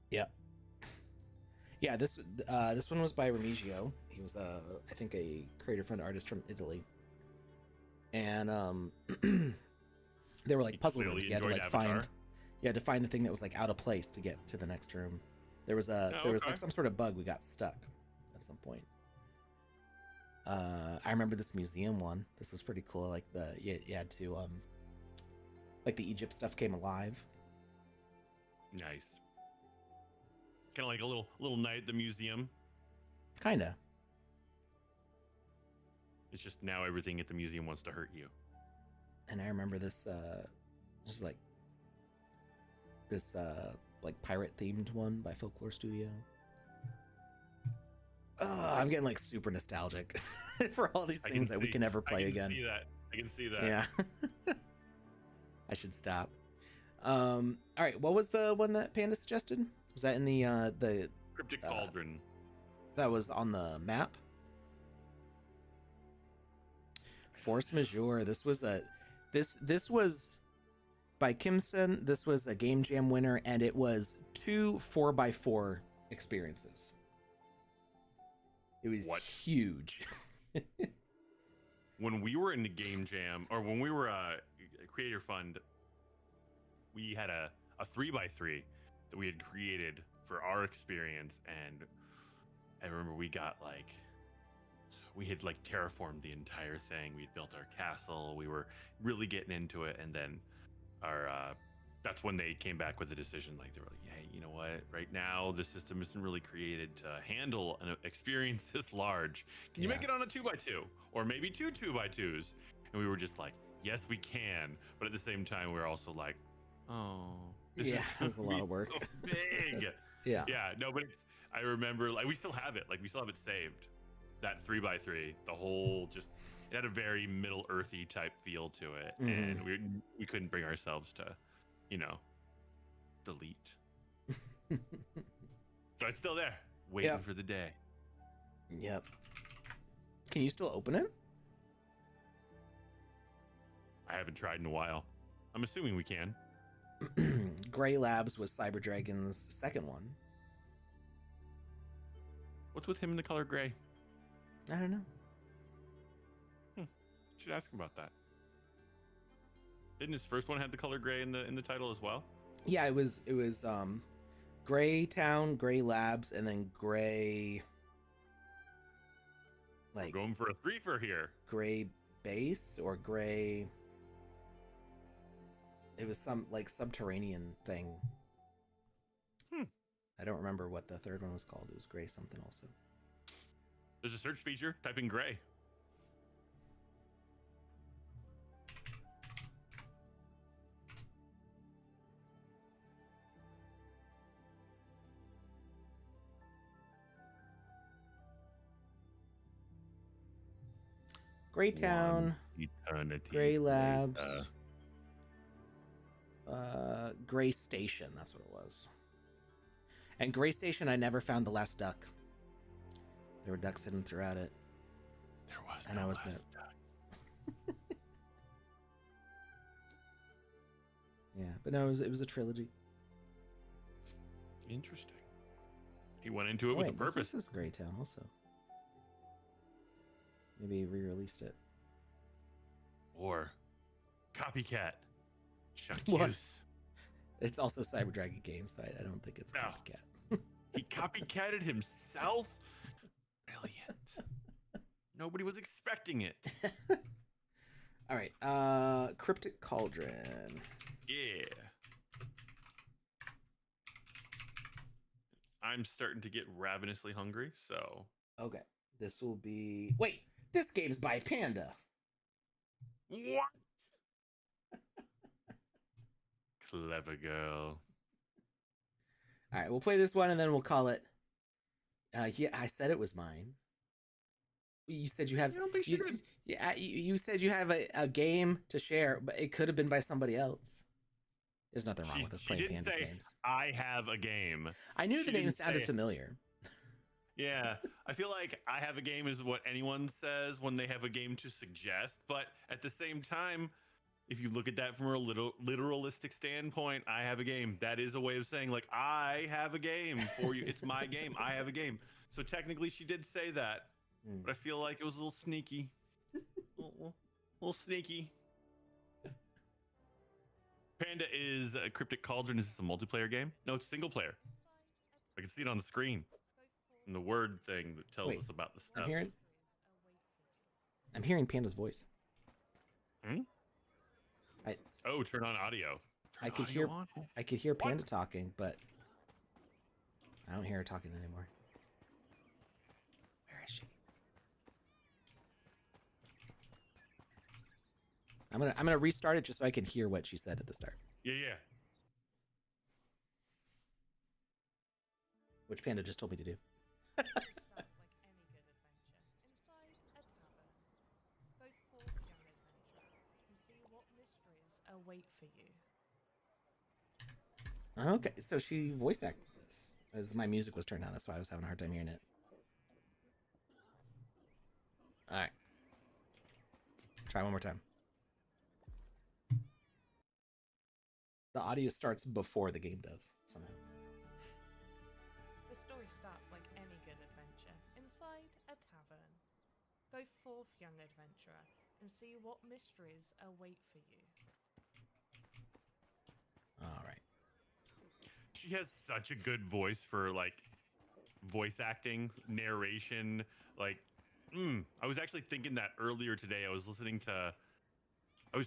Yep. Yeah, this one was by Remigio. He was I think a creator friend artist from Italy. And there were like puzzle rooms. You had to like find the thing that was like out of place to get to the next room. There was like some sort of bug. We got stuck at some point. I remember this museum one. This was pretty cool. Like you had to like the Egypt stuff came alive. Nice. Kind of like a little night at the museum. Kinda. It's just now everything at the museum wants to hurt you. And I remember this just like this like pirate themed one by Folklore Studio. I'm getting like super nostalgic for all these things that we can never play again. I can see that. Yeah. I should stop. All right, what was the one that Panda suggested? Was that in the Cryptic Cauldron? That was on the map. Force Majeure. This was by Kimson. This was a Game Jam winner, and it was 2 4x4 experiences. It was huge. When we were in the Game Jam, or when we were a Creator Fund, we had a 3x3 that we had created for our experience, and I remember we had terraformed the entire thing. We'd built our castle. We were really getting into it, and then that's when they came back with the decision. Like they were like, "Hey, you know what? Right now, the system isn't really created to handle an experience this large. Can you make it on a 2x2, or maybe 2 2x2s?" And we were just like, "Yes, we can." But at the same time, we were also like, "Oh, yeah, it's a lot of work. So big." Yeah. No, but I remember we still have it. Like we still have it saved. that 3x3. The whole just it had a very Middle Earthy type feel to it, and we couldn't bring ourselves to, you know, delete. So it's still there, waiting for the day. Yep. Can you still open it? I haven't tried in a while. I'm assuming we can. Gray Labs was Cyber Dragon's second one. What's with him in the color gray? I don't know. Should ask him about that. Didn't his first one have the color gray in the title as well? Yeah, it was Gray Town, Gray Labs, and then Gray. Like we're going for a threefer here. Gray Base or Gray. It was some like subterranean thing. I don't remember what the third one was called. It was Gray something also. There's a search feature. Type in Gray. Gray Town, Gray Labs, Gray Station. That's what it was. And Gray Station, I never found the last duck. There were ducks hidden throughout it. There was, and I was no. Yeah, but no, it was a trilogy. Interesting. He went into it with a purpose. This is Gray Town also. Maybe he re-released it. Or copycat. What? It's also Cyber Dragon Games, so I don't think it's a copycat. He copycatted himself? Brilliant. Nobody was expecting it. All right. Cryptic Cauldron. Yeah. I'm starting to get ravenously hungry, so... Okay. This will be... Wait! This game's by Panda. What? Clever girl. All right, we'll play this one and then we'll call it. Yeah, I said it was mine. You said you have. You said you have a game to share, but it could have been by somebody else. There's nothing wrong with us playing Panda's games. I have a game. I knew the name sounded familiar. Yeah, I feel like I have a game is what anyone says when they have a game to suggest, but at the same time, if you look at that from a literalistic standpoint, I have a game. That is a way of saying, like, I have a game for you. It's my game. I have a game. So technically, she did say that, but I feel like it was a little sneaky. a little sneaky. Panda is a Cryptic Cauldron. Is this a multiplayer game? No, it's single player. I can see it on the screen. And the word thing that tells us about the stuff. I'm hearing Panda's voice. Turn on audio. I could hear Panda talking, but I don't hear her talking anymore. Where is she? I'm gonna restart it just so I can hear what she said at the start. Yeah. Which Panda just told me to do. Wait for you. Okay, so she voice acted this as my music was turned on. That's why I was having a hard time hearing it. All right, try one more time. The audio starts before the game does somehow. The story starts like any good adventure inside a tavern. Go forth, young adventurer, and see what mysteries await for you. All right. She has such a good voice for like voice acting, narration. Like, I was actually thinking that earlier today. I was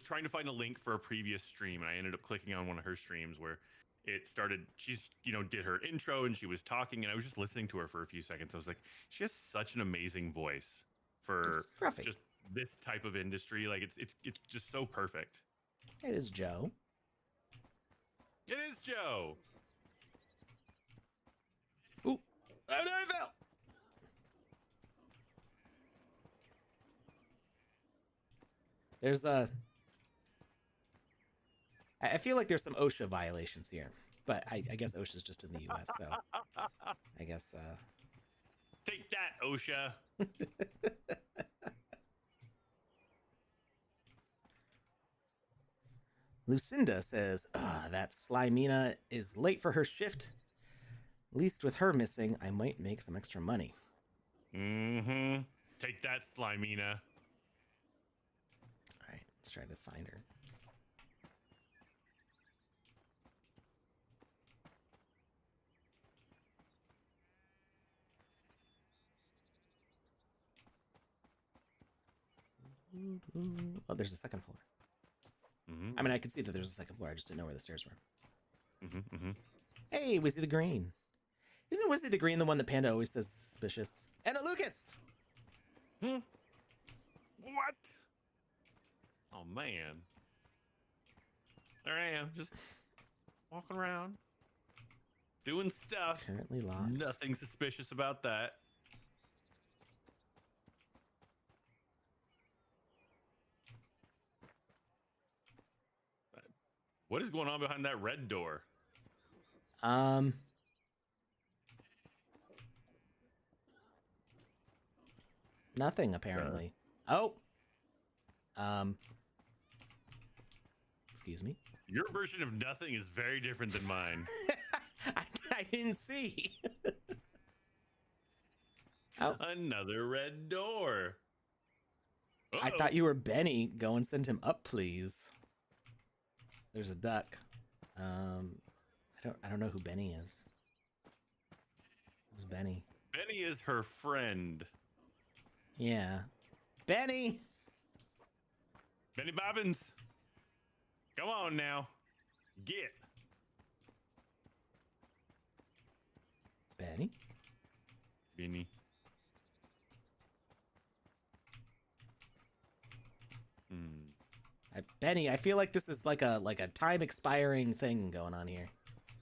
trying to find a link for a previous stream, and I ended up clicking on one of her streams where it started. She's, did her intro and she was talking, and I was just listening to her for a few seconds. I was like, she has such an amazing voice for just this type of industry. Like, it's just so perfect. It is Joe. It is Joe. Ooh. Oh, no, I fell. There's a... I feel like there's some OSHA violations here, but I guess OSHA's just in the U.S., so I guess... Take that, OSHA. Lucinda says, that Slimina is late for her shift. At least with her missing, I might make some extra money. Mm-hmm. Take that, Slimina. All right, let's try to find her. Oh, there's a second floor. Mm-hmm. I mean, I could see that there's a second floor. I just didn't know where the stairs were. Mm-hmm. Mm-hmm. Hey, Wizzy the Green. Isn't Wizzy the Green the one that Panda always says suspicious? Anna Lucas! What? Oh, man. There I am, just walking around, doing stuff. Currently locked. Nothing suspicious about that. What is going on behind that red door? Nothing apparently. Oh. Excuse me. Your version of nothing is very different than mine. I didn't see. Oh. Another red door. Uh-oh. I thought you were Benny. Go and send him up, please. There's a duck. I don't know who Benny is. Who's Benny? Benny is her friend. Yeah. Benny! Benny Bobbins. Come on now. Get. Benny? Benny. Benny, I feel like this is like a time expiring thing going on here.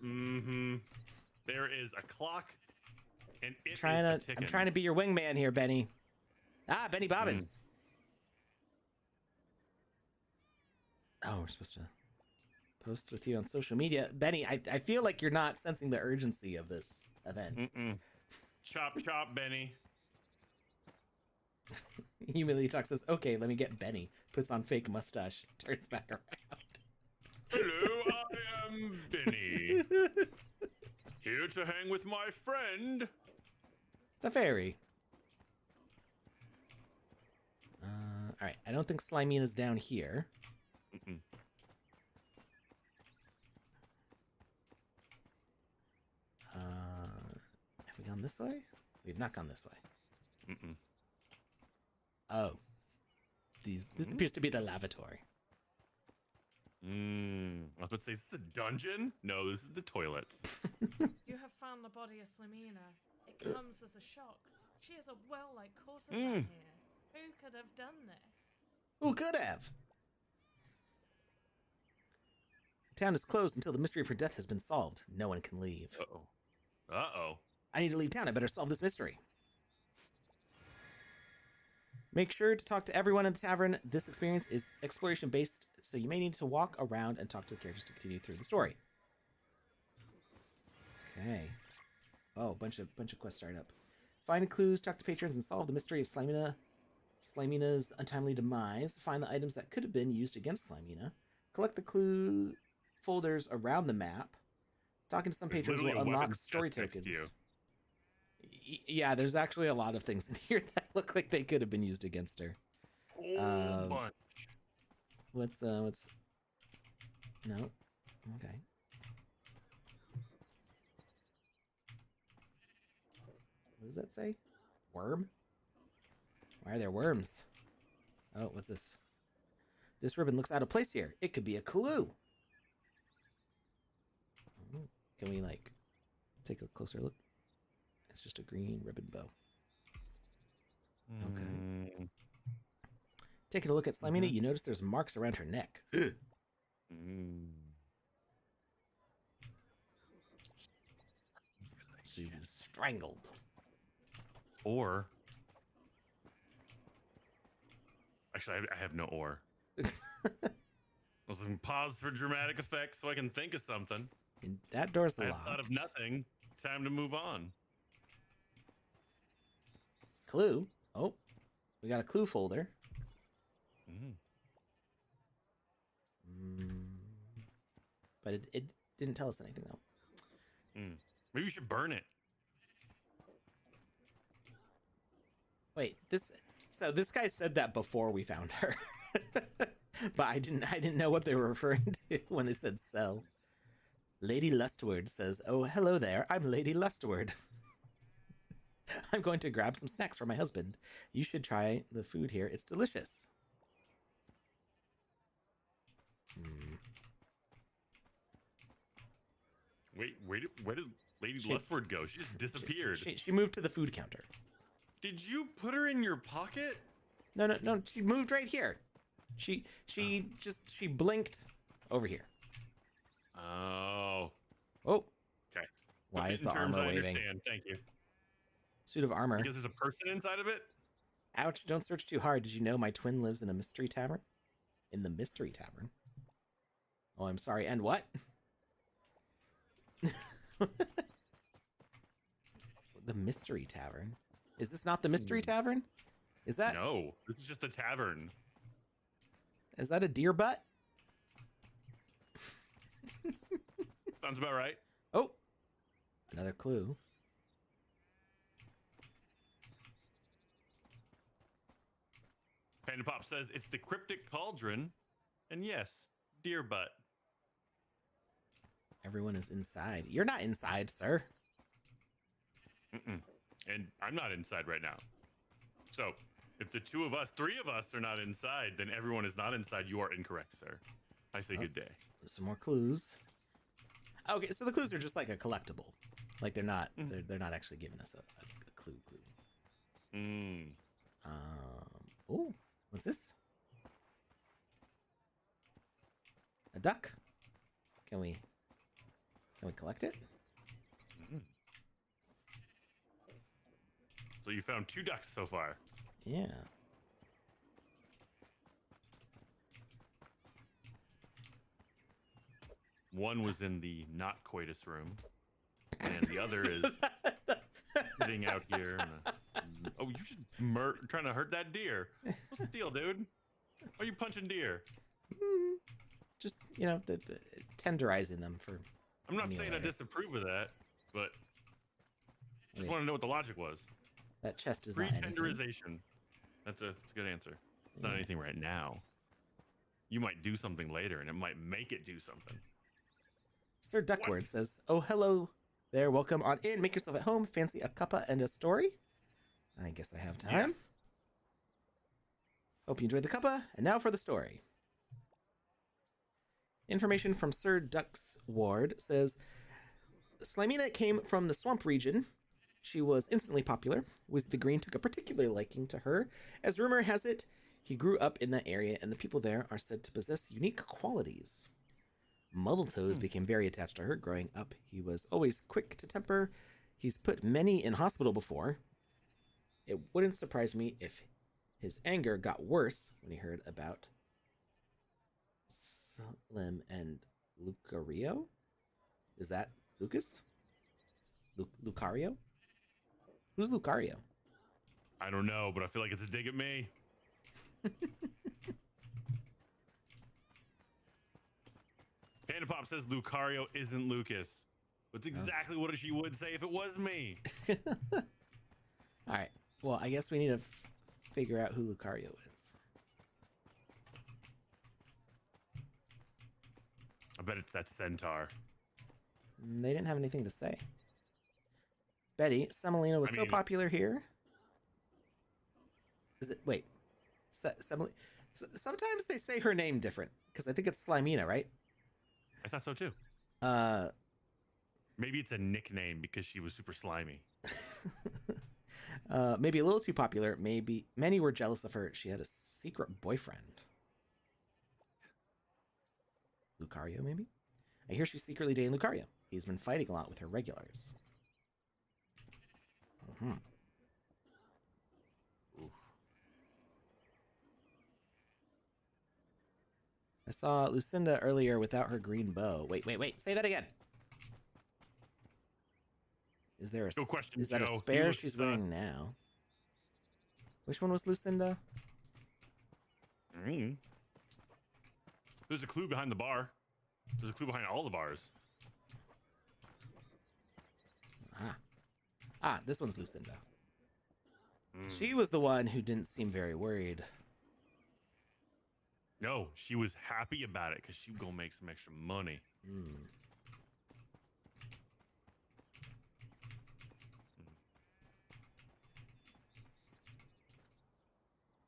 Mm-hmm. There is a clock, and it I'm trying to be your wingman here, Benny. Ah, Benny Bobbins. Oh, we're supposed to post with you on social media. Benny, I feel like you're not sensing the urgency of this event. Chop, chop, Benny. Humility says, okay, let me get Benny. Puts on fake mustache, turns back around. Hello, I am Benny. Here to hang with my friend. The fairy. All right, I don't think Slimina's down here. Have we gone this way? We've not gone this way. Oh. This appears to be the lavatory. I was going to say, is this a dungeon? No, this is the toilets. You have found the body of Slimina. It comes as a shock. She is a well-liked courtesan here. Who could have done this? Who could have? The town is closed until the mystery of her death has been solved. No one can leave. Uh-oh. Uh-oh. I need to leave town. I better solve this mystery. Make sure to talk to everyone in the tavern. This experience is exploration-based, so you may need to walk around and talk to the characters to continue through the story. Okay. Oh, bunch of quests start up. Find clues, talk to patrons, and solve the mystery of Slimina's untimely demise. Find the items that could have been used against Slimina. Collect the clue folders around the map. Talking to some patrons will unlock story tokens. Yeah, there's actually a lot of things in here that look like they could have been used against her. Bunch. What's no? Okay. What does that say? Worm? Why are there worms? Oh, what's this? This ribbon looks out of place here. It could be a clue. Can we, like, take a closer look? It's just a green ribbon bow. Okay. Taking a look at Slimina, you notice there's marks around her neck. She was strangled. Or... Actually, I have no ore. Listen, pause for dramatic effect so I can think of something. And that door's I locked. thought of nothing. Time to move on. Clue. Oh, we got a clue folder. But it didn't tell us anything though. Maybe we should burn it. Wait, this guy said that before we found her. But I didn't know what they were referring to when they said sell. Lady Lustward says, "Oh, hello there. I'm Lady Lustward. I'm going to grab some snacks for my husband. You should try the food here. It's delicious." Wait, where did Lady Lustward go? She just disappeared. She moved to the food counter. Did you put her in your pocket? No. She moved right here. She blinked over here. Oh. Oh. Okay. Why is the armor waving? Understand. Thank you. Suit of armor. Because there's a person inside of it? Ouch, don't search too hard. Did you know my twin lives in a mystery tavern? In the mystery tavern? Oh, I'm sorry. And what? The mystery tavern? Is this not the mystery tavern? Is that... No, this is just a tavern. Is that a deer butt? Sounds about right. Oh, another clue. PandaPop says it's the cryptic cauldron, and yes, deer butt. Everyone is inside. You're not inside, sir. And I'm not inside right now. So, if the three of us are not inside, then everyone is not inside. You are incorrect, sir. I say good day. Some more clues. Okay, so the clues are just like a collectible. Like they're not they're not actually giving us a clue. Oh, what's this? A duck? Can we collect it? So you found 2 ducks so far. Yeah. One was in the not coitus room, and the other is sitting out here. Oh, you just trying to hurt that deer. What's the deal, dude? Why are you punching deer? Just, the tenderizing them for... I'm not saying I disapprove of that, but just want to know what the logic was. That chest is not anything. Pre-tenderization. That's a good answer. It's not anything right now. You might do something later, and it might make it do something. Sir Duckward says, "Oh, hello there. Welcome on in. Make yourself at home. Fancy a cuppa and a story?" I guess I have time. Yes. Hope you enjoyed the cuppa. And now for the story. Information from Sir Ducksward says, Slimina came from the swamp region. She was instantly popular. Wizard the Green took a particular liking to her. As rumor has it, he grew up in that area, and the people there are said to possess unique qualities. Muddletoes became very attached to her. Growing up, he was always quick to temper. He's put many in hospital before. It wouldn't surprise me if his anger got worse when he heard about Slim and Lucario. Is that Lucas? Lucario? Who's Lucario? I don't know, but I feel like it's a dig at me. PandaPop says Lucario isn't Lucas. That's exactly what she would say if it was me. All right. Well, I guess we need to figure out who Lucario is. I bet it's that centaur. They didn't have anything to say. Betty, Semolina was so popular here. Is it? Wait. Sometimes they say her name different, because I think it's Slimina, right? I thought so too. Maybe it's a nickname because she was super slimy. Maybe a little too popular. Maybe many were jealous of her. She had a secret boyfriend. Lucario, maybe? I hear she's secretly dating Lucario. He's been fighting a lot with her regulars. I saw Lucinda earlier without her green bow. Wait. Say that again. Is there a Good question, is that a Joe. spare she's wearing now? Which one was Lucinda? There's a clue behind the bar. There's a clue behind all the bars. This one's Lucinda. She was the one who didn't seem very worried. No, she was happy about it because she was gonna make some extra money.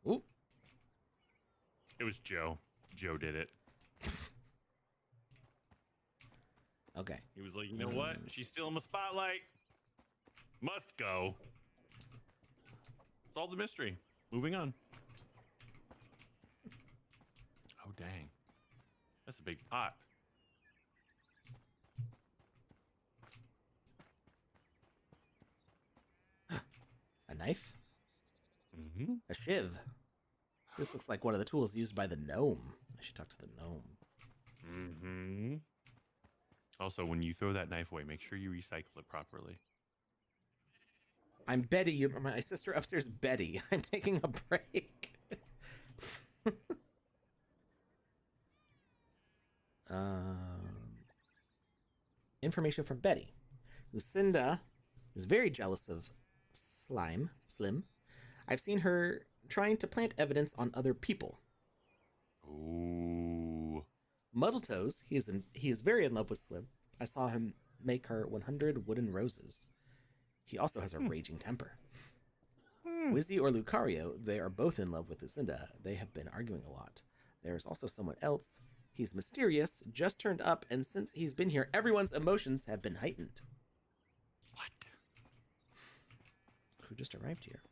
Ooh. It was Joe. Joe did it. Okay. He was like, you know what? She's still in the spotlight. Must go. Solve the mystery. Moving on. Oh, dang. That's a big pot. A knife? Mm-hmm. A shiv. This looks like one of the tools used by the gnome. I should talk to the gnome. Mm-hmm. Also, when you throw that knife away, make sure you recycle it properly. I'm Betty. My sister upstairs is Betty. I'm taking a break. Information from Betty. Lucinda is very jealous of Slim. I've seen her trying to plant evidence on other people. Ooh. Muddletoes, he is very in love with Slim. I saw him make her 100 wooden roses. He also has a raging temper. Wizzy or Lucario, they are both in love with Lucinda. They have been arguing a lot. There is also someone else. He's mysterious, just turned up, and since he's been here, everyone's emotions have been heightened. What? Who just arrived here?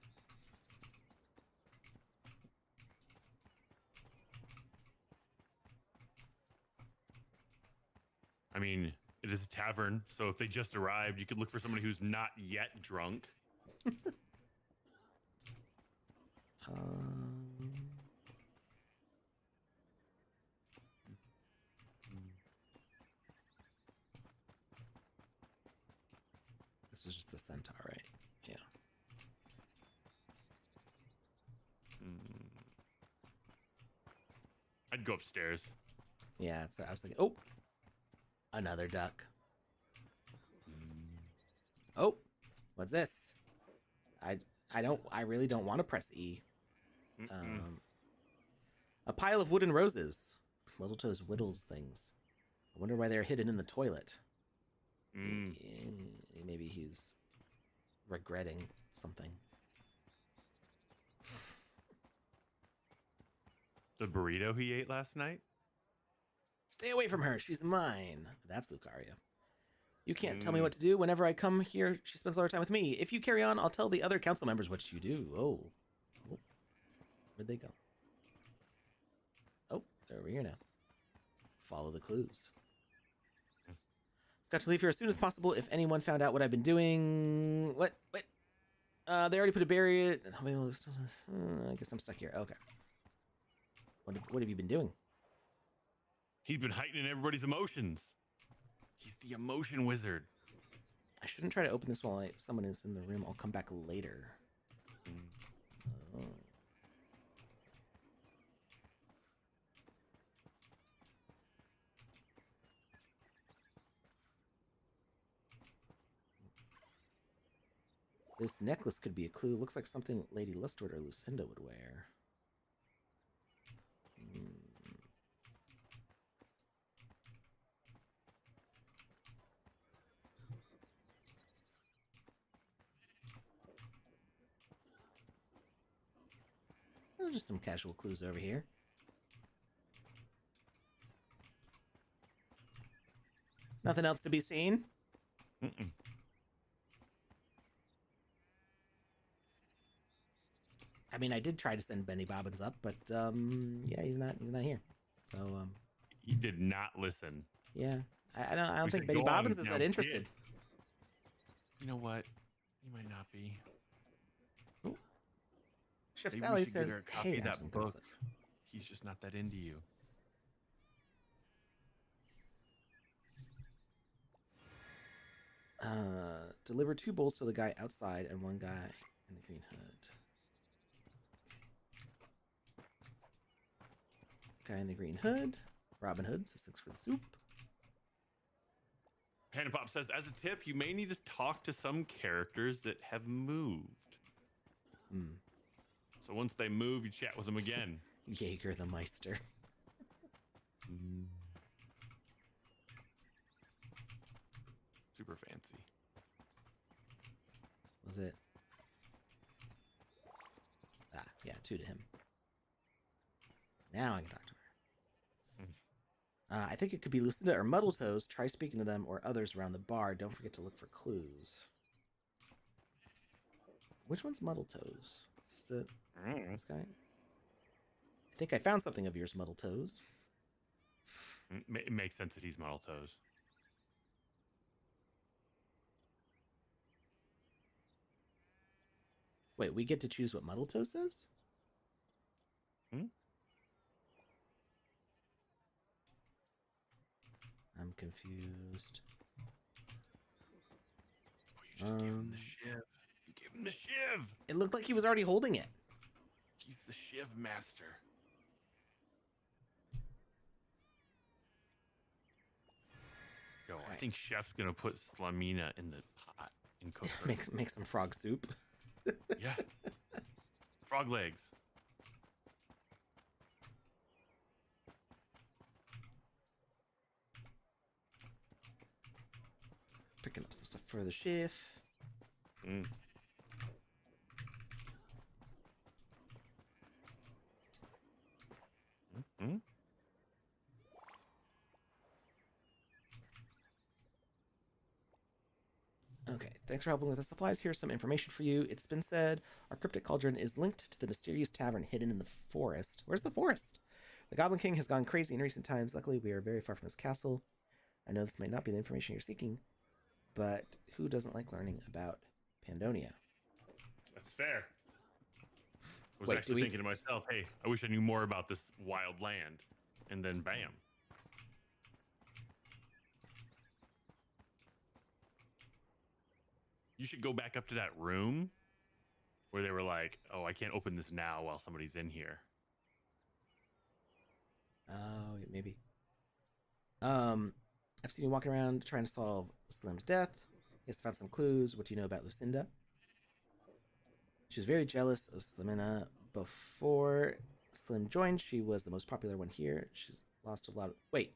I mean, it is a tavern, so if they just arrived, you could look for somebody who's not yet drunk. This was just the centaur, right? Yeah. I'd go upstairs. Yeah, so I was thinking, oh, another duck. Oh, what's this? I really don't want to press E. A pile of wooden roses. Muddletoes whittles things. I wonder why they're hidden in the toilet. Maybe he's regretting something. The burrito he ate last night? Stay away from her. She's mine. That's Lucario. You can't tell me what to do. Whenever I come here, she spends a lot of time with me. If you carry on, I'll tell the other council members what you do. Oh. Where'd they go? Oh, they're over here now. Follow the clues. Got to leave here as soon as possible. If anyone found out what I've been doing... What? They already put a barrier... I guess I'm stuck here. Okay. What have you been doing? He's been heightening everybody's emotions. He's the emotion wizard. I shouldn't try to open this while someone is in the room. I'll come back later. This necklace could be a clue. Looks like something Lady Lustward or Lucinda would wear. There's just some casual clues over here. Nothing else to be seen? I mean, I did try to send Benny Bobbins up, but yeah, he's not here. So he did not listen. Yeah, I don't think Benny Bobbins is that interested. You know what? He might not be. Ooh. Chef Maybe Sally we should get her says, a copy "Hey, of have that some book. gossip." He's just not that into you. Deliver 2 bowls to the guy outside and 1 guy in the green hood. Guy in the green hood. Robin Hood says thanks for the soup. PandaPops says, as a tip, you may need to talk to some characters that have moved. So once they move, you chat with them again. Jaeger the Meister. Super fancy. Was it? Yeah, 2 to him. Now I can talk to her. I think it could be Lucinda or Muddletoes. Try speaking to them or others around the bar. Don't forget to look for clues. Which one's Muddletoes? Is this this guy? I think I found something of yours, Muddletoes. It makes sense that he's Muddletoes. Wait, we get to choose what Muddletoes says? I'm confused. You just give him the shiv. You give him the shiv. It looked like he was already holding it. He's the shiv master. Yo, I think Chef's gonna put Slamina in the pot and cook her. Make some frog soup. Yeah. Frog legs. Picking up some stuff for the chef. Okay, thanks for helping with the supplies. Here's some information for you. It's been said our cryptic cauldron is linked to the mysterious tavern hidden in the forest. Where's the forest? The Goblin King has gone crazy in recent times. Luckily, we are very far from his castle. I know this might not be the information you're seeking, but who doesn't like learning about Pandonia? That's fair. I was actually thinking to myself, hey, I wish I knew more about this wild land. And then bam. You should go back up to that room where they were like, oh, I can't open this now while somebody's in here. Oh, maybe. I've seen you walking around trying to solve Slim's death. Yes, found some clues. What do you know about Lucinda? She's very jealous of Slimina. Before Slim joined, she was the most popular one here. She's lost a lot of... Wait.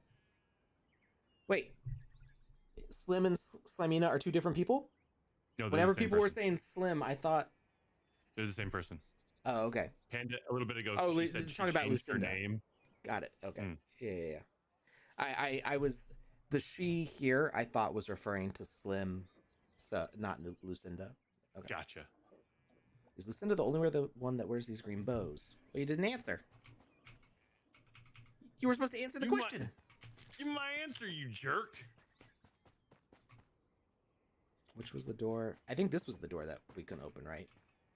Slim and Slimina are 2 different people? No, whenever people were saying Slim, I thought... They're the same person. Oh, okay. Panda, a little bit ago, she said talking about Lucinda. Her name. Got it. Okay. Yeah. I was... The she here, I thought was referring to Slim, so not Lucinda. Okay. Gotcha. Is Lucinda the only one that wears these green bows? Well, you didn't answer. You were supposed to answer the question. Give me my answer, you jerk. Which was the door? I think this was the door that we couldn't open, right?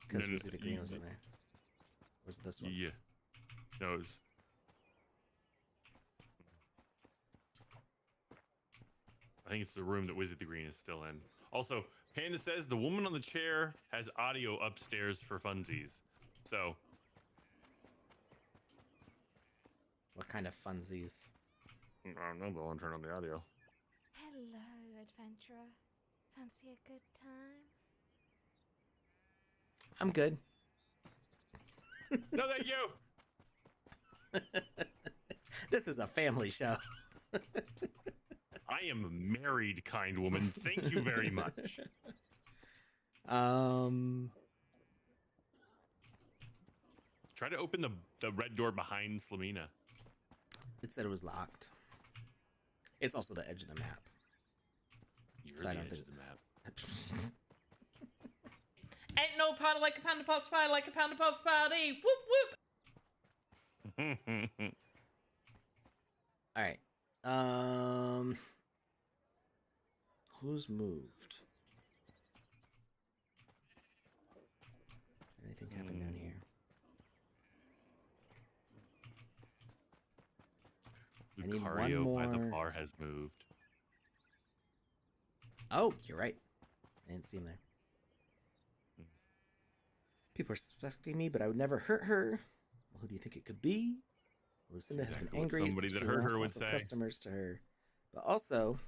Because the green was in there. Or was it this one? Yeah. No, it was... I think it's the room that Wizzy the Green is still in. Also, Panda says the woman on the chair has audio upstairs for funsies. So. What kind of funsies? I don't know, but I'll turn on the audio. Hello, adventurer. Fancy a good time? I'm good. No, thank you. This is a family show. I am married, kind woman. Thank you very much. Try to open the red door behind Slamina. It said it was locked. It's also the edge of the map. You're the edge of the map. Ain't no party like a PandaPops party like a PandaPops party. Whoop whoop. All right. Who's moved? Anything happen down here? Lucario by the bar has moved. Oh, you're right. I didn't see him there. Hmm. People are suspecting me, but I would never hurt her. Well, who do you think it could be? Lucinda has been angry somebody since that she hurt lost her would lots of say. customers to her. But also,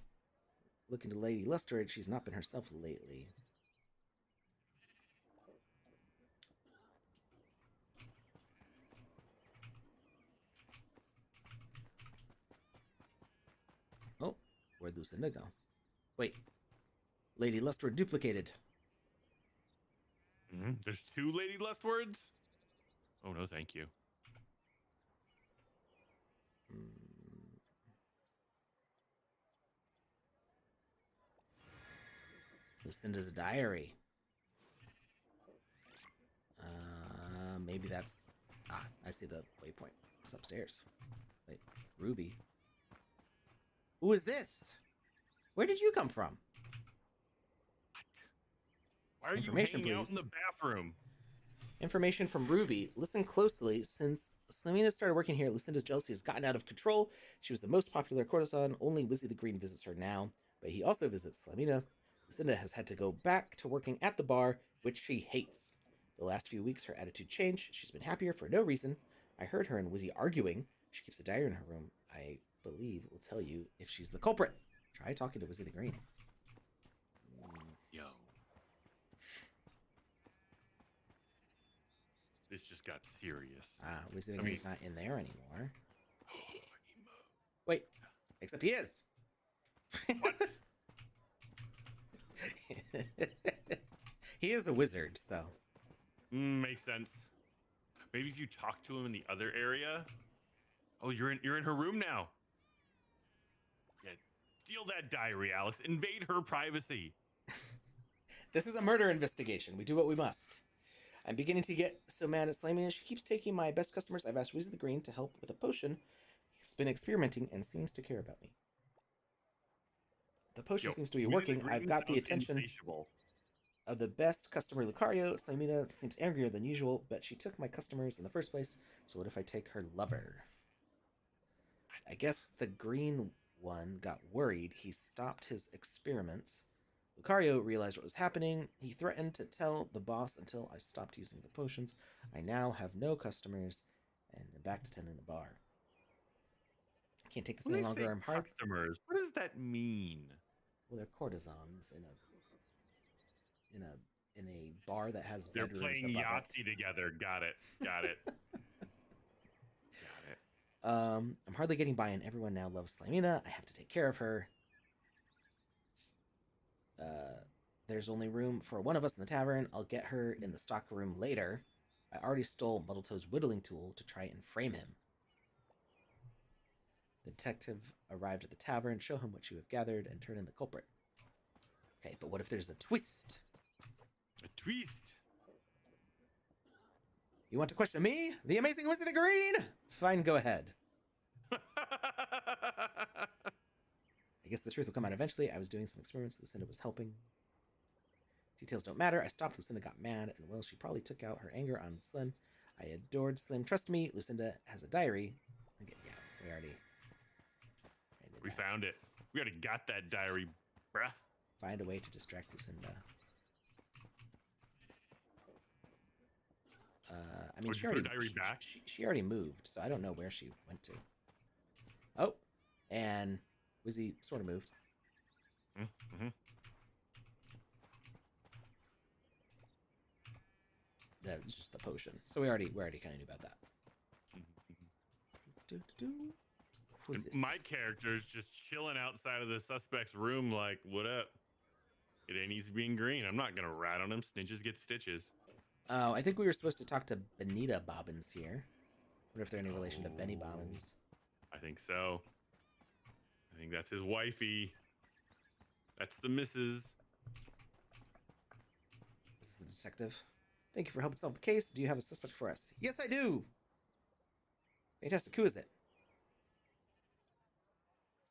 looking to Lady Lustred, she's not been herself lately. Oh, where'd Lucinda go? Wait, Lady Lustred duplicated. There's 2 Lady Lustwords? Oh, no, thank you. Lucinda's diary. Maybe that's... Ah, I see the waypoint. It's upstairs. Wait, Ruby. Who is this? Where did you come from? What? Why are you Information, hanging out please. in the bathroom? Information from Ruby. Listen closely. Since Slamina started working here, Lucinda's jealousy has gotten out of control. She was the most popular courtesan. Only Wizzy the Green visits her now, but he also visits Slamina. Lucinda has had to go back to working at the bar, which she hates. The last few weeks, her attitude changed. She's been happier for no reason. I heard her and Wizzy arguing. She keeps a diary in her room. I believe will tell you if she's the culprit. Try talking to Wizzy the Green. Yo. This just got serious. Wizzy the Green's not in there anymore. Emo. Wait, except he is. What? He is a wizard, so. Makes sense. Maybe if you talk to him in the other area. Oh, you're in her room now. Yeah, steal that diary, Alex. Invade her privacy. This is a murder investigation. We do what we must. I'm beginning to get so mad at Slamina. She keeps taking my best customers. I've asked Wizzy the Green to help with a potion. He's been experimenting and seems to care about me. The potion seems to be working. I've got the attention of the best customer, Lucario. Slamina seems angrier than usual, but she took my customers in the first place. So what if I take her lover? I guess the green one got worried. He stopped his experiments. Lucario realized what was happening. He threatened to tell the boss until I stopped using the potions. I now have no customers and I'm back to tending the bar. I can't take this any longer. I'm hard. Customers. What does that mean? Well, they're courtesans in a bar that has They're bedrooms playing above Yahtzee it. together. Got it. Got it. I'm hardly getting by, and everyone now loves Slamina. I have to take care of her. There's only room for one of us in the tavern. I'll get her in the stock room later. I already stole Muddletoad's whittling tool to try and frame him. The detective arrived at the tavern. Show him what you have gathered and turn in the culprit. Okay, but what if there's a twist? A twist? You want to question me? The amazing Wizzy the Green? Fine, go ahead. I guess the truth will come out eventually. I was doing some experiments. Lucinda was helping. Details don't matter. I stopped. Lucinda got mad, and well, she probably took out her anger on Slim. I adored Slim. Trust me, Lucinda has a diary. Yeah, we already found it. We already got that diary, bruh. Find a way to distract Lucinda. I mean, she already moved, so I don't know where she went to. Oh, and Wizzy sort of moved. Mm-hmm. That was just the potion. So we already kind of knew about that. Who's this? My character is just chilling outside of the suspect's room like, what up? It ain't easy being green. I'm not going to rat on him. Snitches get stitches. Oh, I think we were supposed to talk to Benita Bobbins here. Wonder if they're any relation to Benny Bobbins. I think so. I think that's his wifey. That's the missus. This is the detective. Thank you for helping solve the case. Do you have a suspect for us? Yes, I do! Fantastic. Who is it?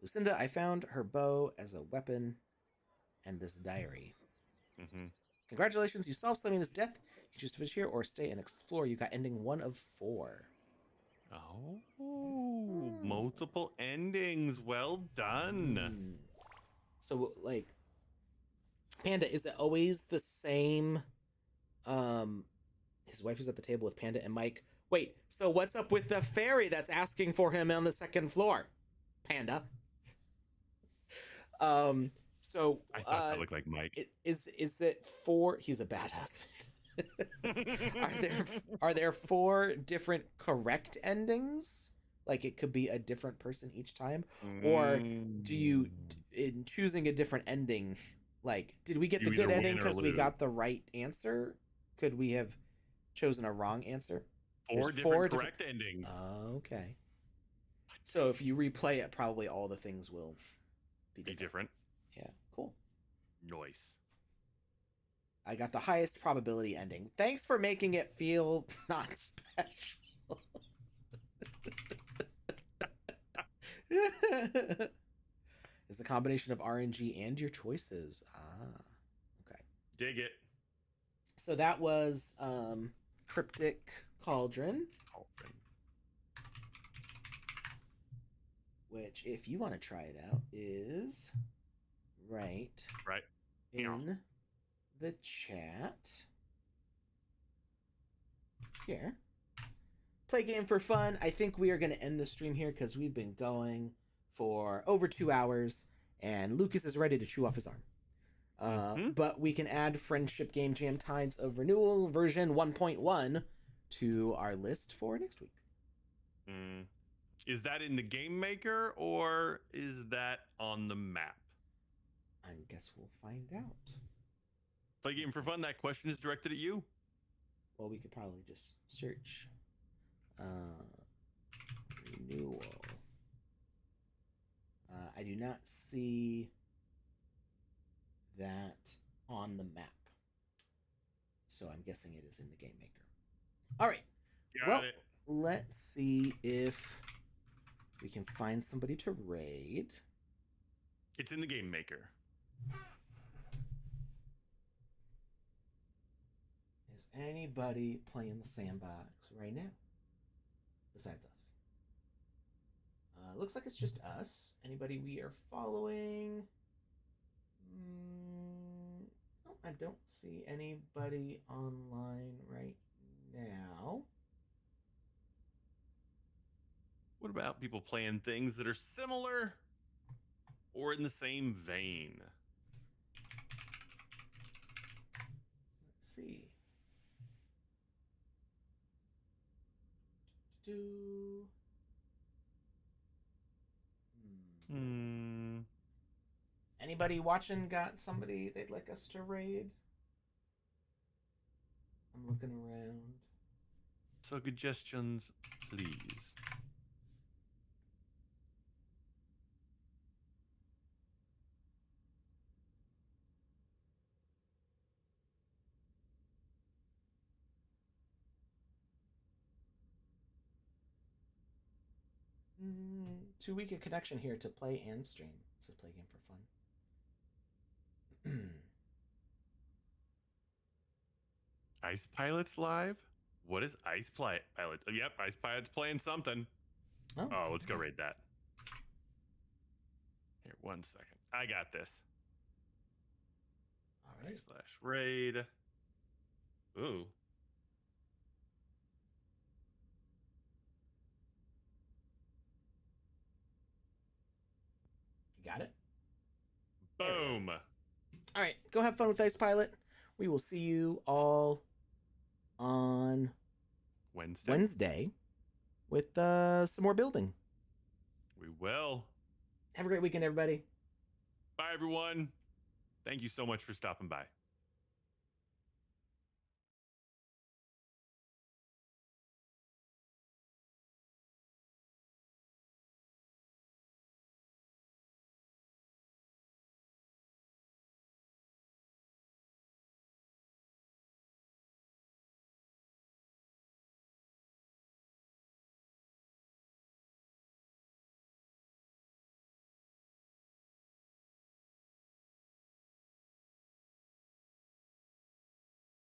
Lucinda, I found her bow as a weapon and this diary. Mm-hmm. Congratulations, you solved Slamina's death. You choose to finish here or stay and explore. You got ending 1 of 4. Oh, multiple endings. Well done. So, like, Panda, is it always the same? His wife is at the table with Panda and Mike. Wait, so what's up with the fairy that's asking for him on the second floor? Panda. So I thought that looked like Mike. Is that four? He's a bad husband. Are there four different correct endings? Like it could be a different person each time, or do you, in choosing a different ending, like did we get the good ending because we got the right answer? Could we have chosen a wrong answer? Four different correct endings. Okay. So if you replay it, probably all the things will be different. Yeah, cool. Nice. I got the highest probability ending. Thanks for making it feel not special. It's a combination of RNG and your choices. Okay. Dig it. So that was Cryptic Cauldron. Which, if you want to try it out, is right in the chat here. Play game for fun. I think we are going to end the stream here because we've been going for over 2 hours and Lucas is ready to chew off his arm. But we can add Friendship Game Jam Tides of Renewal version 1.1 to our list for next week. Is that in the Game Maker or is that on the map? I guess we'll find out. Play game for fun. That question is directed at you. Well, we could probably just search renewal. I do not see that on the map. So I'm guessing it is in the Game Maker. All right. Got it. Let's see if we can find somebody to raid. It's in the Game Maker. Is anybody playing the Sandbox right now besides us? Looks like it's just us. Anybody we are following? No, I don't see anybody online right now. What about people playing things that are similar or in the same vein? Let's see. Anybody watching got somebody they'd like us to raid? I'm looking around. Suggestions, please. Too weak a connection here to play and stream. It's a play game for fun. Ice Pilot's live? What is Ice Pilot? Yep, Ice Pilot's playing something. Oh, let's go raid that. Here, 1 second. I got this. All right. /raid. Ooh. You got it? Boom. All right, go have fun with Ice Pilot. We will see you all on Wednesday with some more building. We will. Have a great weekend, everybody. Bye, everyone. Thank you so much for stopping by.